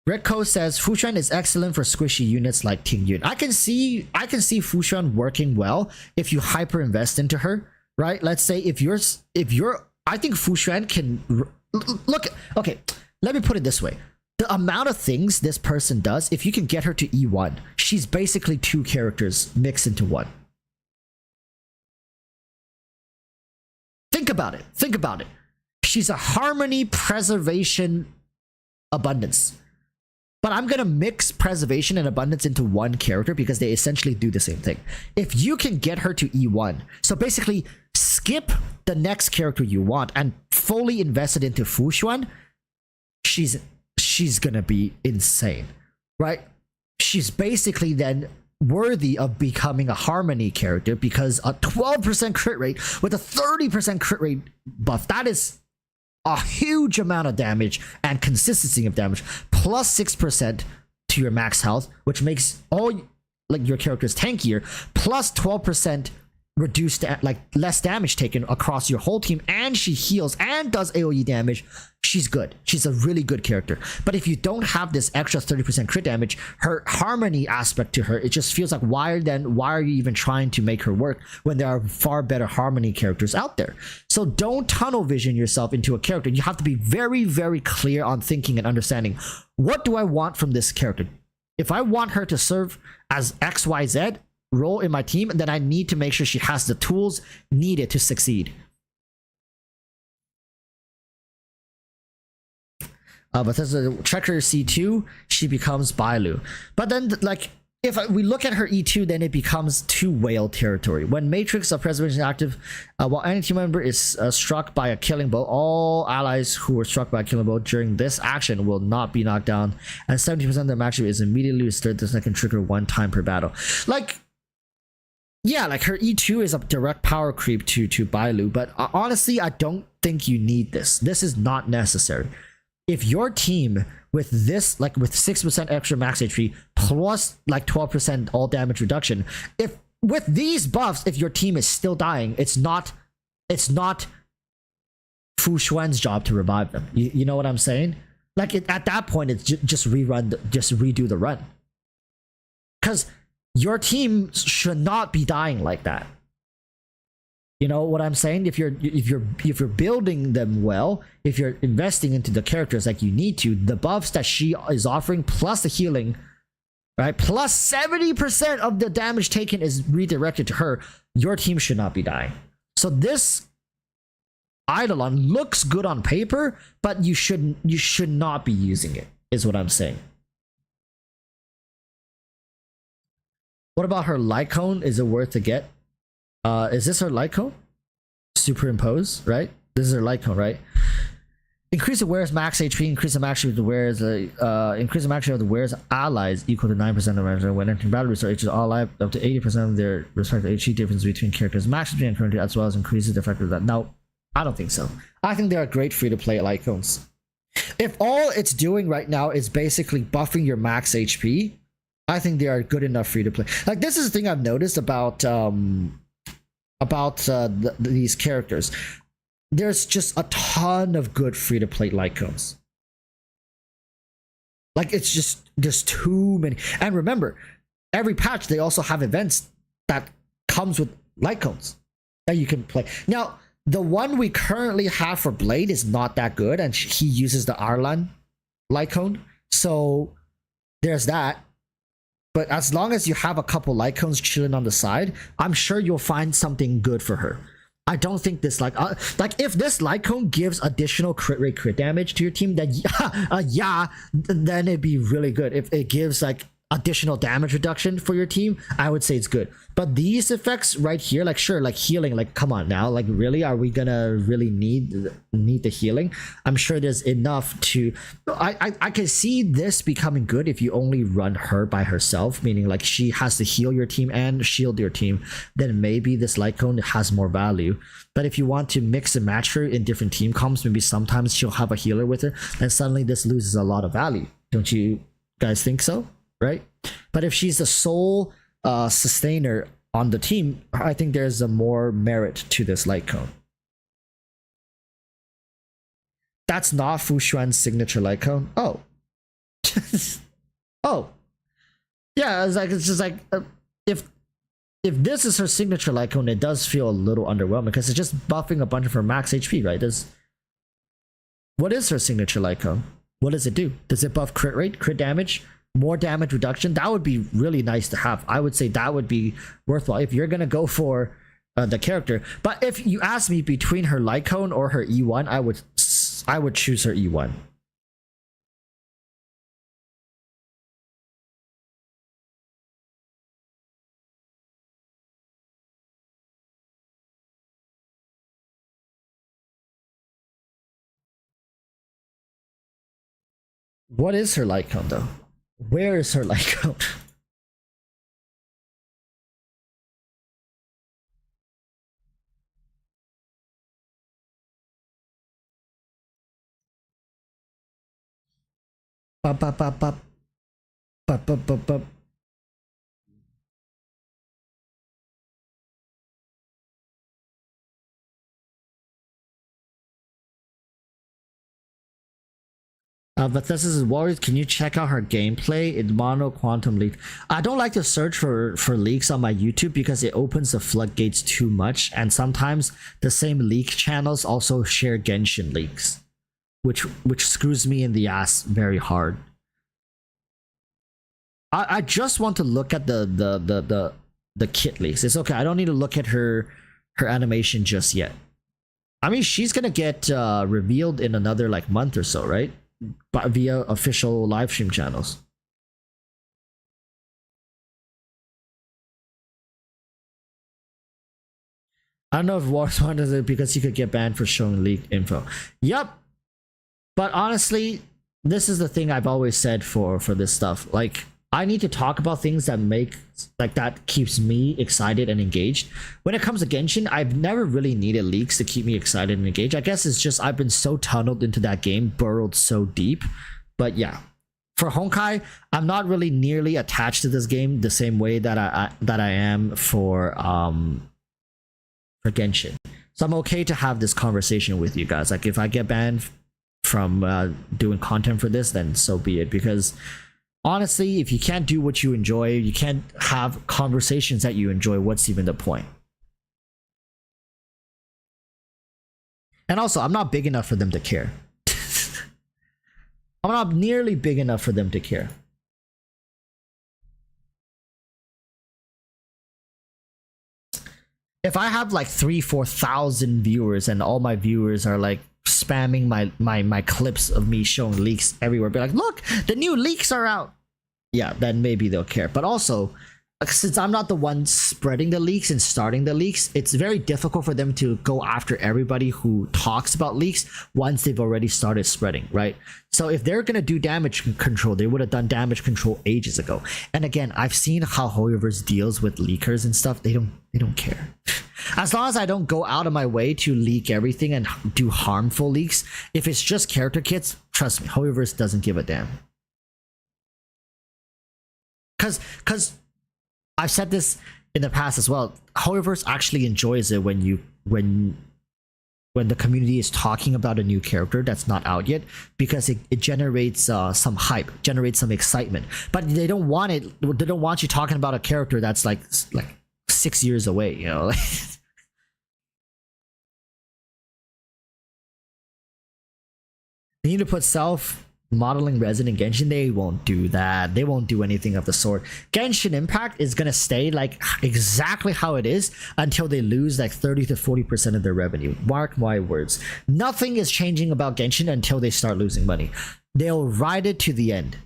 Redco says Fushuan is excellent for squishy units like Tingyun. I can see Fushuan working well if you hyper invest into her, right? Let's say if you're I think Fushuan can look. Okay, let me put it this way: the amount of things this person does, if you can get her to E1, she's basically two characters mixed into one. Think about it. Think about it. She's a harmony, preservation, abundance. But I'm going to mix preservation and abundance into one character because they essentially do the same thing. If you can get her to E1, so basically skip the next character you want and fully invest it into Fushuan, she's going to be insane, right? She's basically then worthy of becoming a harmony character because a 12% crit rate with a 30% crit rate buff, that is a huge amount of damage and consistency of damage, plus 6% to your max health, which makes all like your characters tankier, plus 12% reduced like less damage taken across your whole team, and she heals and does AoE damage, she's good. She's a really good character. But if you don't have this extra 30% crit damage, her harmony aspect to her, it just feels like why are you even trying to make her work when there are far better harmony characters out there? So don't tunnel vision yourself into a character. You have to be very, very clear on thinking and understanding, what do I want from this character? If I want her to serve as XYZ role in my team, then I need to make sure she has the tools needed to succeed. But as a checker C2, she becomes Bailu. But then, like, if we look at her E2, then it becomes 2 whale territory. When Matrix of Preservation is active, while any team member is struck by a killing blow, all allies who were struck by a killing blow during this action will not be knocked down, and 70% of their match is immediately restored. This can trigger 1 time per battle. Like, yeah, like her E2 is a direct power creep to Bailu, but honestly, I don't think you need this. This is not necessary. If your team with this, like with 6% extra max HP plus like 12% all damage reduction, if with these buffs, if your team is still dying, it's not Fu Xuan's job to revive them. You know what I'm saying? Like at that point, it's just redo the run, because your team should not be dying like that. You know what I'm saying? If you're building them well, if you're investing into the characters like you need to, the buffs that she is offering plus the healing, right? Plus 70% of the damage taken is redirected to her. Your team should not be dying. So this Eidolon looks good on paper, but you should not be using it, is what I'm saying. What about her light cone? Is it worth to get? Is this her light cone? Superimpose, right? This is her light cone, right? Increase the wearer's max HP, increase the max of the wearer's increase the max of the wearer's allies equal to 9% of damage. When entering battle, restore HP to all life up to 80% of their respective HP difference between characters' max HP and currently, as well as increases the effect of that. Now, I don't think so. I think they are great free-to-play light cones. If all it's doing right now is basically buffing your max HP, I think they are good enough free to play. Like, this is the thing I've noticed about these characters. There's just a ton of good free to play light cones. Like, it's just there's too many. And remember, every patch they also have events that comes with light cones that you can play. Now, the one we currently have for Blade is not that good, and he uses the Arlan light cone. So there's that. But as long as you have a couple light cones chilling on the side, I'm sure you'll find something good for her. I don't think this like if this light cone gives additional crit damage to your team, then then it'd be really good. If it gives like additional damage reduction for your team, I would say it's good. But these effects right here, like sure, like healing, like come on now, like really, are we gonna really need the healing? I'm sure there's enough to. I can see this becoming good if you only run her by herself, meaning like she has to heal your team and shield your team. Then maybe this light cone has more value. But if you want to mix and match her in different team comps, maybe sometimes she'll have a healer with her, and suddenly this loses a lot of value. Don't you guys think so? Right? But if she's the sole sustainer on the team, I think there's a more merit to this light cone. That's not Fu Xuan's signature light cone. Oh. Oh. Yeah, it's just like if this is her signature light cone, it does feel a little underwhelming because it's just buffing a bunch of her max HP, right? What is her signature light cone? What does it do? Does it buff crit rate, crit damage? More damage reduction? That would be really nice to have. I would say that would be worthwhile if you're gonna go for the character. But if you ask me between her light cone or her E1, I would choose her E1. What is her light cone though? Where is her light cone? Bop, bop, bop, bop. Bop, bop, bop, bop. But this is Warriors. Can you check out her gameplay in Mono Quantum Leak? I don't like to search for leaks on my YouTube because it opens the floodgates too much, and sometimes the same leak channels also share Genshin leaks, which screws me in the ass very hard. I just want to look at the kit leaks. It's okay. I don't need to look at her animation just yet. I mean, she's gonna get revealed in another like month or so, right? But via official live stream channels. I don't know if Wars wanted it because he could get banned for showing leaked info. Yup. But honestly, this is the thing I've always said for this stuff. Like, I need to talk about things that make that keeps me excited and engaged. When it comes to Genshin, I've never really needed leaks to keep me excited and engaged. I guess it's just I've been so tunneled into that game, burrowed so deep. But yeah, for Honkai, I'm not really nearly attached to this game the same way that I am for Genshin. So I'm okay to have this conversation with you guys. Like, if I get banned from doing content for this, then so be it, because honestly, if you can't do what you enjoy, you can't have conversations that you enjoy, what's even the point? And also, I'm not big enough for them to care. I'm not nearly big enough for them to care. If I have like 3,000-4,000 viewers and all my viewers are like spamming my clips of me showing leaks everywhere, be like, look, the new leaks are out, yeah, then maybe they'll care. But also, since I'm not the one spreading the leaks and starting the leaks, it's very difficult for them to go after everybody who talks about leaks once they've already started spreading, right? So if they're gonna do damage control, they would have done damage control ages ago. And again, I've seen how Hoyoverse deals with leakers and stuff. They don't care. As long as I don't go out of my way to leak everything and do harmful leaks, if it's just character kits, trust me, Hoyoverse doesn't give a damn. Cause I've said this in the past as well. Hoyoverse actually enjoys it when the community is talking about a new character that's not out yet, because it generates some hype, generates some excitement. But they don't want it. They don't want you talking about a character that's like 6 years away, you know. They need to put self-modeling resin in Genshin. They won't do that. They won't do anything of the sort. Genshin Impact is gonna stay like exactly how it is until they lose like 30 to 40% of their revenue. Mark my words. Nothing is changing about Genshin until they start losing money. They'll ride it to the end.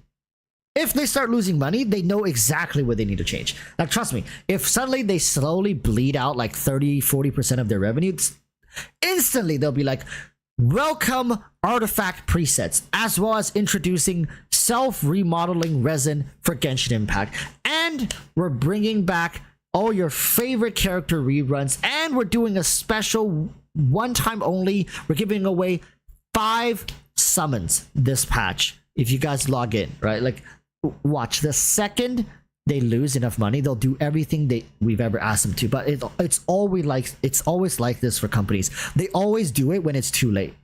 If they start losing money, they know exactly what they need to change. Like, trust me, if suddenly they slowly bleed out like 30-40% of their revenue, instantly they'll be like, welcome artifact presets, as well as introducing self-remodeling resin for Genshin Impact. And we're bringing back all your favorite character reruns, and we're doing a special one-time only. We're giving away 5 summons this patch if you guys log in, right? Like, watch, the second they lose enough money, they'll do everything we've ever asked them to. But it's always like this for companies. They always do it when it's too late.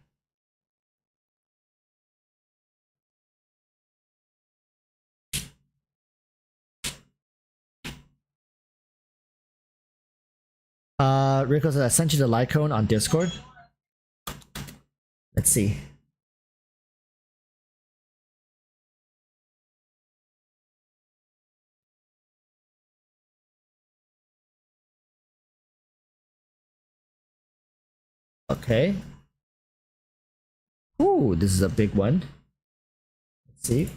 Rico says, I sent you the like code on Discord. Let's see. Okay. Ooh, this is a big one. Let's see.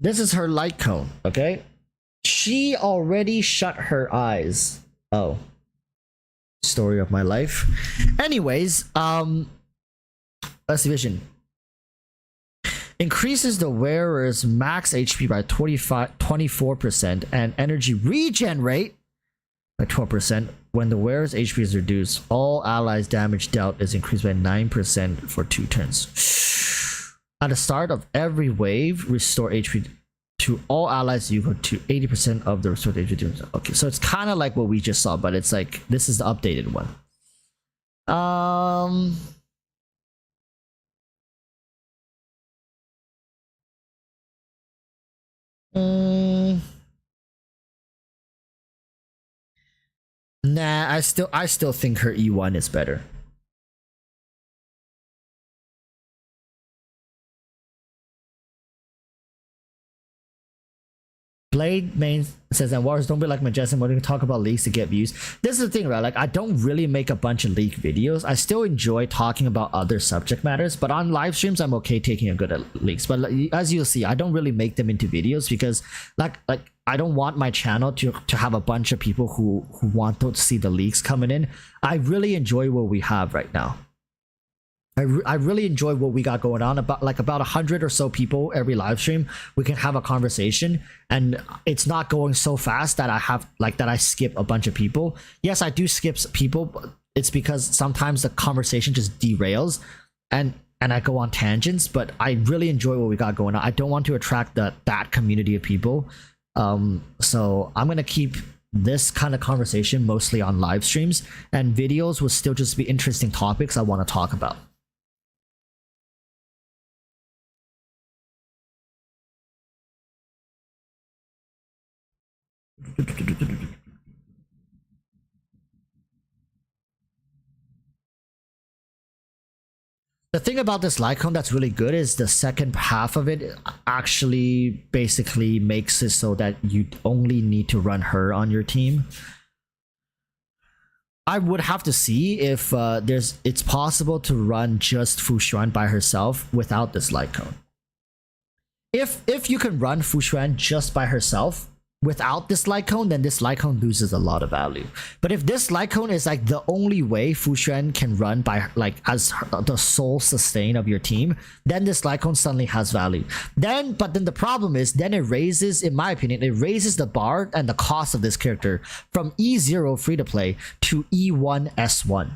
This is her light cone, okay? She already shut her eyes. Oh. Story of my life. Anyways, let's see, vision. Increases the wearer's max HP by 24% and energy regen rate by 12%. When the wearer's HP is reduced, all allies' damage dealt is increased by 9% for 2 turns. At the start of every wave, restore HP to all allies equal to 80% of the restored HP. Okay, so it's kind of like what we just saw, but it's like, this is the updated one. Mm, nah, I still think her E1 is better. Blade main says that Warriors don't be like Majestic when you talk about leaks to get views. This is the thing, right? Like, I don't really make a bunch of leak videos. I still enjoy talking about other subject matters, but on live streams, I'm okay taking a good at leaks. But as you'll see, I don't really make them into videos because, like I don't want my channel to have a bunch of people who want to see the leaks coming in. I really enjoy what we have right now. I really enjoy what we got going on. About 100 or so people every live stream, we can have a conversation, and it's not going so fast that I skip a bunch of people. Yes, I do skip people, but it's because sometimes the conversation just derails and I go on tangents. But I really enjoy what we got going on. I don't want to attract that community of people. So I'm gonna keep this kind of conversation mostly on live streams, and videos will still just be interesting topics I want to talk about. The thing about this Lycon that's really good is the second half of it actually basically makes it so that you only need to run her on your team. I would have to see if it's possible to run just Fu Xuan by herself without this Lycon. If you can run Fu Xuan just by herself without this Lycon, then this Lycon loses a lot of value. But if this Lycon is like the only way Fu Xuan can run by as the sole sustain of your team, then this Lycon suddenly has value. But then the problem is, then it raises, in my opinion, it raises the bar and the cost of this character from E0 free to play to E1 S1.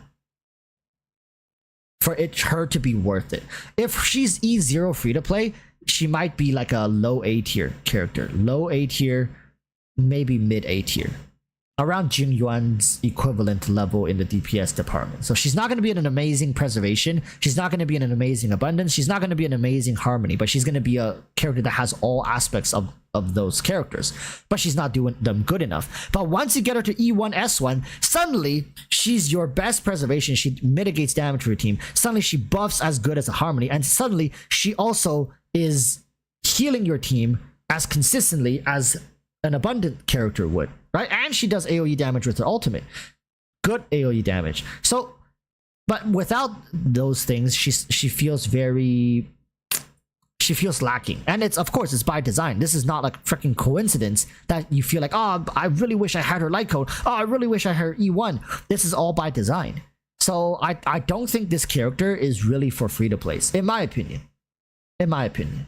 For her to be worth it. If she's E0 free to play, she might be like a low A tier character. Low A tier, maybe mid A tier, around Jin Yuan's equivalent level in the DPS department. So she's not going to be an amazing preservation, she's not going to be an amazing abundance, she's not going to be an amazing harmony, but she's going to be a character that has all aspects of those characters, but she's not doing them good enough. But once you get her to E1 S1, suddenly she's your best preservation, she mitigates damage to your team, suddenly she buffs as good as a harmony, and suddenly she also is healing your team as consistently as an abundant character would, right? And she does AoE damage with her ultimate. Good AoE damage. So, but without those things, she feels lacking. And of course it's by design. This is not like freaking coincidence that you feel like, oh, I really wish I had her light code. Oh, I really wish I had her E1. This is all by design. So I don't think this character is really for free to plays, in my opinion. In my opinion.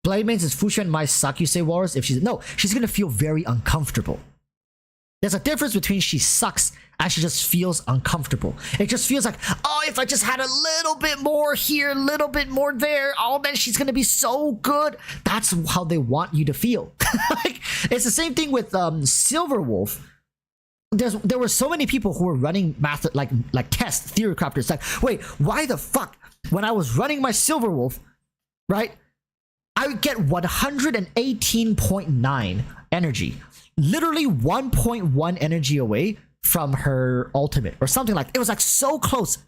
Blade mains is Fu Xuan might suck, you say, Walrus? If she's gonna feel very uncomfortable. There's a difference between she sucks and she just feels uncomfortable. It just feels like, oh, if I just had a little bit more here, a little bit more there, oh man, she's gonna be so good. That's how they want you to feel. Like, it's the same thing with Silver Wolf. There were so many people who were running test theory crafters. Like, wait, why the fuck? When I was running my Silver Wolf, right? I would get 118.9 energy, literally 1.1 energy away from her ultimate or something like. It was like so close.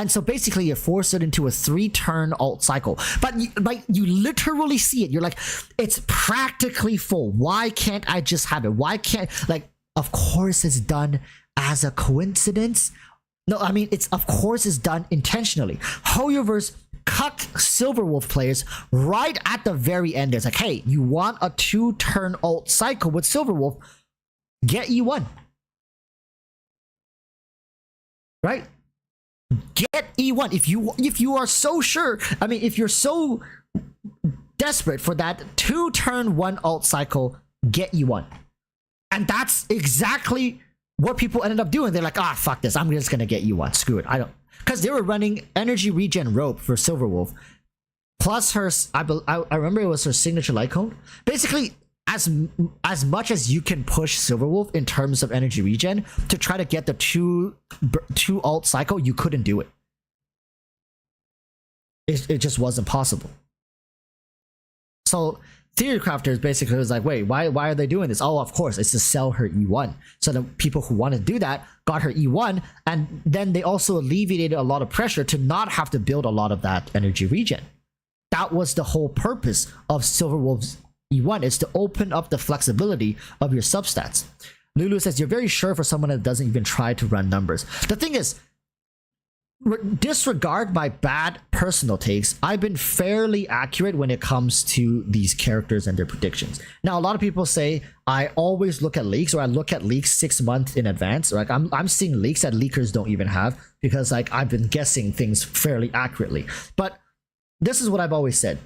So basically you force it into a 3-turn ult cycle. But you literally see it. You're like, it's practically full. Why can't I just have it? Why can't, of course it's done as a coincidence. No, I mean, of course it's done intentionally. Hoyoverse cut Silver Wolf players right at the very end. It's like, hey, you want a 2-turn ult cycle with Silver Wolf? Get E1. Right? Get E1. If you are so sure, I mean, if you're so desperate for that 2-turn 1 ult cycle, get E1. And that's exactly what people ended up doing. They're like, fuck this, I'm just gonna get E1. Screw it. Because they were running energy regen rope for Silver Wolf, plus her, I remember it was her signature light cone. Basically, as much as you can push Silver Wolf in terms of energy regen to try to get the two ult cycle, you couldn't do it. It just wasn't possible. So Theory Crafters basically was like, wait, why are they doing this? Oh, of course, it's to sell her E1. So the people who want to do that got her E1, and then they also alleviated a lot of pressure to not have to build a lot of that energy regen. That was the whole purpose of Silverwolf's E1, is to open up the flexibility of your substats. Lulu says, you're very sure for someone that doesn't even try to run numbers. The thing is, disregard my bad personal takes. I've been fairly accurate when it comes to these characters and their predictions. Now, a lot of people say I always look at leaks, or I look at leaks 6 months in advance. Like I'm seeing leaks that leakers don't even have, because like I've been guessing things fairly accurately. But this is what I've always said.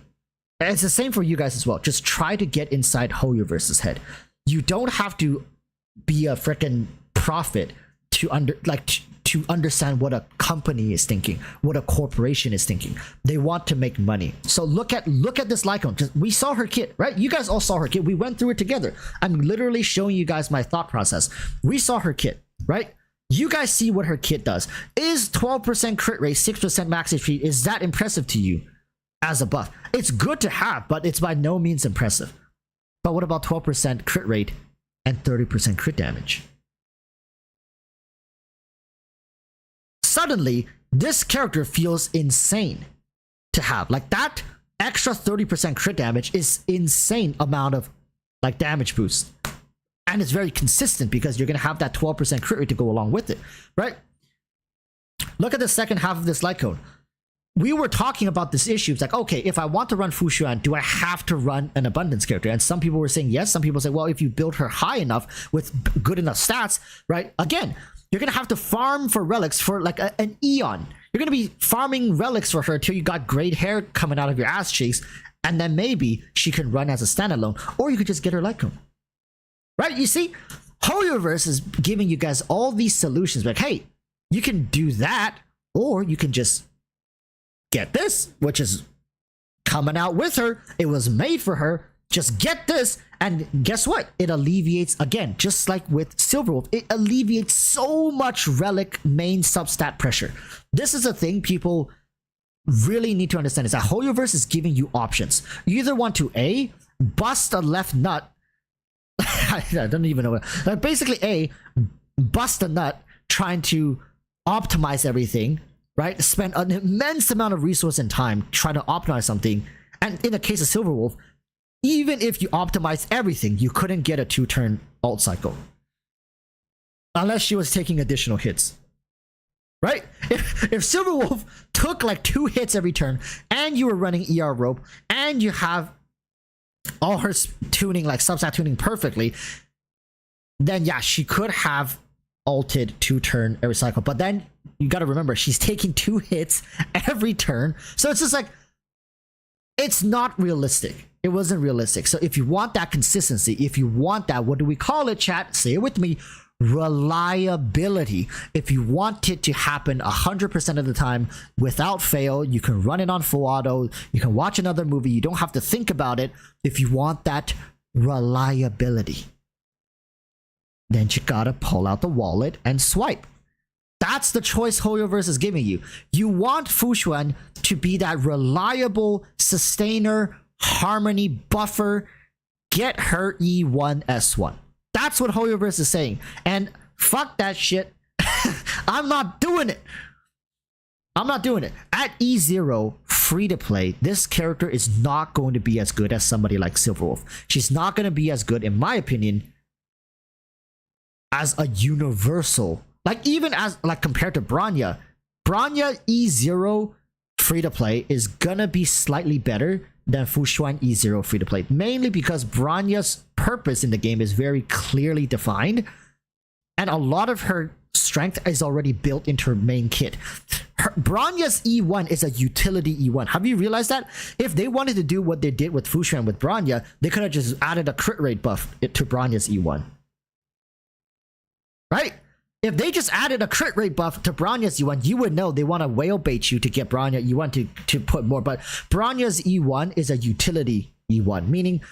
And it's the same for you guys as well. Just try to get inside HoYoVerse's head. You don't have to be a freaking prophet to understand what a company is thinking, what a corporation is thinking. They want to make money. So look at this Lycone. We saw her kit, right? You guys all saw her kit. We went through it together. I'm literally showing you guys my thought process. We saw her kit, right? You guys see what her kit does. Is 12% crit rate, 6% max HP, is that impressive to you as a buff? It's good to have, but it's by no means impressive. But what about 12% crit rate and 30% crit damage? Suddenly, this character feels insane to have. Like, that extra 30% crit damage is insane amount of like damage boost. And it's very consistent because you're going to have that 12% crit rate to go along with it, right? Look at the second half of this Lycone. We were talking about this issue. It's like, okay, if I want to run Fu Xuan, do I have to run an abundance character? And some people were saying yes. Some people say, well, if you build her high enough with good enough stats, right? Again, you're going to have to farm for relics for like an eon. You're going to be farming relics for her till you got great hair coming out of your ass cheeks. And then maybe she can run as a standalone, or you could just get her Lycone. Right? You see, HoYoVerse is giving you guys all these solutions. Like, hey, you can do that, or you can just get this, which is coming out with her. It was made for her. Just get this, and guess what? It alleviates, again, just like with Silverwolf, it alleviates so much relic main substat pressure. This is a thing people really need to understand, is that HoYoVerse is giving you options. You either want to A, bust a left nut. I don't even know. Like, basically, A, bust a nut trying to optimize everything, right? Spend an immense amount of resource and time trying to optimize something. And in the case of Silverwolf, even if you optimize everything, you couldn't get a 2-turn ult cycle. Unless she was taking additional hits. Right? If Silverwolf took like 2 hits every turn, and you were running ER rope, and you have all her tuning, like substat tuning perfectly, then yeah, she could have ulted 2-turn every cycle. But then you gotta remember, she's taking 2 hits every turn. So it's just like, it's not realistic. It wasn't realistic. So if you want that consistency, if you want that, what do we call it, chat? Say it with me. Reliability. If you want it to happen 100% of the time without fail, you can run it on full auto, you can watch another movie, you don't have to think about it. If you want that reliability, then you gotta pull out the wallet and swipe. That's the choice HoYoVerse is giving you. You want Fu Xuan to be that reliable sustainer, harmony buffer. Get her E1 S1. That's what HoYoVerse is saying. And fuck that shit. I'm not doing it. I'm not doing it. At E0, free to play, this character is not going to be as good as somebody like Silverwolf. She's not going to be as good, in my opinion, as a universal. Like, even as, like, compared to Bronya. Bronya E0 free to play is gonna be slightly better than Fu Xuan E0 free to play. Mainly because Bronya's purpose in the game is very clearly defined. And a lot of her strength is already built into her main kit. Bronya's E1 is a utility E1. Have you realized that? If they wanted to do what they did with Fu Xuan with Bronya, they could have just added a crit rate buff to Bronya's E1. Right? If they just added a crit rate buff to Bronya's E1, you would know they want to whale bait you to get Bronya E1 to put more. But Bronya's E1 is a utility E1, meaning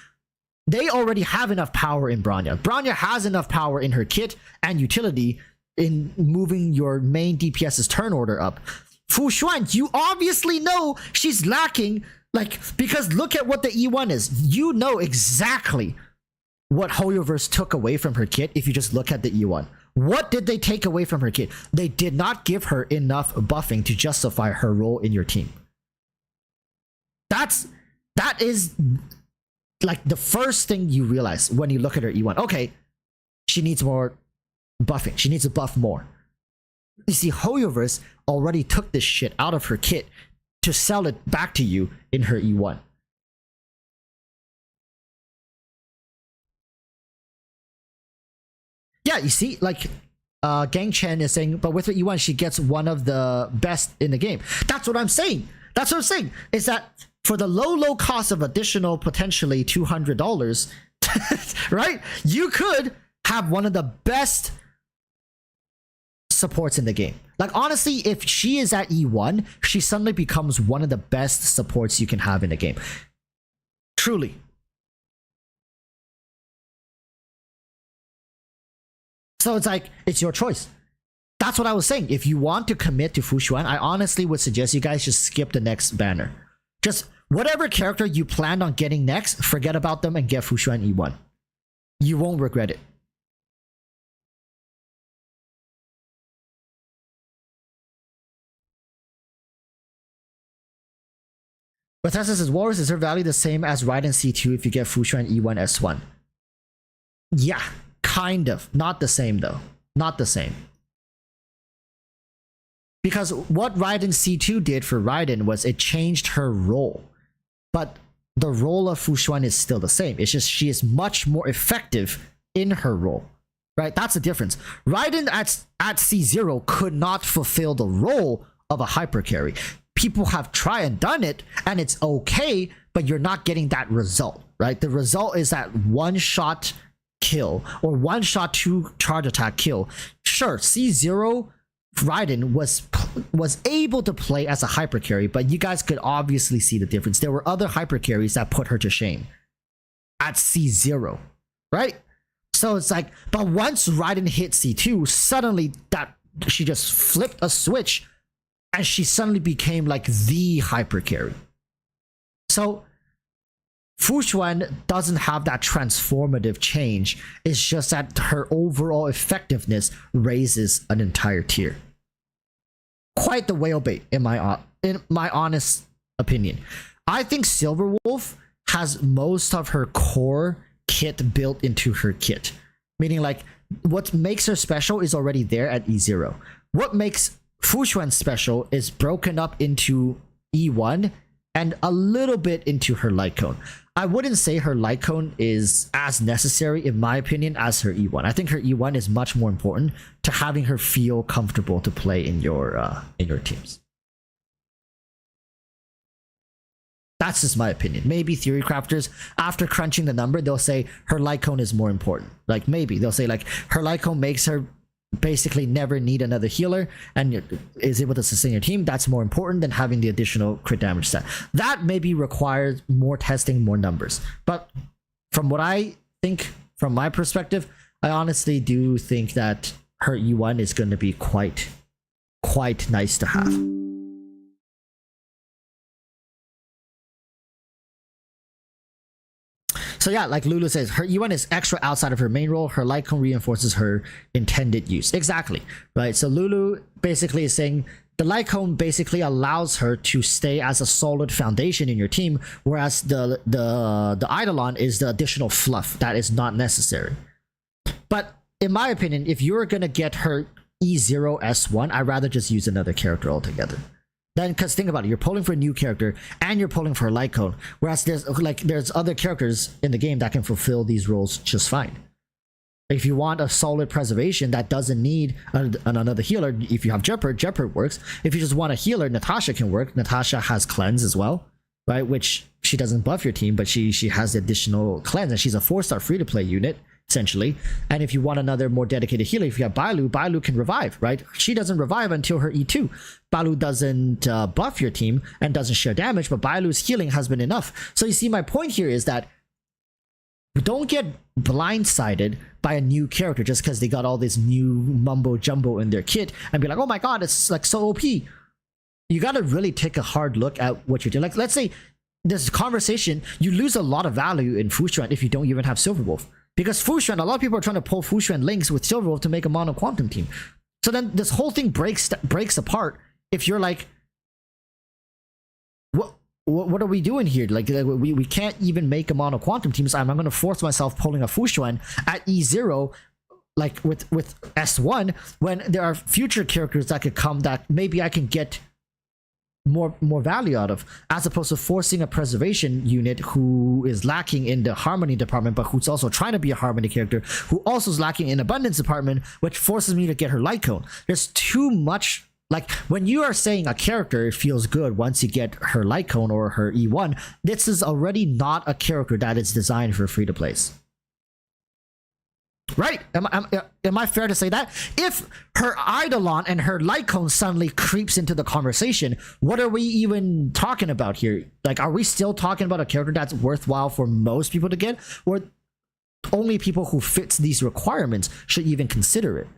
they already have enough power in Bronya. Bronya has enough power in her kit and utility in moving your main DPS's turn order up. Fu Xuan, you obviously know she's lacking, like, because look at what the E1 is. You know exactly what Hoyoverse took away from her kit if you just look at the E1. What did they take away from her kit? They did not give her enough buffing to justify her role in your team. That is like the first thing you realize when you look at her E1. Okay, she needs more buffing. She needs to buff more. You see, Hoyoverse already took this shit out of her kit to sell it back to you in her E1. Yeah, you see, like, Gang Chen is saying, but with her E1, she gets one of the best in the game. That's what I'm saying. That's what I'm saying. Is that for the low cost of additional potentially $200, right? You could have one of the best supports in the game. Like, honestly, if she is at E1, she suddenly becomes one of the best supports you can have in the game. Truly. So it's like, it's your choice. That's what I was saying. If you want to commit to Fu Xuan, I honestly would suggest you guys just skip the next banner. Just whatever character you planned on getting next, forget about them and get Fu Xuan E1. You won't regret it. Bethesda says, Walrus, is her value the same as Raiden C2 if you get Fu Xuan E1 S1? Yeah, kind of. Not the same though. Not the same. Because what Raiden C2 did for Raiden was it changed her role. But the role of Fu Xuan is still the same. It's just she is much more effective in her role. Right? That's the difference. Raiden at C0 could not fulfill the role of a hyper carry. People have tried and done it, and it's okay, but you're not getting that result, right? The result is that one-shot kill, or one-shot two charge attack kill. Sure, C0 Raiden was able to play as a hyper carry, but you guys could obviously see the difference. There were other hyper carries that put her to shame at C0, right? So it's like, but once Raiden hit C2, suddenly that she just flipped a switch and she suddenly became like the hyper carry. So Fu Xuan doesn't have that transformative change. It's just that her overall effectiveness raises an entire tier. Quite the whale bait, in my honest opinion. I think Silverwolf has most of her core kit built into her kit. Meaning, like, what makes her special is already there at E0. What makes Fu Xuan special is broken up into E1 and a little bit into her light cone. I wouldn't say her light cone is as necessary, in my opinion, as her E1. I think her E1 is much more important to having her feel comfortable to play in your teams. That's just my opinion. Maybe theory crafters, after crunching the number, they'll say her light cone is more important. Like, maybe they'll say, like, her light cone makes her basically never need another healer and is able to sustain your team. That's more important than having the additional crit damage set. That maybe requires more testing, more numbers. But from what I think, from my perspective, I honestly do think that her E1 is going to be quite nice to have. So yeah, like Lulu says, her E1 is extra outside of her main role. Her light cone reinforces her intended use. Exactly, right? So Lulu basically is saying the light cone basically allows her to stay as a solid foundation in your team, whereas the Eidolon is the additional fluff that is not necessary. But in my opinion, if you're gonna get her E0 S1, I'd rather just use another character altogether. Then, because think about it, you're pulling for a new character and you're pulling for a light cone, whereas there's other characters in the game that can fulfill these roles just fine. If you want a solid preservation that doesn't need another healer, if you have Jeopard works. If you just want a healer, Natasha can work. Natasha has cleanse as well, right? Which she doesn't buff your team, but she has the additional cleanse, and she's a 4-star free-to-play unit essentially. And if you want another more dedicated healer, if you have Bailu can revive, right? She doesn't revive until her E2. Bailu doesn't buff your team and doesn't share damage, but Bailu's healing has been enough. So you see, my point here is that don't get blindsided by a new character just because they got all this new mumbo jumbo in their kit and be like, oh my god, it's like so OP. You you got to really take a hard look at what you're doing. Like, let's say this conversation, you lose a lot of value in Fushuan if you don't even have Silverwolf. Because Fushuan, a lot of people are trying to pull Fushuan links with Silverwolf to make a mono quantum team. So then this whole thing breaks apart if you're like, what are we doing here? Like we can't even make a mono quantum team, so I'm going to force myself pulling a Fushuan at E0 like with S1 when there are future characters that could come that maybe I can get more value out of, as opposed to forcing a preservation unit who is lacking in the harmony department but who's also trying to be a harmony character, who also is lacking in abundance department, which forces me to get her light cone. There's too much. Like when you are saying a character feels good once you get her light cone or her E1, this is already not a character that is designed for free to plays. Right? Am I fair to say that? If her Eidolon and her light cone suddenly creeps into the conversation, what are we even talking about here? Like, are we still talking about a character that's worthwhile for most people to get? Or only people who fits these requirements should even consider it?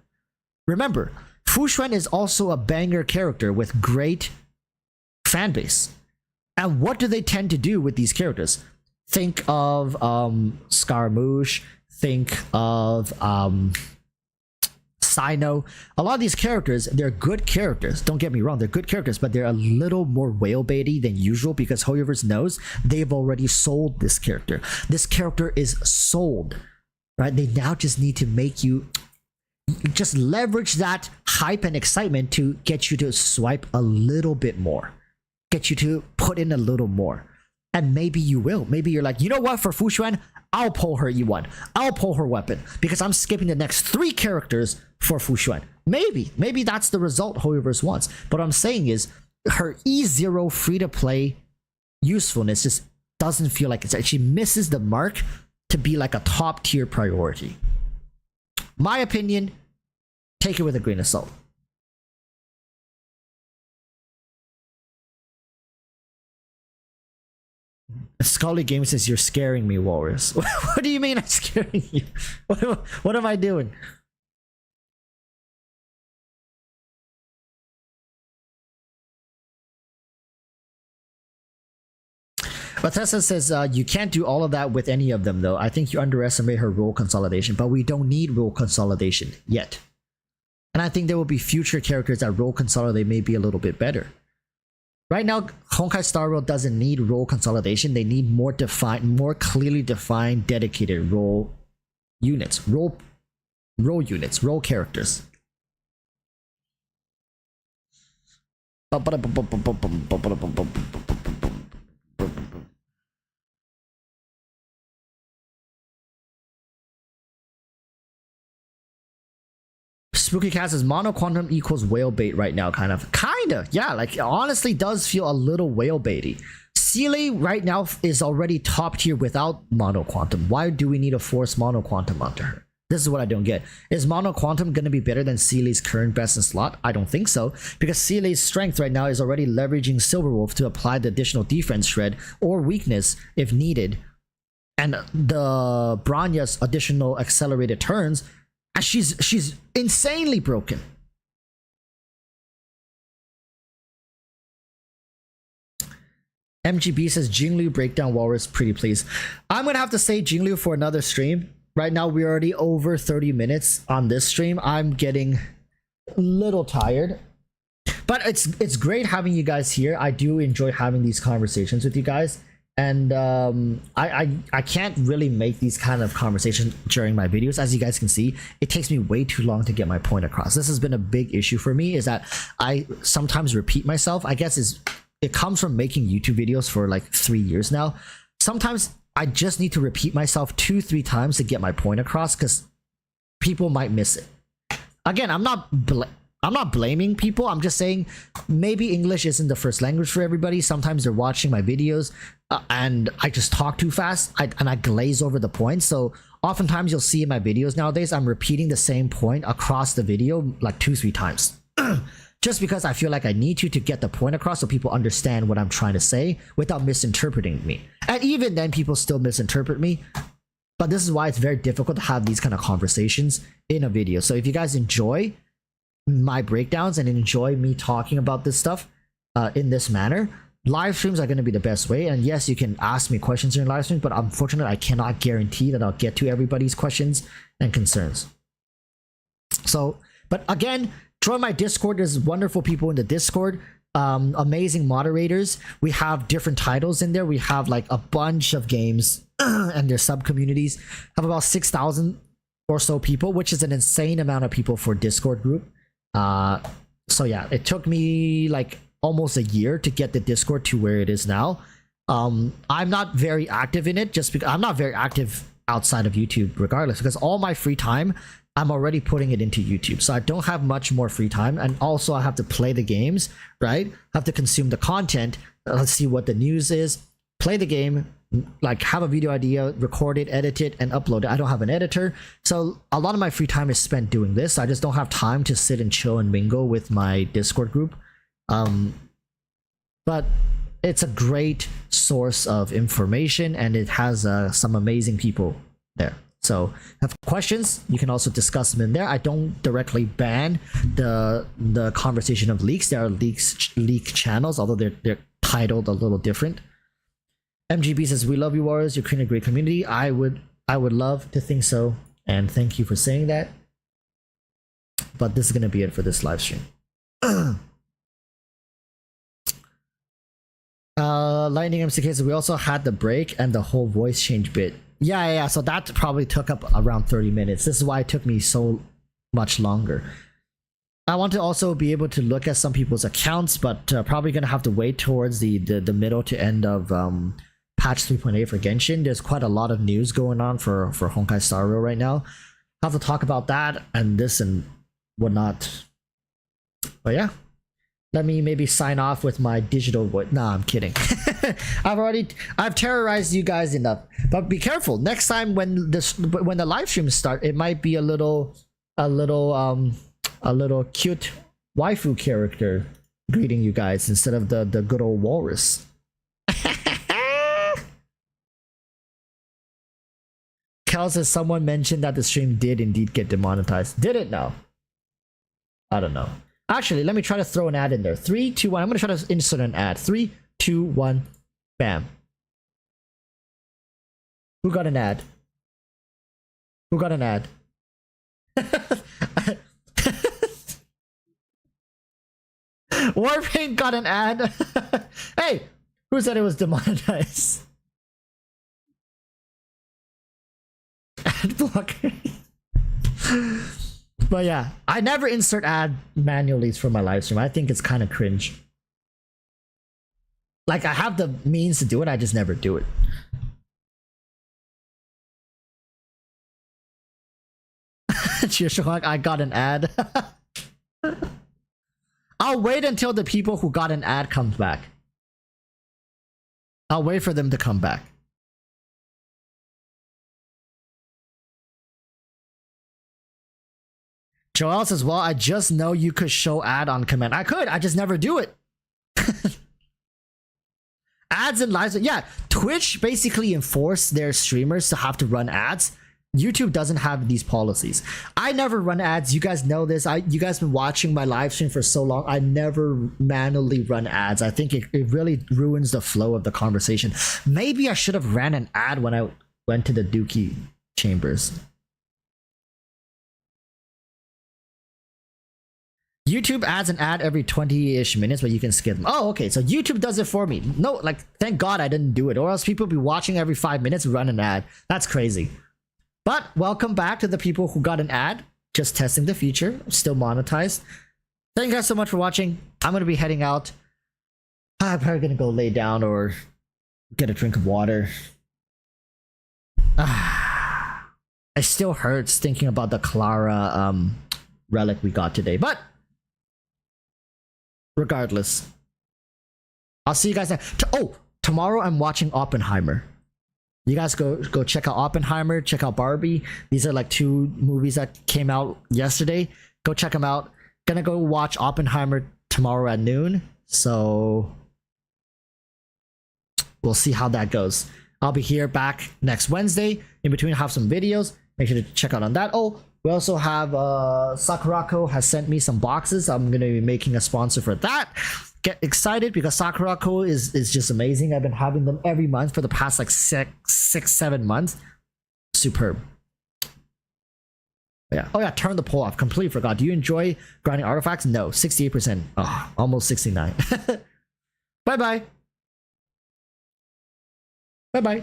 Remember, Fushuan is also a banger character with great fan base. And what do they tend to do with these characters? Think of Scaramouche, think of Sino. A lot of these characters, they're good characters. Don't get me wrong, they're good characters, but they're a little more whale baity than usual because Hoyoverse knows they've already sold this character. This character is sold, right? They now just need to make you just leverage that hype and excitement to get you to swipe a little bit more, get you to put in a little more. And maybe you will. Maybe you're like, you know what, for Fushuan, I'll pull her E1. I'll pull her weapon because I'm skipping the next 3 characters for Fushuan. Maybe that's the result Hoyoverse wants. But what I'm saying is her E0 free-to-play usefulness just doesn't feel like it's, she misses the mark to be like a top-tier priority. My opinion, take it with a grain of salt. Scully Game says, you're scaring me, Walrus. What do you mean I'm scaring you? What am I doing? Bethesda says, you can't do all of that with any of them, though. I think you underestimate her role consolidation, but we don't need role consolidation yet. And I think there will be future characters that role consolidate may be a little bit better. Right now, Honkai Star Rail doesn't need role consolidation. They need more defined, more clearly defined, dedicated role units, role characters. Spooky Cat says mono quantum equals whale bait right now, kinda, yeah, like it honestly does feel a little whale baity. Seele right now is already top tier without mono quantum. Why do we need to force mono quantum onto her? This is what I don't get. Is mono quantum gonna be better than Seele's current best in slot? I don't think so, because Seele's strength right now is already leveraging Silverwolf to apply the additional defense shred or weakness if needed, and the Branya's additional accelerated turns. And she's insanely broken. MGB says Jinglu breakdown Walrus pretty please. I'm gonna have to say Jinglu for another stream. Right now we're already over 30 minutes on this stream. I'm getting a little tired. But it's great having you guys here. I do enjoy having these conversations with you guys. And I can't really make these kind of conversations during my videos. As you guys can see, it takes me way too long to get my point across. This has been a big issue for me, is that I sometimes repeat myself. I guess it comes from making YouTube videos for like 3 years now. Sometimes I just need to repeat myself 2-3 times to get my point across because people might miss it. Again, I'm not blaming people. I'm just saying maybe English isn't the first language for everybody. Sometimes they're watching my videos and I just talk too fast and I glaze over the points. So oftentimes you'll see in my videos nowadays, I'm repeating the same point across the video like 2-3 times. Just because I feel like I need to get the point across so people understand what I'm trying to say without misinterpreting me. And even then people still misinterpret me. But this is why it's very difficult to have these kind of conversations in a video. So if you guys enjoy my breakdowns and enjoy me talking about this stuff, in this manner. Live streams are going to be the best way, and yes, you can ask me questions during live streams, but unfortunately I cannot guarantee that I'll get to everybody's questions and concerns. So, but again, join my Discord. There's wonderful people in the Discord, amazing moderators. We have different titles in there. We have like a bunch of games and their sub communities. Have about 6,000 or so people, which is an insane amount of people for Discord group. So yeah, it took me like almost a year to get the Discord to where it is now. I'm not very active in it, just because I'm not very active outside of YouTube regardless, because all my free time I'm already putting it into YouTube, so I don't have much more free time. And also I have to play the games, right? I have to consume the content. Let's see what the news is, play the game, like have a video idea, record it, edit it, and upload it. I don't have an editor, so a lot of my free time is spent doing this. I just don't have time to sit and chill and mingle with my Discord group. But it's a great source of information, and it has some amazing people there. So have questions, you can also discuss them in there. I don't directly ban the conversation of leaks. There are leak channels, although they're titled a little different. MGB says, we love you, Warriors. You're creating a great community. I would love to think so, and thank you for saying that. But this is gonna be it for this live stream. Lightning MCK says, we also had the break and the whole voice change bit. Yeah, so that probably took up around 30 minutes. This is why it took me so much longer. I want to also be able to look at some people's accounts, but probably gonna have to wait towards the middle to end of patch 3.8 for Genshin. There's quite a lot of news going on for Honkai Star Rail right now. I'll have to talk about that and this and whatnot. But yeah, let me maybe sign off with my digital voice. Nah, I'm kidding. I've terrorized you guys enough. But be careful. Next time when the live streams start, it might be a little cute waifu character greeting you guys instead of the good old walrus. Cal says, someone mentioned that the stream did indeed get demonetized. Did it now? I don't know. Actually, let me try to throw an ad in there. 3, 2, 1. I'm gonna try to insert an ad. 3, 2, 1. Bam. Who got an ad? Who got an ad? Warpaint got an ad. Hey, who said it was demonetized? Ad blocker. But yeah, I never insert ad manually for my live stream. I think it's kind of cringe. Like, I have the means to do it, I just never do it. Cheers, I got an ad. I'll wait until the people who got an ad comes back. I'll wait for them to come back. Joel says, well, I just know you could show ad on command. I could, I just never do it. Ads and lives, yeah. Twitch basically enforced their streamers to have to run ads. YouTube doesn't have these policies. I never run ads. You guys know this. You guys been watching my live stream for so long. I never manually run ads. I think it really ruins the flow of the conversation. Maybe I should have ran an ad when I went to the Dookie chambers. YouTube adds an ad every 20-ish minutes, but you can skip them. Oh, okay, so YouTube does it for me. No, like, thank God I didn't do it, or else people be watching every 5 minutes run an ad. That's crazy. But welcome back to the people who got an ad. Just testing the feature, still monetized. Thank you guys so much for watching. I'm gonna be heading out. I'm probably gonna go lay down or get a drink of water. It still hurts thinking about the Clara relic we got today, but regardless, I'll see you guys next. Oh, tomorrow I'm watching Oppenheimer. You guys go check out Oppenheimer, check out Barbie. These are like 2 movies that came out yesterday. Go check them out. Gonna go watch Oppenheimer tomorrow at noon. So we'll see how that goes. I'll be here back next Wednesday. In between, I have some videos. Make sure to check out on that. Oh, we also have Sakurako has sent me some boxes. I'm gonna be making a sponsor for that. get excited because Sakurako is just amazing. I've been having them every month for the past like 7 months. Superb. Yeah. Oh yeah, turn the poll off. Completely forgot. Do you enjoy grinding artifacts? No. 68%. Oh, almost 69. Bye bye. Bye bye.